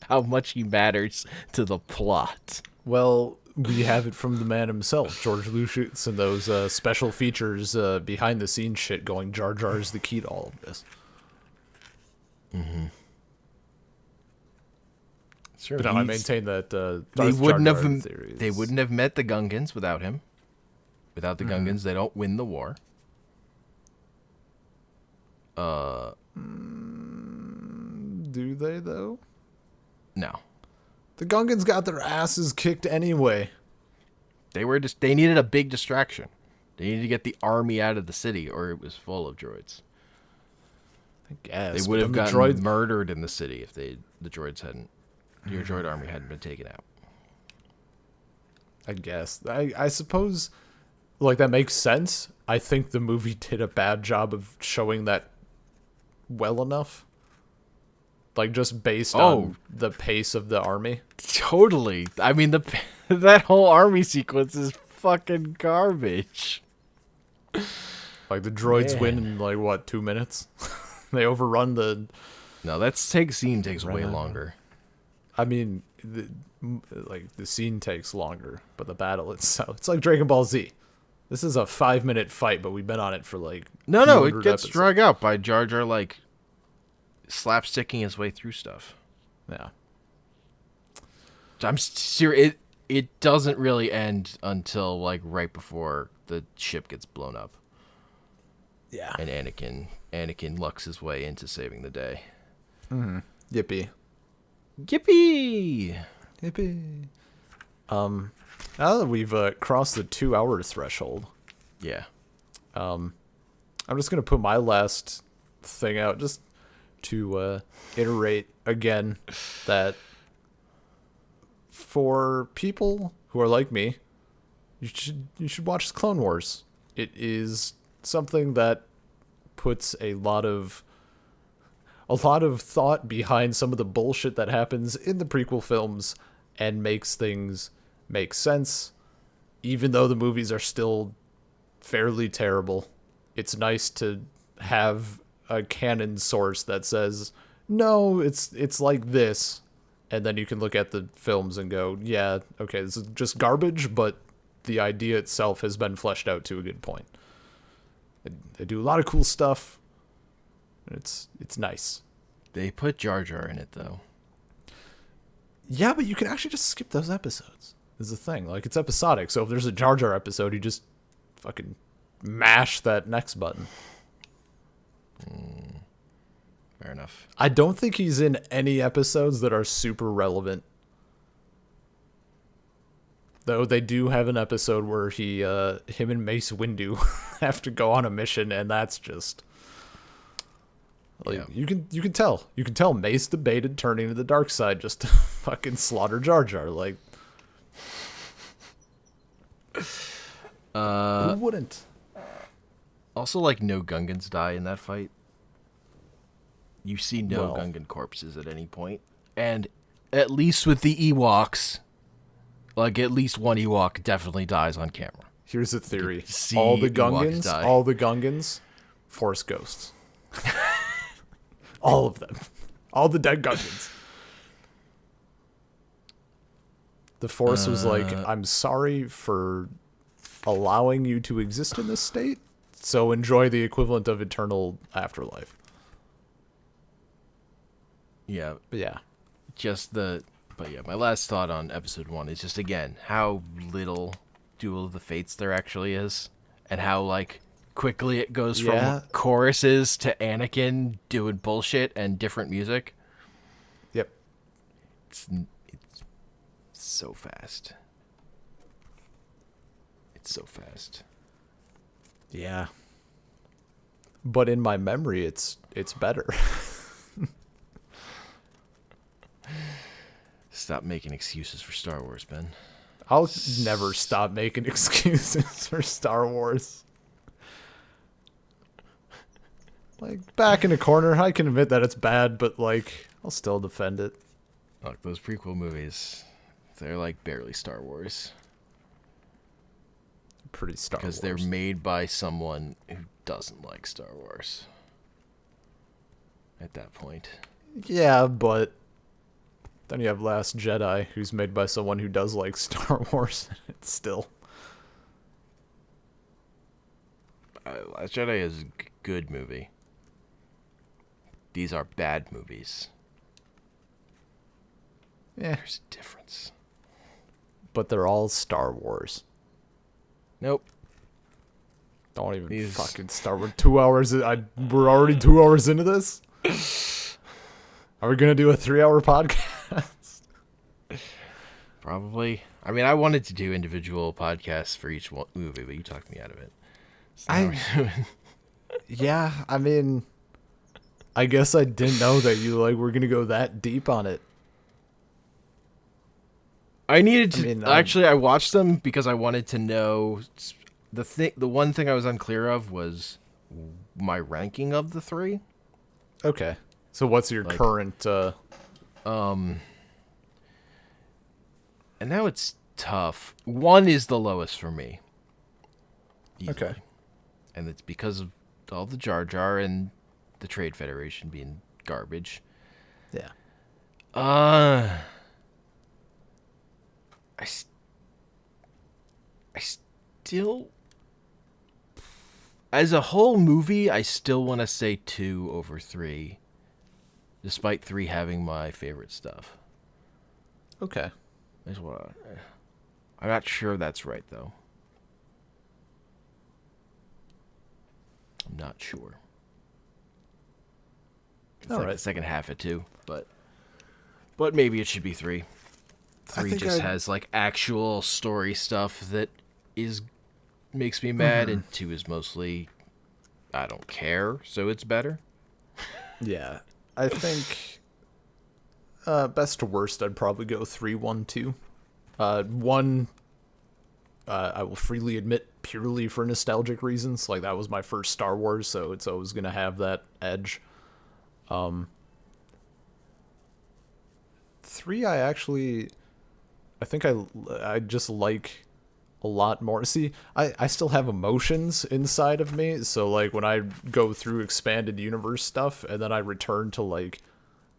how much he matters to the plot. Well, we have it from the man himself, George Lucas, and those special features behind the scenes shit going, Jar Jar is the key to all of this. Mm-hmm. Sure, but no, I maintain that they wouldn't Jar Jar have theories. They wouldn't have met the Gungans without him. Without the Gungans, they don't win the war. Do they, though? No. The Gungans got their asses kicked anyway. They needed a big distraction. They needed to get the army out of the city, or it was full of droids. I guess They would have gotten murdered in the city if the droid army hadn't been taken out. I guess. I suppose, like, that makes sense. I think the movie did a bad job of showing that well enough. Like, just based on the pace of the army. Totally. I mean, that whole army sequence is fucking garbage. Like, the droids win in, like, what, 2 minutes? They overrun the... No, that scene takes way longer. I mean, the scene takes longer, but the battle itself... It's like Dragon Ball Z. This is a 5-minute fight, but we've been on it for, like... No, it gets dragged out by Jar Jar, like, slapsticking his way through stuff. Yeah. I'm serious. It doesn't really end until, like, right before the ship gets blown up. Yeah. And Anakin lucks his way into saving the day. Mm-hmm. Yippee. Yippee! Yippee. Now that we've crossed the 2-hour threshold. Yeah. I'm just going to put my last thing out just to iterate again that for people who are like me, you should watch Clone Wars. It is something that puts a lot of thought behind some of the bullshit that happens in the prequel films and makes things make sense, even though the movies are still fairly terrible. It's nice to have a canon source that says, no, it's like this, and then you can look at the films and go, yeah, okay, this is just garbage, but the idea itself has been fleshed out to a good point. They do a lot of cool stuff. It's nice. They put Jar Jar in it, though. Yeah, but you can actually just skip those episodes. Is the thing. Like, it's episodic, so if there's a Jar Jar episode, you just fucking mash that next button. Fair enough. I don't think he's in any episodes that are super relevant. Though they do have an episode where him and Mace Windu have to go on a mission, and that's just... Like, you can tell Mace debated turning to the dark side just to fucking slaughter Jar Jar. Like, who wouldn't? Also, like, no Gungans die in that fight. You see no Gungan corpses at any point, and at least with the Ewoks, like, at least one Ewok definitely dies on camera. Here's the theory: all the Gungans, Force ghosts. All of them. All the dead Gungans. The Force was like, I'm sorry for allowing you to exist in this state, so enjoy the equivalent of eternal afterlife. Yeah. Yeah. But yeah, my last thought on episode 1 is just, again, how little Duel of the Fates there actually is, and how, like, quickly it goes from choruses to Anakin doing bullshit and different music. Yep. It's so fast. It's so fast. Yeah. But in my memory, it's better. Stop making excuses for Star Wars, Ben. I'll never stop making excuses for Star Wars. Like, back in a corner, I can admit that it's bad, but, like, I'll still defend it. Look, those prequel movies, they're, like, barely Star Wars. Pretty Star Wars. Because they're made by someone who doesn't like Star Wars. At that point. Yeah, but then you have Last Jedi, who's made by someone who does like Star Wars. It's still... Last Jedi is a good movie. These are bad movies. Yeah. There's a difference. But they're all Star Wars. Nope. Don't even fucking start with 2 hours. We're already 2 hours into this? Are we going to do a 3-hour podcast? Probably. I mean, I wanted to do individual podcasts for each movie, but you talked me out of it. So now I we're doing- Yeah, I mean, I guess I didn't know that you like were gonna go that deep on it. I needed I to mean, actually. I watched them because I wanted to know the thing. The one thing I was unclear of was my ranking of the three. okay. So what's your Like, current? and now it's tough. One is the lowest for me, easily, Okay. and it's because of all the Jar Jar and the Trade Federation being garbage. Yeah. Uh, I, s- I still, as a whole movie, I still want to say 2 over 3, despite 3 having my favorite stuff. Okay. Is what I'm not sure that's right though. I'm not sure. It's All like right. the second half of 2, but maybe it should be 3. I 3 think just I'd. has like actual story stuff that is makes me mad, and 2 is mostly I don't care, so it's better. Yeah. I think. Best to worst, I'd probably go 3-1-2. One. I will freely admit, purely for nostalgic reasons. Like that was my first Star Wars, so it's always gonna have that edge. 3, I think I just like a lot more. See, I still have emotions inside of me, so like when I go through expanded universe stuff and then I return to like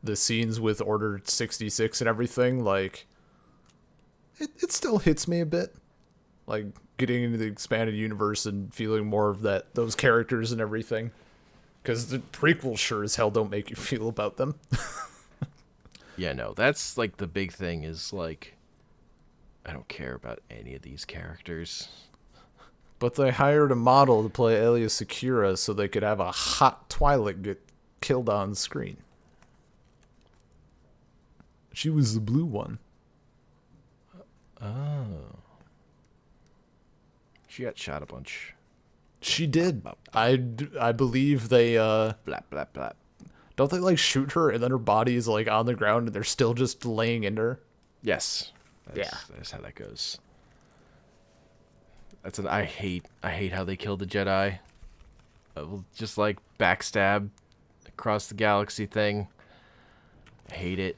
the scenes with Order 66 and everything, like it still hits me a bit. Like getting into the expanded universe and feeling more of those characters and everything. Because the prequels sure as hell don't make you feel about them. Yeah, no, that's like the big thing is like I don't care about any of these characters. But they hired a model to play Alia Secura so they could have a hot Twi'lek get killed on screen. She was the blue one. Oh. She got shot a bunch. She did. I believe they Blah blah blah. don't they like shoot her and then her body is like on the ground and they're still just laying in her. Yes. That's how that goes. I hate how they killed the Jedi. Just like backstab across the galaxy thing. I hate it.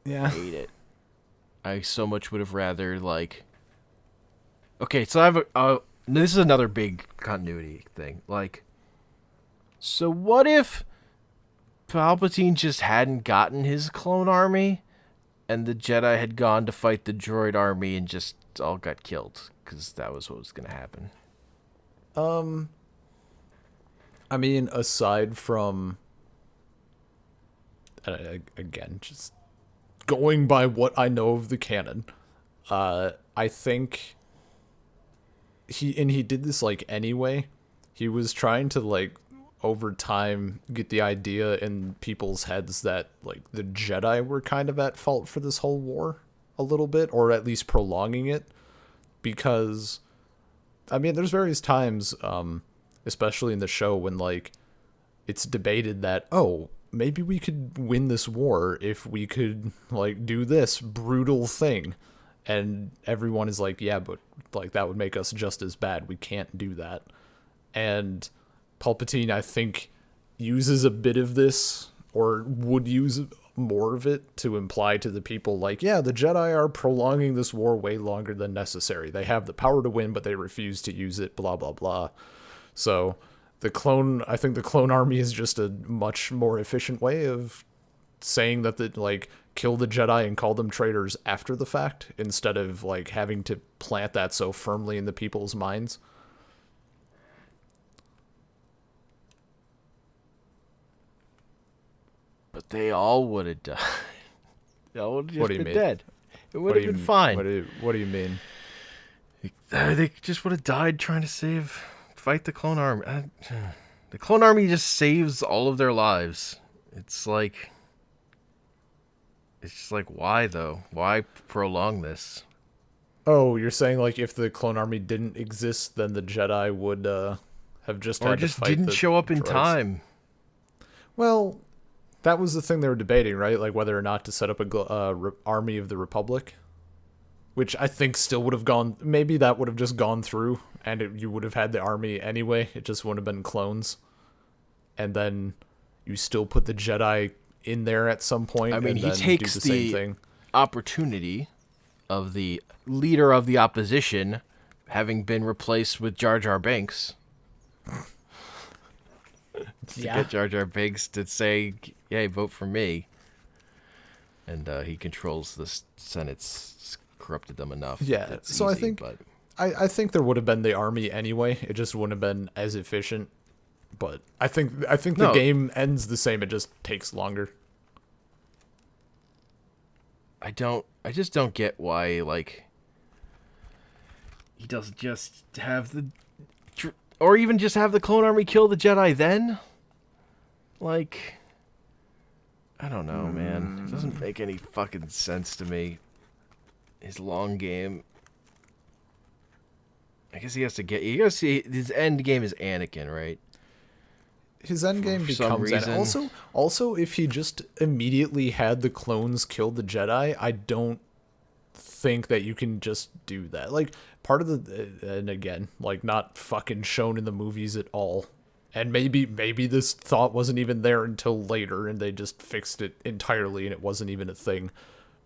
Yeah. Hate it. I so much would have rather like. Okay, so I have this is another big continuity thing. Like, so what if Palpatine just hadn't gotten his clone army, and the Jedi had gone to fight the droid army and just all got killed? Because that was what was going to happen. I mean, aside from again, just going by what I know of the canon, I think he did this like anyway. He was trying to like over time get the idea in people's heads that like the Jedi were kind of at fault for this whole war a little bit, or at least prolonging it, because I mean, there's various times, especially in the show, when like it's debated that maybe we could win this war if we could like do this brutal thing, and everyone is like, yeah, but like that would make us just as bad. We can't do that. And Palpatine, I think, uses a bit of this, or would use more of it, to imply to the people like, yeah, the Jedi are prolonging this war way longer than necessary. They have the power to win, but they refuse to use it, blah, blah, blah. So I think the clone army is just a much more efficient way of saying that like kill the Jedi and call them traitors after the fact, instead of like having to plant that so firmly in the people's minds. But they all would have died. They all would have What just do you been mean? dead. It would have been fine. What do you mean? They just would have died trying to fight the clone army. The clone army just saves all of their lives. It's It's just like, why though? Why prolong this? Oh, you're saying like if the clone army didn't exist, then the Jedi would have just Or had to just fight didn't the show up in droids. time. Well, that was the thing they were debating, right? Like whether or not to set up a army of the Republic, which I think still would have gone. Maybe that would have just gone through, and you would have had the army anyway. It just wouldn't have been clones, and then you still put the Jedi in there at some point, I mean, and he then takes do the same thing. opportunity of the leader of the opposition having been replaced with Jar Jar Binks. To get Jar Jar Binks to say, "Hey, vote for me," and he controls the Senate's corrupted them enough. Yeah, It's so easy, I think but I think there would have been the army anyway. It just wouldn't have been as efficient. But I think the No. game ends the same. It just takes longer. I just don't get why, like, he doesn't just have or even just have the clone army kill the Jedi then. Like, I don't know, man. It doesn't make any fucking sense to me. His long game. I guess he has to get. You gotta see his end game is Anakin, right? His end game For some becomes, and reason. also if he just immediately had the clones kill the Jedi, I don't think that you can just do that. Like part of the, and again, like not fucking shown in the movies at all. And maybe this thought wasn't even there until later, and they just fixed it entirely, and it wasn't even a thing.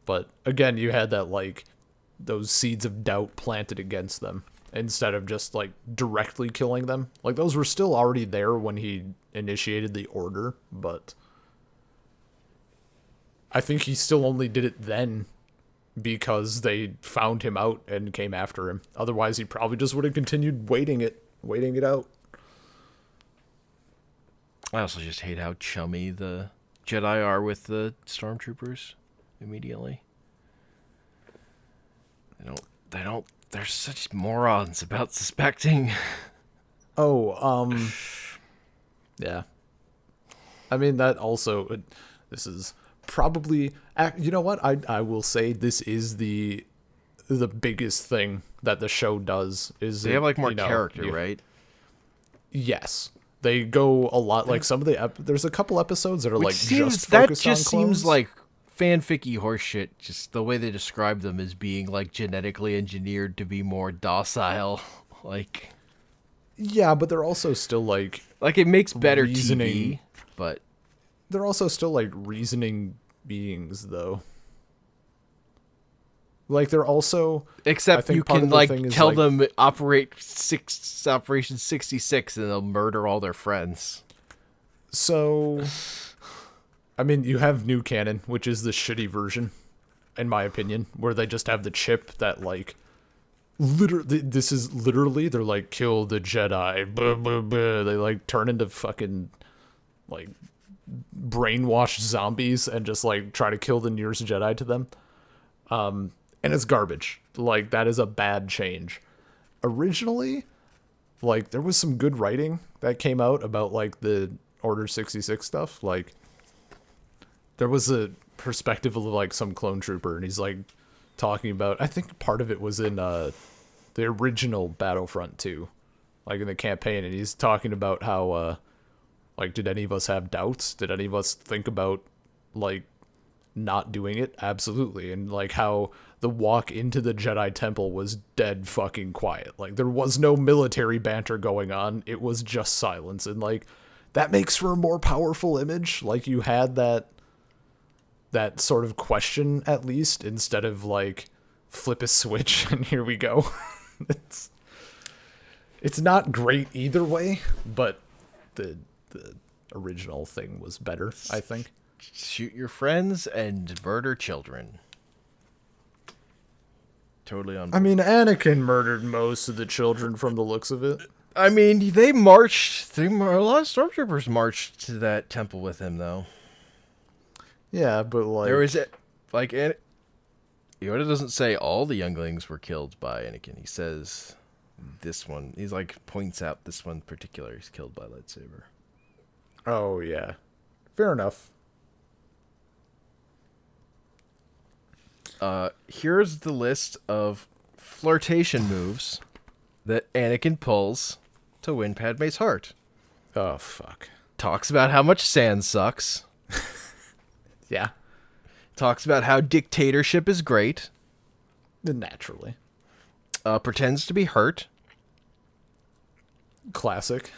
But again, you had that like those seeds of doubt planted against them instead of just like directly killing them. Like those were still already there when he initiated the order, but I think he still only did it then because they found him out and came after him. Otherwise, he probably just would have continued waiting it out. I also just hate how chummy the Jedi are with the stormtroopers immediately. They're such morons about suspecting. Oh, yeah. I mean, that also, this is probably, you know what? I will say this is the biggest thing that the show does is They have like more you know, character, you- right? Yes. They go a lot, like some of the, there's a couple episodes that are like just That focused just on clones. seems like fanficky horseshit. Just the way they describe them as being like genetically engineered to be more docile. Like Yeah, but they're also still like it makes better reasoning. TV, but They're also still like reasoning beings, though. Like they're also, I except think you part can of the like thing is, tell like- them Operation 66 and they'll murder all their friends. so. I mean, you have New Canon, which is the shitty version, in my opinion, where they just have the chip that like. Literally, this is literally they're like kill the Jedi. Blah, blah, blah. They like turn into fucking like brainwashed zombies and just like try to kill the nearest Jedi to them. And it's garbage. Like that is a bad change. Originally, like there was some good writing that came out about like the Order 66 stuff. Like there was a perspective of like some clone trooper, and he's like talking about. I think part of it was in the original Battlefront 2, like in the campaign, and he's talking about how like did any of us have doubts? Did any of us think about like not doing it? Absolutely. And like how the walk into the Jedi Temple was dead fucking quiet. Like there was no military banter going on. It was just silence. And like that makes for a more powerful image. Like you had that sort of question at least, instead of like flip a switch and here we go. It's not great either way, but the original thing was better, I think. Shoot your friends and murder children. Totally on. I mean, Anakin murdered most of the children from the looks of it. I mean, they marched. A lot of stormtroopers marched to that temple with him, though. Yeah, but like There was like Yoda doesn't say all the younglings were killed by Anakin. He says this one. He's like points out this one in particular. He's killed by lightsaber. Oh yeah, fair enough. Here's the list of flirtation moves that Anakin pulls to win Padme's heart. Oh, fuck. Talks about how much sand sucks. Yeah. Talks about how dictatorship is great. Naturally. Pretends to be hurt. Classic.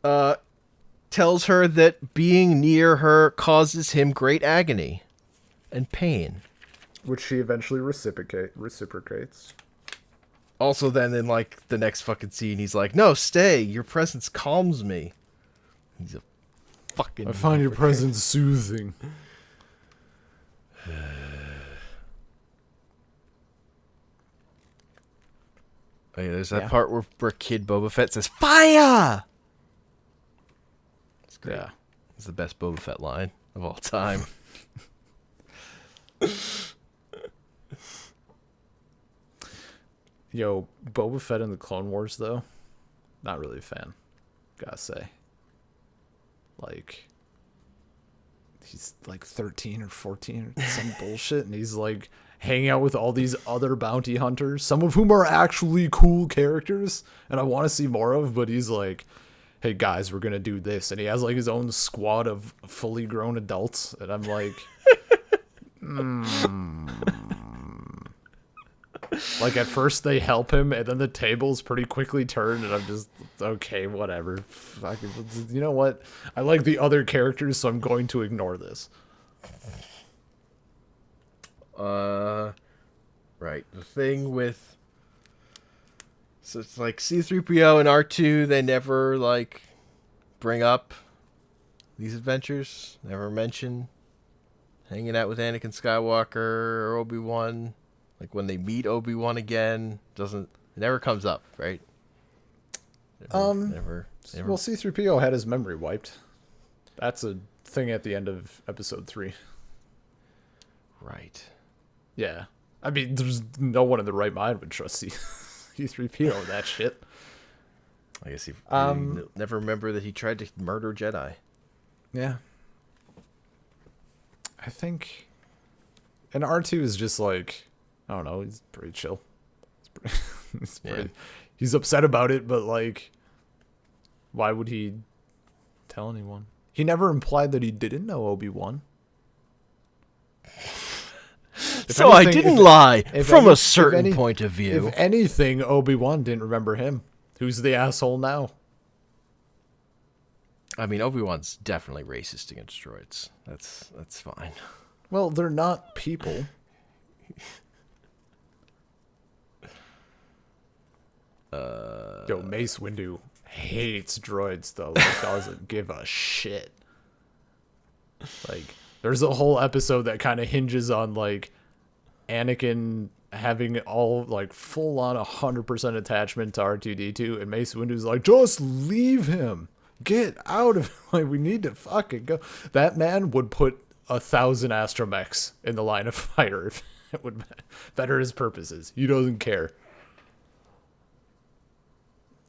Tells her that being near her causes him great agony and pain. Which she eventually reciprocates. Also, then in like the next fucking scene, he's like, "No, stay. Your presence calms me." He's a fucking. I find your presence soothing. Oh, yeah, there's that part where Kid Boba Fett says, "Fire!" It's great. Yeah. It's the best Boba Fett line of all time. Yo, Boba Fett in the Clone Wars, though, not really a fan, gotta say. Like, he's like 13 or 14 or some bullshit, and he's like hanging out with all these other bounty hunters, some of whom are actually cool characters, and I want to see more of, but he's like, hey guys, we're gonna do this, and he has like his own squad of fully grown adults, and I'm like, Like, at first they help him, and then the tables pretty quickly turn, and I'm just, okay, whatever. Fucking, you know what? I like the other characters, so I'm going to ignore this. Right. The thing with... So it's like C-3PO and R2, they never, like, bring up these adventures. Never mention hanging out with Anakin Skywalker or Obi-Wan. Like, when they meet Obi-Wan again, it never comes up, right? Never. Well, C-3PO had his memory wiped. That's a thing at the end of episode 3. Right. Yeah. I mean, there's no one in the right mind would trust C-3PO with that shit. I guess he never remember that he tried to murder Jedi. Yeah. I think... And R2 is just like... I don't know, he's pretty chill. He's upset about it, but like, why would he tell anyone? He never implied that he didn't know Obi-Wan. I didn't lie from a certain point of view. If anything, Obi-Wan didn't remember him. Who's the asshole now? I mean, Obi-Wan's definitely racist against droids. That's fine. Well, they're not people. Yo, Mace Windu hates droids, though. Like, doesn't give a shit. Like, there's a whole episode that kind of hinges on, like, Anakin having all, like, full-on 100% attachment to R2-D2, and Mace Windu's like, just leave him. Get out of... Like, we need to fucking go. That man would put 1,000 astromechs in the line of fire if it would better his purposes. He doesn't care.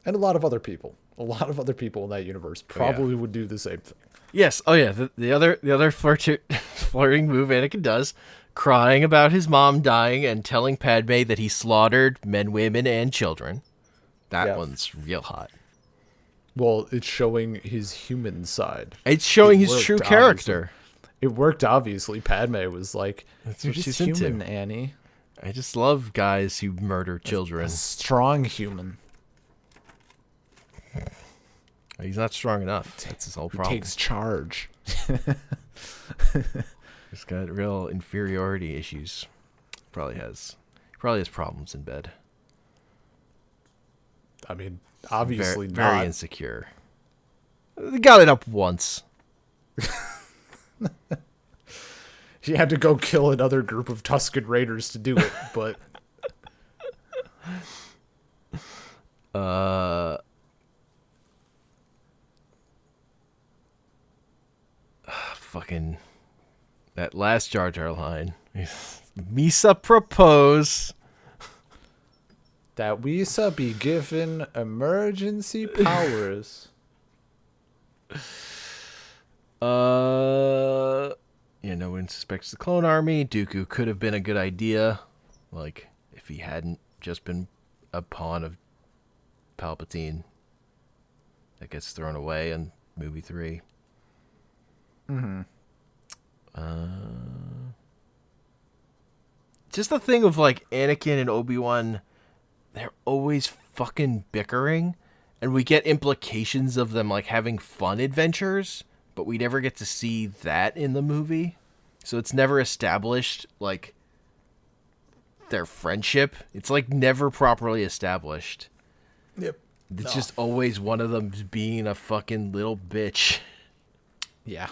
And a lot of other people in that universe probably would do the same thing. Yes. Oh yeah. The other flirting move Anakin does, crying about his mom dying and telling Padme that he slaughtered men, women, and children. That one's real hot. Well, it's showing his human side. It's showing his true character. It worked, obviously. Padme was like, "That's you're what just she's human, into. Annie. I just love guys who murder children." A strong human. He's not strong enough. That's his whole problem. Takes charge. He's got real inferiority issues. Probably has problems in bed. I mean, obviously very not. insecure. They got it up once. He had to go kill another group of Tusken Raiders to do it, but fucking that last Jar Jar line. Misa propose that Wisa be given emergency powers. no one suspects the clone army. Dooku could have been a good idea, like if he hadn't just been a pawn of Palpatine that gets thrown away in movie 3. Just the thing of like Anakin and Obi-Wan, they're always fucking bickering, and we get implications of them like having fun adventures, but we never get to see that in the movie. So it's never established like their friendship. It's like never properly established. Yep. It's just always one of them being a fucking little bitch. Yeah.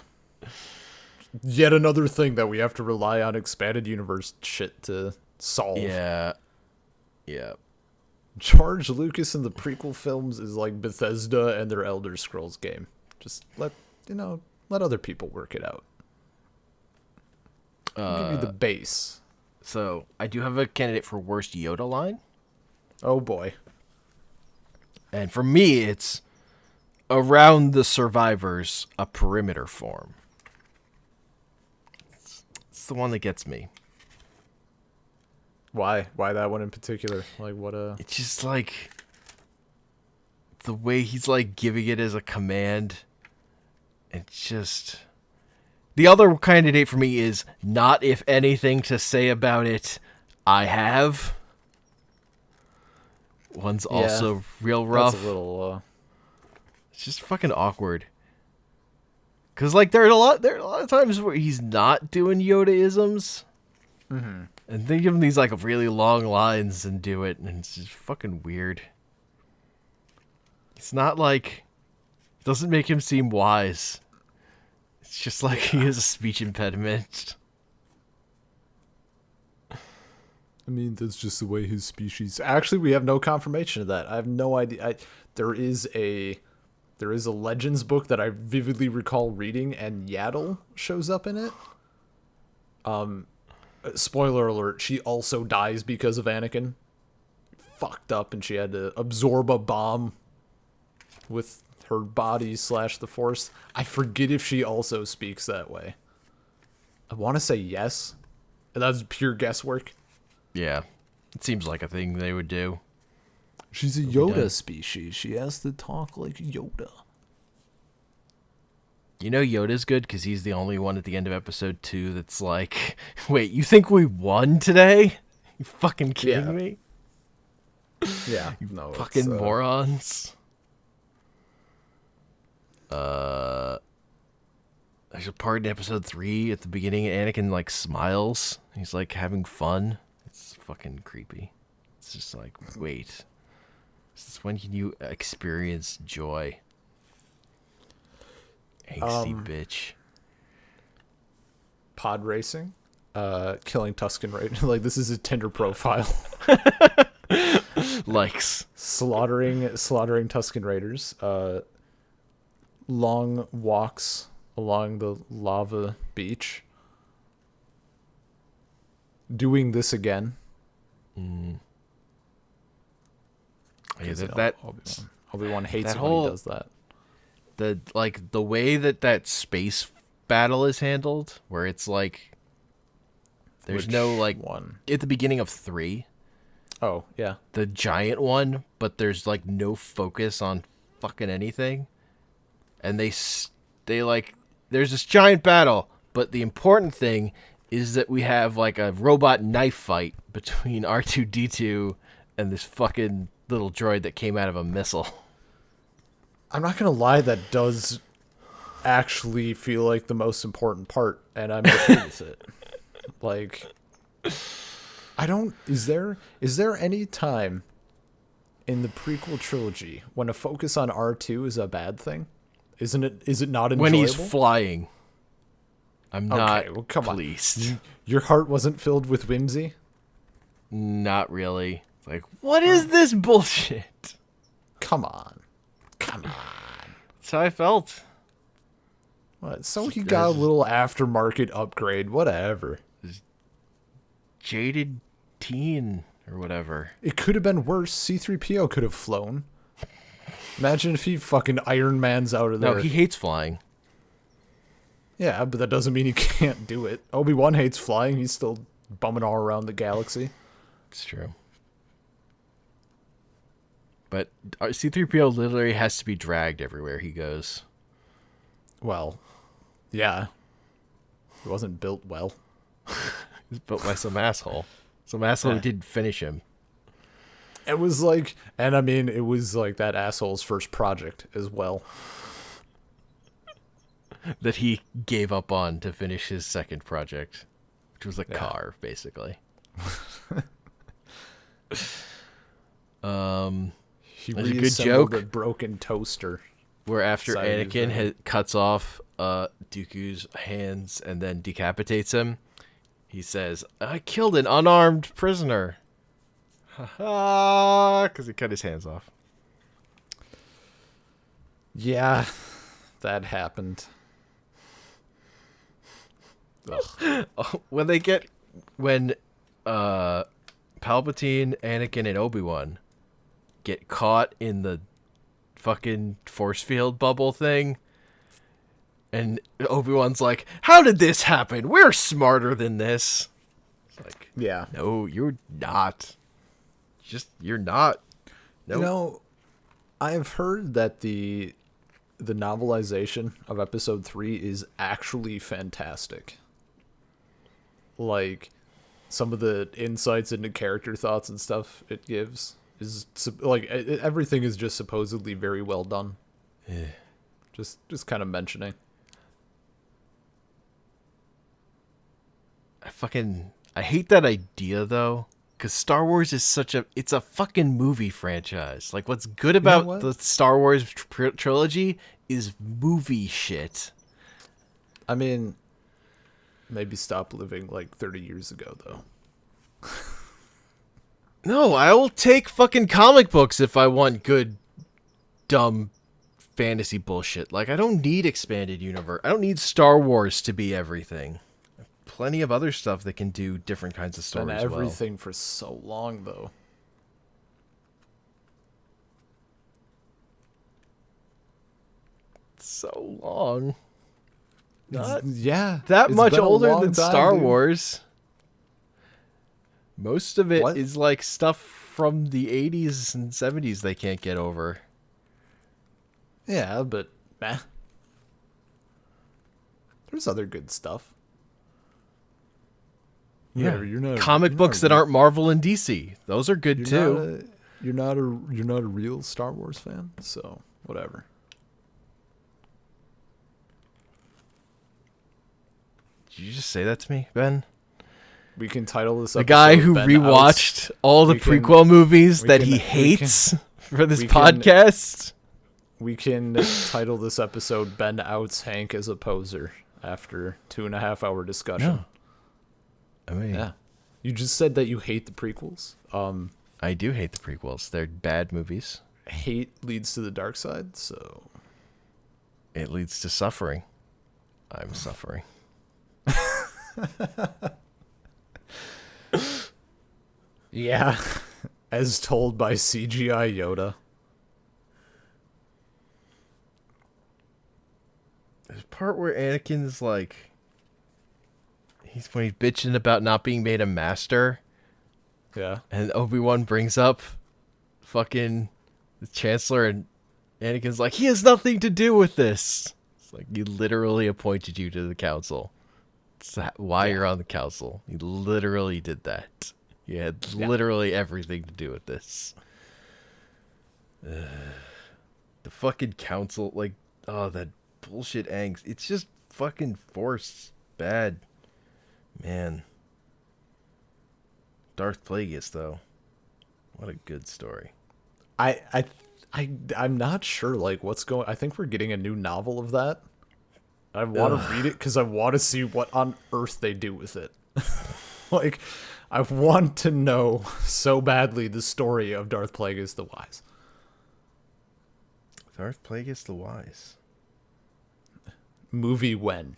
Yet another thing that we have to rely on expanded universe shit to solve. Yeah. Yeah. George Lucas in the prequel films is like Bethesda and their Elder Scrolls game. Just let other people work it out. I'll give you the base. So I do have a candidate for worst Yoda line. Oh boy. And for me, it's around the survivors, a perimeter form. It's the one that gets me. Why? Why that one in particular? Like what It's just like the way he's like giving it as a command. It's just the other candidate for me is not if anything to say about it, I have. One's also real rough. That's a little It's just fucking awkward. Cause like there are a lot of times where he's not doing Yoda-isms. Mm-hmm. And they give him these like really long lines and do it, and it's just fucking weird. It's not like it doesn't make him seem wise. It's just like he has a speech impediment. I mean, that's just the way his species. Actually, we have no confirmation of that. I have no idea. There is a Legends book that I vividly recall reading, and Yaddle shows up in it. Spoiler alert: she also dies because of Anakin. Fucked up, and she had to absorb a bomb with her body / the Force. I forget if she also speaks that way. I want to say yes. That's pure guesswork. Yeah, it seems like a thing they would do. She's a Yoda species. She has to talk like Yoda. You know Yoda's good because he's the only one at the end of episode 2 that's like, wait, you think we won today? You fucking kidding me? Yeah. No, fucking morons. There's a part in episode 3 at the beginning, Anakin like smiles. He's like having fun. It's fucking creepy. It's just like, wait. Since when can you experience joy? Angsty bitch. Pod racing, killing Tusken Raiders. Like this is a Tinder profile. Likes slaughtering Tusken Raiders. Long walks along the lava beach. Doing this again. Yeah, Obi-Wan hates that it when he does that. The way that space battle is handled, where it's like there's no like one at the beginning of 3. Oh yeah, the giant one, but there's like no focus on fucking anything, and they like there's this giant battle, but the important thing is that we have like a robot knife fight between R2-D2 and this fucking little droid that came out of a missile. I'm not gonna lie, that does actually feel like the most important part, and I'm okay with it. Like, I don't. Is there any time in the prequel trilogy when a focus on R2 is a bad thing? Isn't it? Is it not enjoyable? When he's flying, I'm not come pleased. On. Your heart wasn't filled with whimsy? Not really. It's like, what is this bullshit? Come on. That's how I felt. What? So he got a little aftermarket upgrade, whatever. Jaded teen or whatever. It could have been worse. C-3PO could have flown. Imagine if he fucking Iron Man's out of there. No, he hates flying. Yeah, but that doesn't mean he can't do it. Obi-Wan hates flying. He's still bumming all around the galaxy. It's true. But C-3PO literally has to be dragged everywhere he goes. Well, yeah. He wasn't built well. He's built by some asshole. Some asshole who Yeah. didn't finish him. It was like, and I mean, it was like that asshole's first project as well. That he gave up on to finish his second project, which was a car, basically. He There's a good reassembled joke. a broken toaster. Where after Decided he was Anakin cuts off Dooku's hands and then decapitates him, he says, "I killed an unarmed prisoner." Ha ha! Because he cut his hands off. Yeah, that happened. Ugh. When Palpatine, Anakin, and Obi-Wan get caught in the fucking force field bubble thing, and Obi-Wan's like, "How did this happen? We're smarter than this." It's like, Yeah. no, you're not. You're not. Nope. You know, I've heard that the novelization of Episode 3 is actually fantastic. Like, some of the insights into character thoughts and stuff it gives is like everything is just supposedly very well done. Yeah. Just kind of mentioning. I hate that idea though, because Star Wars is it's a fucking movie franchise. Like, what's good about what? the Star Wars trilogy is movie shit. I mean, maybe stop living like 30 years ago though. No, I will take fucking comic books if I want good, dumb fantasy bullshit. Like, I don't need expanded universe. I don't need Star Wars to be everything. Plenty of other stuff that can do different kinds of stories. Done well. everything for so long though. So long. Not Yeah, that it's much been a older long than time, Star dude. Wars. Most of it is What? like stuff from the 80s and 70s they can't get over. Yeah, but meh. There's other good stuff. Yeah, you're not comic you're books not that aren't Marvel and DC. Those are good too. You're not a real Star Wars fan, so whatever. Did you just say that to me, Ben? We can title this The guy episode who Ben rewatched all the we can- prequel movies we that can- he we hates for this we can- podcast. We can title this episode Ben outs Hank as a poser after 2.5 hour discussion. No. I mean, Yeah. You just said that you hate the prequels. I do hate the prequels. They're bad movies. Hate leads to the dark side, so It leads to suffering. I'm suffering. yeah. As told by CGI Yoda. There's a part where Anakin's like, when he's bitching about not being made a master, Yeah. and Obi-Wan brings up fucking the Chancellor, and Anakin's like, he has nothing to do with this. It's like, he literally appointed you to the council. It's why you're on the council. He literally did that. He had literally everything to do with this. The fucking council, like, oh, that bullshit angst. It's just fucking forced. Bad. Man. Darth Plagueis, though. What a good story. I'm not sure like what's going. I think we're getting a new novel of that. I want to read it because I want to see what on earth they do with it. Like, I want to know so badly the story of Darth Plagueis the Wise. Darth Plagueis the Wise. Movie when?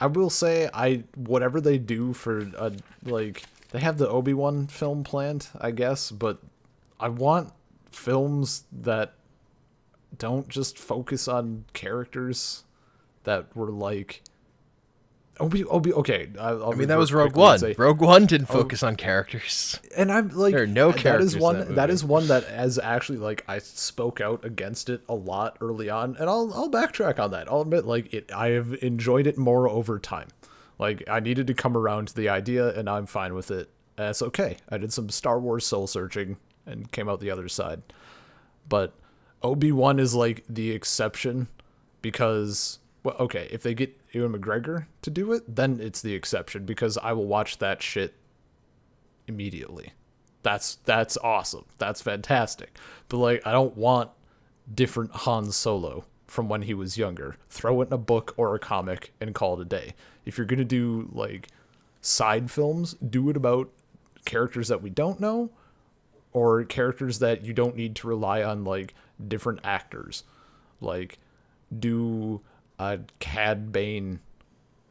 I will say whatever they do for like they have the Obi-Wan film planned, I guess, but I want films that don't just focus on characters that were like okay. I mean, that was Rogue One. Rogue One didn't focus on characters. And I'm like, there are no characters. That is one that as actually like I spoke out against it a lot early on, and I'll backtrack on that. I'll admit like I have enjoyed it more over time. Like I needed to come around to the idea, and I'm fine with it. And it's okay. I did some Star Wars soul searching and came out the other side. But Obi-Wan is like the exception because, well, okay, if they get Ewan McGregor to do it, then it's the exception because I will watch that shit immediately. That's awesome. That's fantastic. But like, I don't want different Han Solo from when he was younger. Throw it in a book or a comic and call it a day. If you're gonna do like side films, do it about characters that we don't know or characters that you don't need to rely on like different actors. Like do a Cad Bane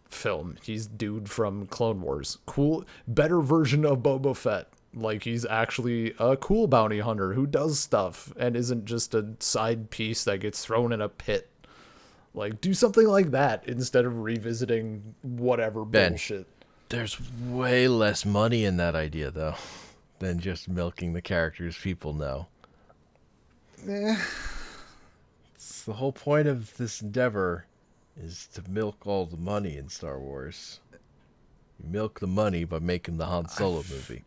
film. He's dude from Clone Wars. Cool, better version of Boba Fett. Like he's actually a cool bounty hunter who does stuff and isn't just a side piece that gets thrown in a pit. Like do something like that instead of revisiting whatever bullshit. There's way less money in that idea though than just milking the characters people know. It's the whole point of this endeavor is to milk all the money in Star Wars. You milk the money by making the Han Solo movie.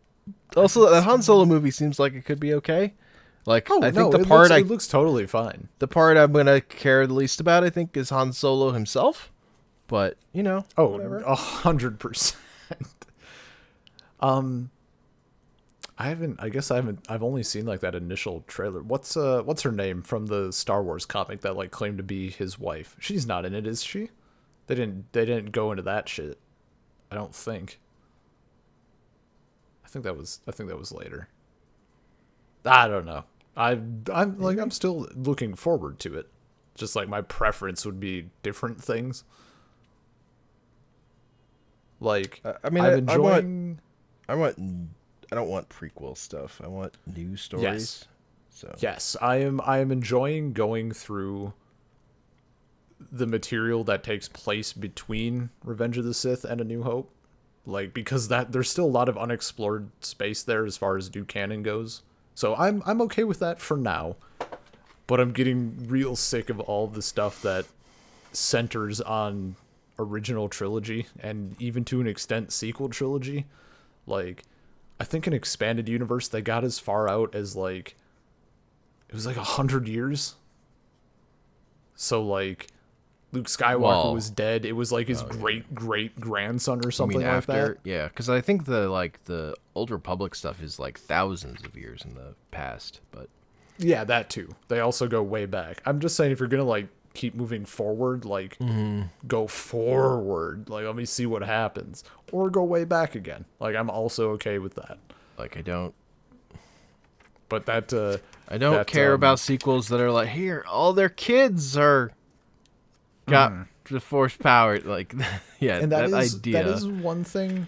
Also, the Han Solo movie seems like it could be okay. Like, I think it looks totally fine. The part I'm gonna care the least about, I think, is Han Solo himself. But whatever. 100%. I've only seen like that initial trailer. What's her name from the Star Wars comic that like claimed to be his wife? She's not in it, is she? They didn't go into that shit. I don't think. I think that was later. I don't know. I'm still looking forward to it. Just like my preference would be different things. Like I'm enjoying. I don't want prequel stuff. I want new stories. Yes. So yes, I am enjoying going through the material that takes place between Revenge of the Sith and A New Hope. Like because there's still a lot of unexplored space there as far as new canon goes. So I'm okay with that for now. But I'm getting real sick of all the stuff that centers on original trilogy and even to an extent sequel trilogy. Like I think an expanded universe they got as far out as like it was like 100 years. So like Luke Skywalker was dead. It was like his great grandson or something like that. Yeah, because I think the Old Republic stuff is like thousands of years in the past. But yeah, that too. They also go way back. I'm just saying if you're gonna like keep moving forward, like go forward. Like let me see what happens, or go way back again. Like I'm also okay with that. Like I don't. But I don't care about sequels that are like here all their kids are. Got the Force power, like yeah, and that is one thing.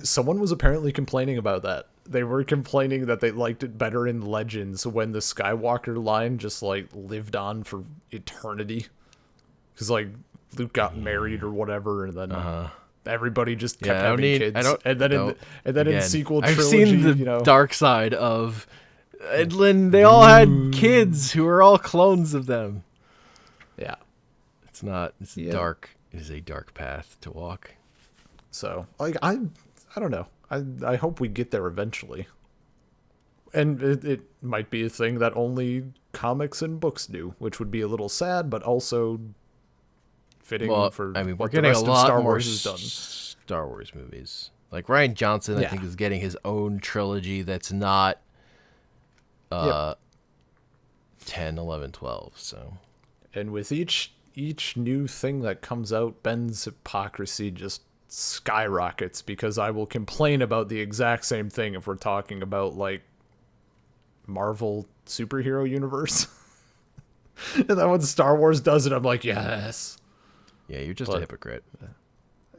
Someone was apparently complaining about that. They were complaining that they liked it better in Legends when the Skywalker line just like lived on for eternity, because like Luke got married or whatever, and then everybody just kept having kids. And then in sequel trilogy, I've seen the dark side of, and then they all had kids who are all clones of them. Yeah. It's dark. It is a dark path to walk. So, like, I don't know. I hope we get there eventually. And it might be a thing that only comics and books do, which would be a little sad, but also fitting for what the rest of Star Wars has done. Star Wars movies. Like Rian Johnson, I think, is getting his own trilogy that's not 10, 11, 12. So, and with each new thing that comes out, Ben's hypocrisy just skyrockets because I will complain about the exact same thing if we're talking about like Marvel superhero universe. And then when Star Wars does it, I'm like, yes. Yeah, you're just a hypocrite.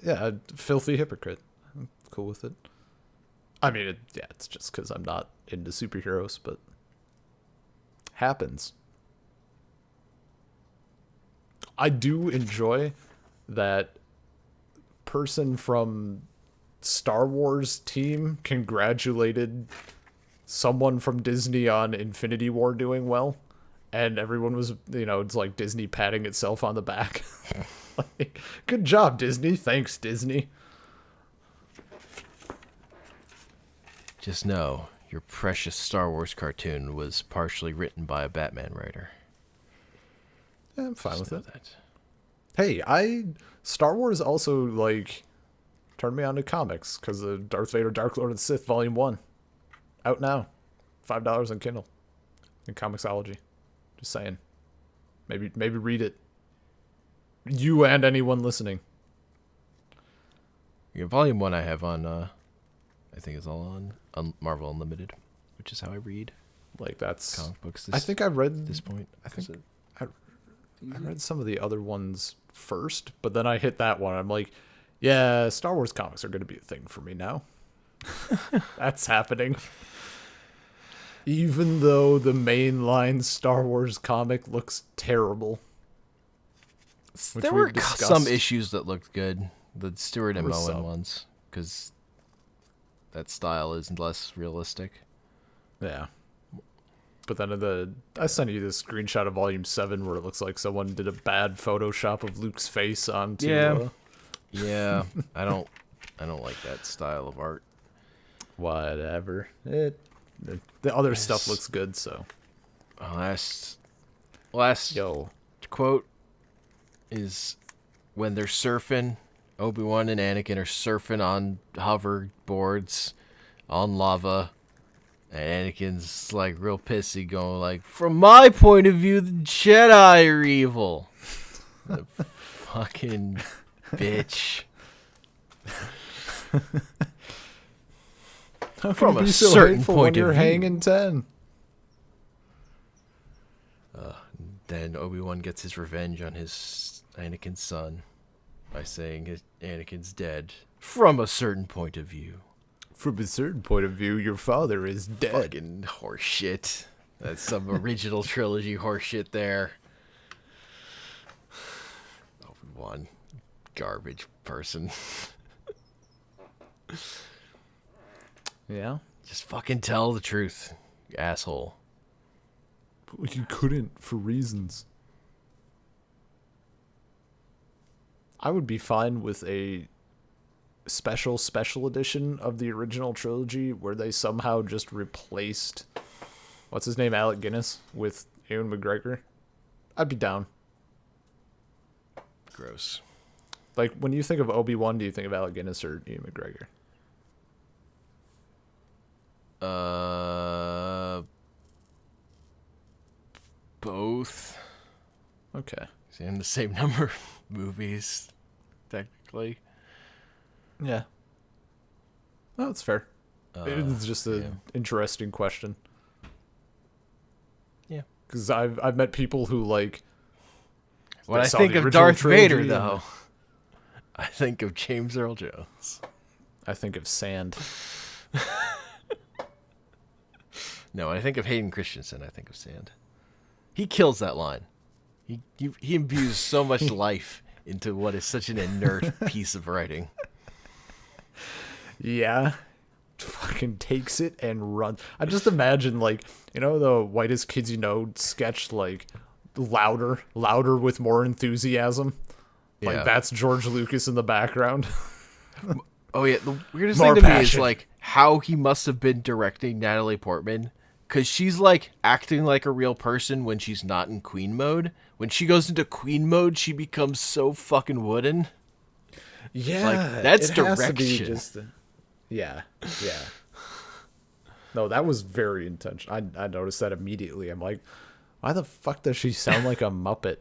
Yeah, a filthy hypocrite. I'm cool with it. I mean, it's just because I'm not into superheroes, but happens. I do enjoy that person from Star Wars team congratulated someone from Disney on Infinity War doing well, and everyone was, it's like Disney patting itself on the back. Like, good job, Disney. Thanks, Disney. Just know your precious Star Wars cartoon was partially written by a Batman writer. Yeah, I'm fine with it. That. Hey, Star Wars also, turned me on to comics, because of Darth Vader, Dark Lord of the Sith, Volume 1. Out now. $5 on Kindle. In Comixology. Just saying. Maybe read it. You and anyone listening. Yeah, Volume 1 I have on, I think it's all on Marvel Unlimited, which is how I read That's... comic books I think I read... at this point. I read some of the other ones first, but then I hit that one. I'm like, yeah, Star Wars comics are going to be a thing for me now. That's happening. Even though the mainline Star Wars comic looks terrible. There were some issues that looked good. The Stewart and Moen some. ones, because that style is less realistic. Yeah. But then I sent you this screenshot of Volume 7 where it looks like someone did a bad Photoshop of Luke's face onto... Yeah, I don't like that style of art. Whatever. The other stuff looks good, so... Last Yo. quote is when they're surfing, Obi-Wan and Anakin are surfing on hoverboards on lava, and Anakin's real pissy, going from my point of view, the Jedi are evil. The fucking bitch. From a certain point of view, hanging 10. Then Obi-Wan gets his revenge on his Anakin's son by saying Anakin's dead from a certain point of view. From a certain point of view, your father is dead. Fucking horseshit. That's some original trilogy horseshit there. Obi-Wan, garbage person. Yeah? Just fucking tell the truth, you asshole. But you couldn't for reasons. I would be fine with a special edition of the original trilogy where they somehow just replaced what's his name, Alec Guinness, with Ewan McGregor. I'd be down. Gross. When you think of Obi-Wan, do you think of Alec Guinness or Ewan McGregor? Both. Okay. He's in the same number of movies, technically. Yeah. Oh, that's fair. It's just an interesting question. Yeah. Because I've met people who when I think of Darth Vader, though, I think of James Earl Jones. I think of sand. No, when I think of Hayden Christensen, I think of sand. He kills that line. He imbues so much life into what is such an inert piece of writing. Yeah. Fucking takes it and runs. I just imagine the Whitest Kids You Know sketch, louder with more enthusiasm. Yeah. That's George Lucas in the background. Oh yeah, the weirdest More thing to passion. me is how he must have been directing Natalie Portman, because she's acting like a real person when she's not in queen mode. When she goes into queen mode, she becomes so fucking wooden. Yeah, that's it has to be direction. just yeah. No, that was very intentional. I noticed that immediately. I'm like, why the fuck does she sound like a Muppet?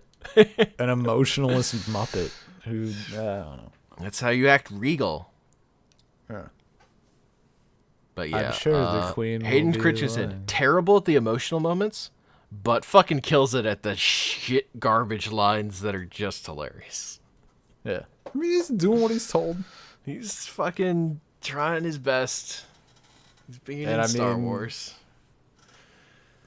An emotionless Muppet who I don't know. That's how you act regal. Yeah. But yeah, I'm sure the queen will Hayden be Christensen, alive. terrible at the emotional moments, but fucking kills it at the shit garbage lines that are just hilarious. Yeah. I mean, he's doing what he's told. He's fucking trying his best. He's being in Star Wars.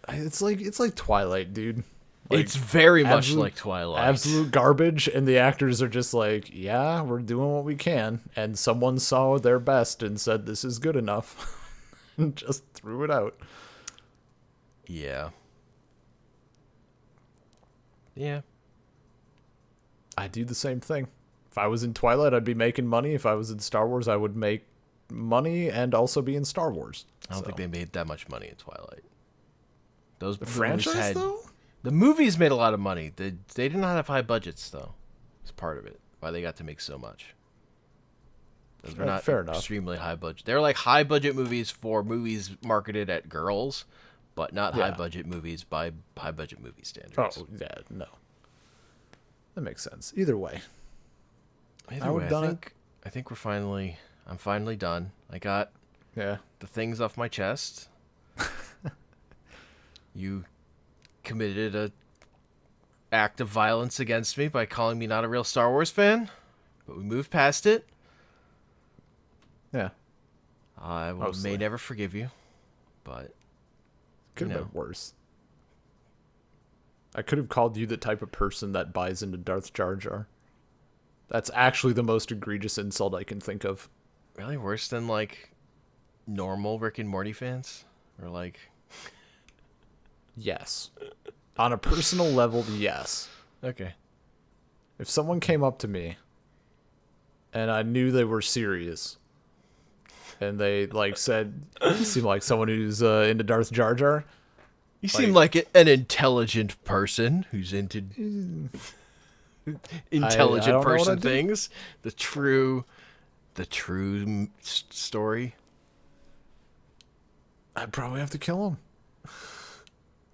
It's like Twilight, dude. Like, It's very much absolute- like Twilight. Absolute garbage, and the actors are just like, yeah, we're doing what we can, and someone saw their best and said this is good enough, and just threw it out. Yeah. Yeah. I do the same thing. If I was in Twilight, I'd be making money. If I was in Star Wars, I would make money and also be in Star Wars. I don't think they made that much money in Twilight. Those The movies franchise, though? The movies made a lot of money. They did not have high budgets, though. It's part of it. Why they got to make so much. Those were not Fair enough. extremely high budget. They're like high budget movies for movies marketed at girls, but not high budget movies by high budget movie standards. Oh, yeah, no. That makes sense. Either way. Either way, I think I'm finally done. I got Yeah. the things off my chest. You committed a act of violence against me by calling me not a real Star Wars fan, but we moved past it. Yeah. May never forgive you, but Could have been worse. I could have called you the type of person that buys into Darth Jar Jar. That's actually the most egregious insult I can think of. really worse than like normal Rick and Morty fans, or like. Yes. On a personal level, yes. Okay. If someone came up to me and I knew they were serious and they like said, you seem like someone who's into Darth Jar Jar. You seem like an intelligent person who's into intelligent person things. The true story. I'd probably have to kill him.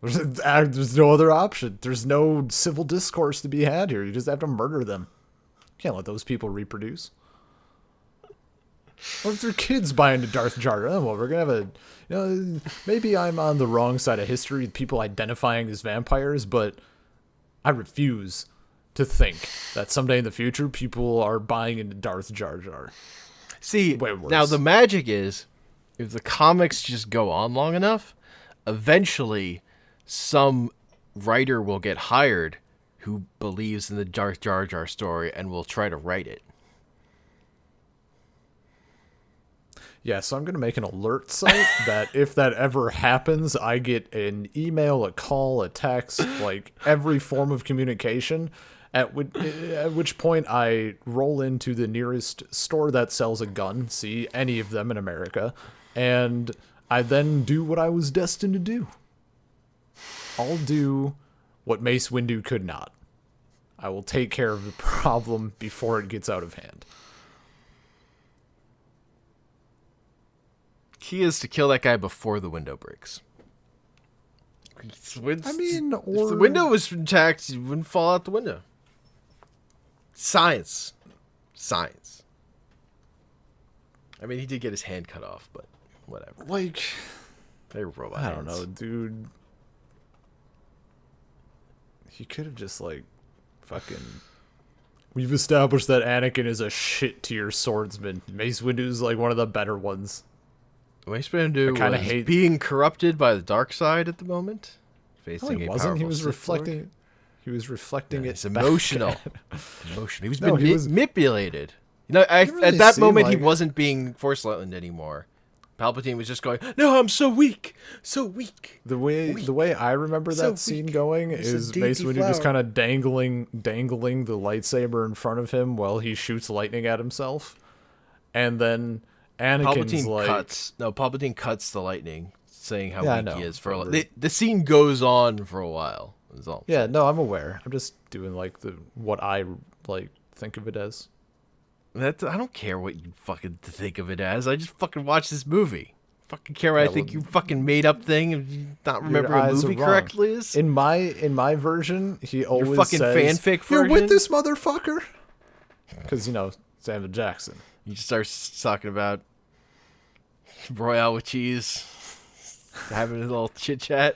There's no other option. There's no civil discourse to be had here. You just have to murder them. Can't let those people reproduce. What if their kids buy into Darth Jar Jar? Oh, well, we're gonna have maybe I'm on the wrong side of history, people identifying as vampires, but I refuse to think that someday in the future people are buying into Darth Jar Jar. See, now the magic is, if the comics just go on long enough, eventually some writer will get hired who believes in the Darth Jar Jar story and will try to write it. Yeah, so I'm going to make an alert site that if that ever happens, I get an email, a call, a text, like every form of communication, at which point I roll into the nearest store that sells a gun, see any of them in America, and I then do what I was destined to do. I'll do what Mace Windu could not. I will take care of the problem before it gets out of hand. Key is to kill that guy before the window breaks. I mean, if the window was intact, you wouldn't fall out the window. Science. I mean, he did get his hand cut off, but whatever. Like, They were robot I don't hands. know, dude. He could have just, like, fucking... We've established that Anakin is a shit-tier swordsman. Mace Windu's, like, one of the better ones. Mace Windu was being corrupted by the dark side at the moment. Facing he a wasn't. powerful He was Sith reflecting... Lord. He was reflecting It's it emotional. back. He was No, being he was- manipulated. You know, really at that seem moment, he like- wasn't being Force Lightning anymore. Palpatine was just going, "No, I'm so weak, so weak." The way I remember So that scene weak. going It's a is Mace dainty Windu just flower. kind of dangling the lightsaber in front of him while he shoots lightning at himself, and then Anakin's Palpatine like, Palpatine cuts the lightning, saying how Yeah, I weak know. he is for. The scene goes on for a while. Is all. yeah, no, I'm aware. I'm just doing like what I like think of it as. I don't care what you fucking think of it as. I just fucking watched this movie. Fucking care what I think you fucking made up thing and you not remember a eyes are movie wrong. correctly is. In my version, he always fucking says, fanfic "You're version? with this motherfucker," because Samuel Jackson. He just starts talking about Royale with cheese, having a little chit chat,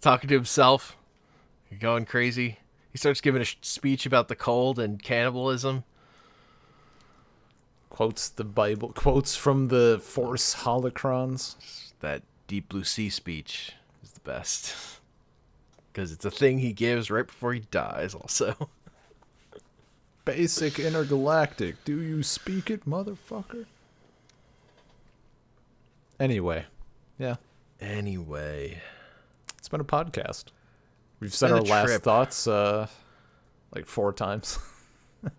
talking to himself, going crazy. He starts giving a speech about the cold and cannibalism. Quotes the Bible, quotes from the Force holocrons. That Deep Blue Sea speech is the best. Because it's a thing he gives right before he dies, also. Basic intergalactic. Do you speak it, motherfucker? Anyway. Yeah. Anyway. It's been a podcast. We've said been our a last trip. thoughts like 4 times. We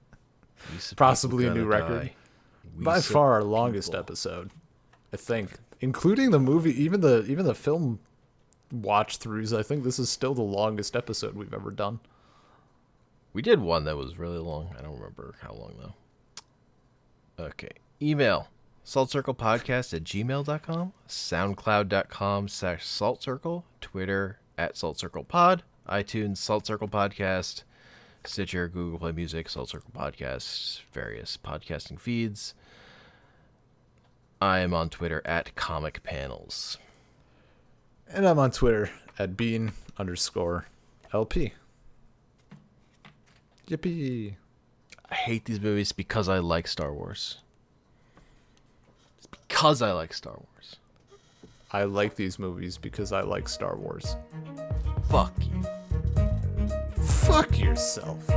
some Possibly a people new gotta record. die. We By some far our longest people. episode, I think. Including the movie, even the film watch throughs, I think this is still the longest episode we've ever done. We did one that was really long. I don't remember how long, though. Okay. Email. saltcirclepodcast@gmail.com, soundcloud.com/saltcircle, Twitter @saltcirclepod, iTunes Salt Circle Podcast, Stitcher, Google Play Music, Salt Circle Podcast, various podcasting feeds. I am on Twitter @comicpanels. And I'm on Twitter @bean_LP. Yippee. I hate these movies because I like Star Wars. It's because I like Star Wars. I like these movies because I like Star Wars. Fuck you. Fuck yourself.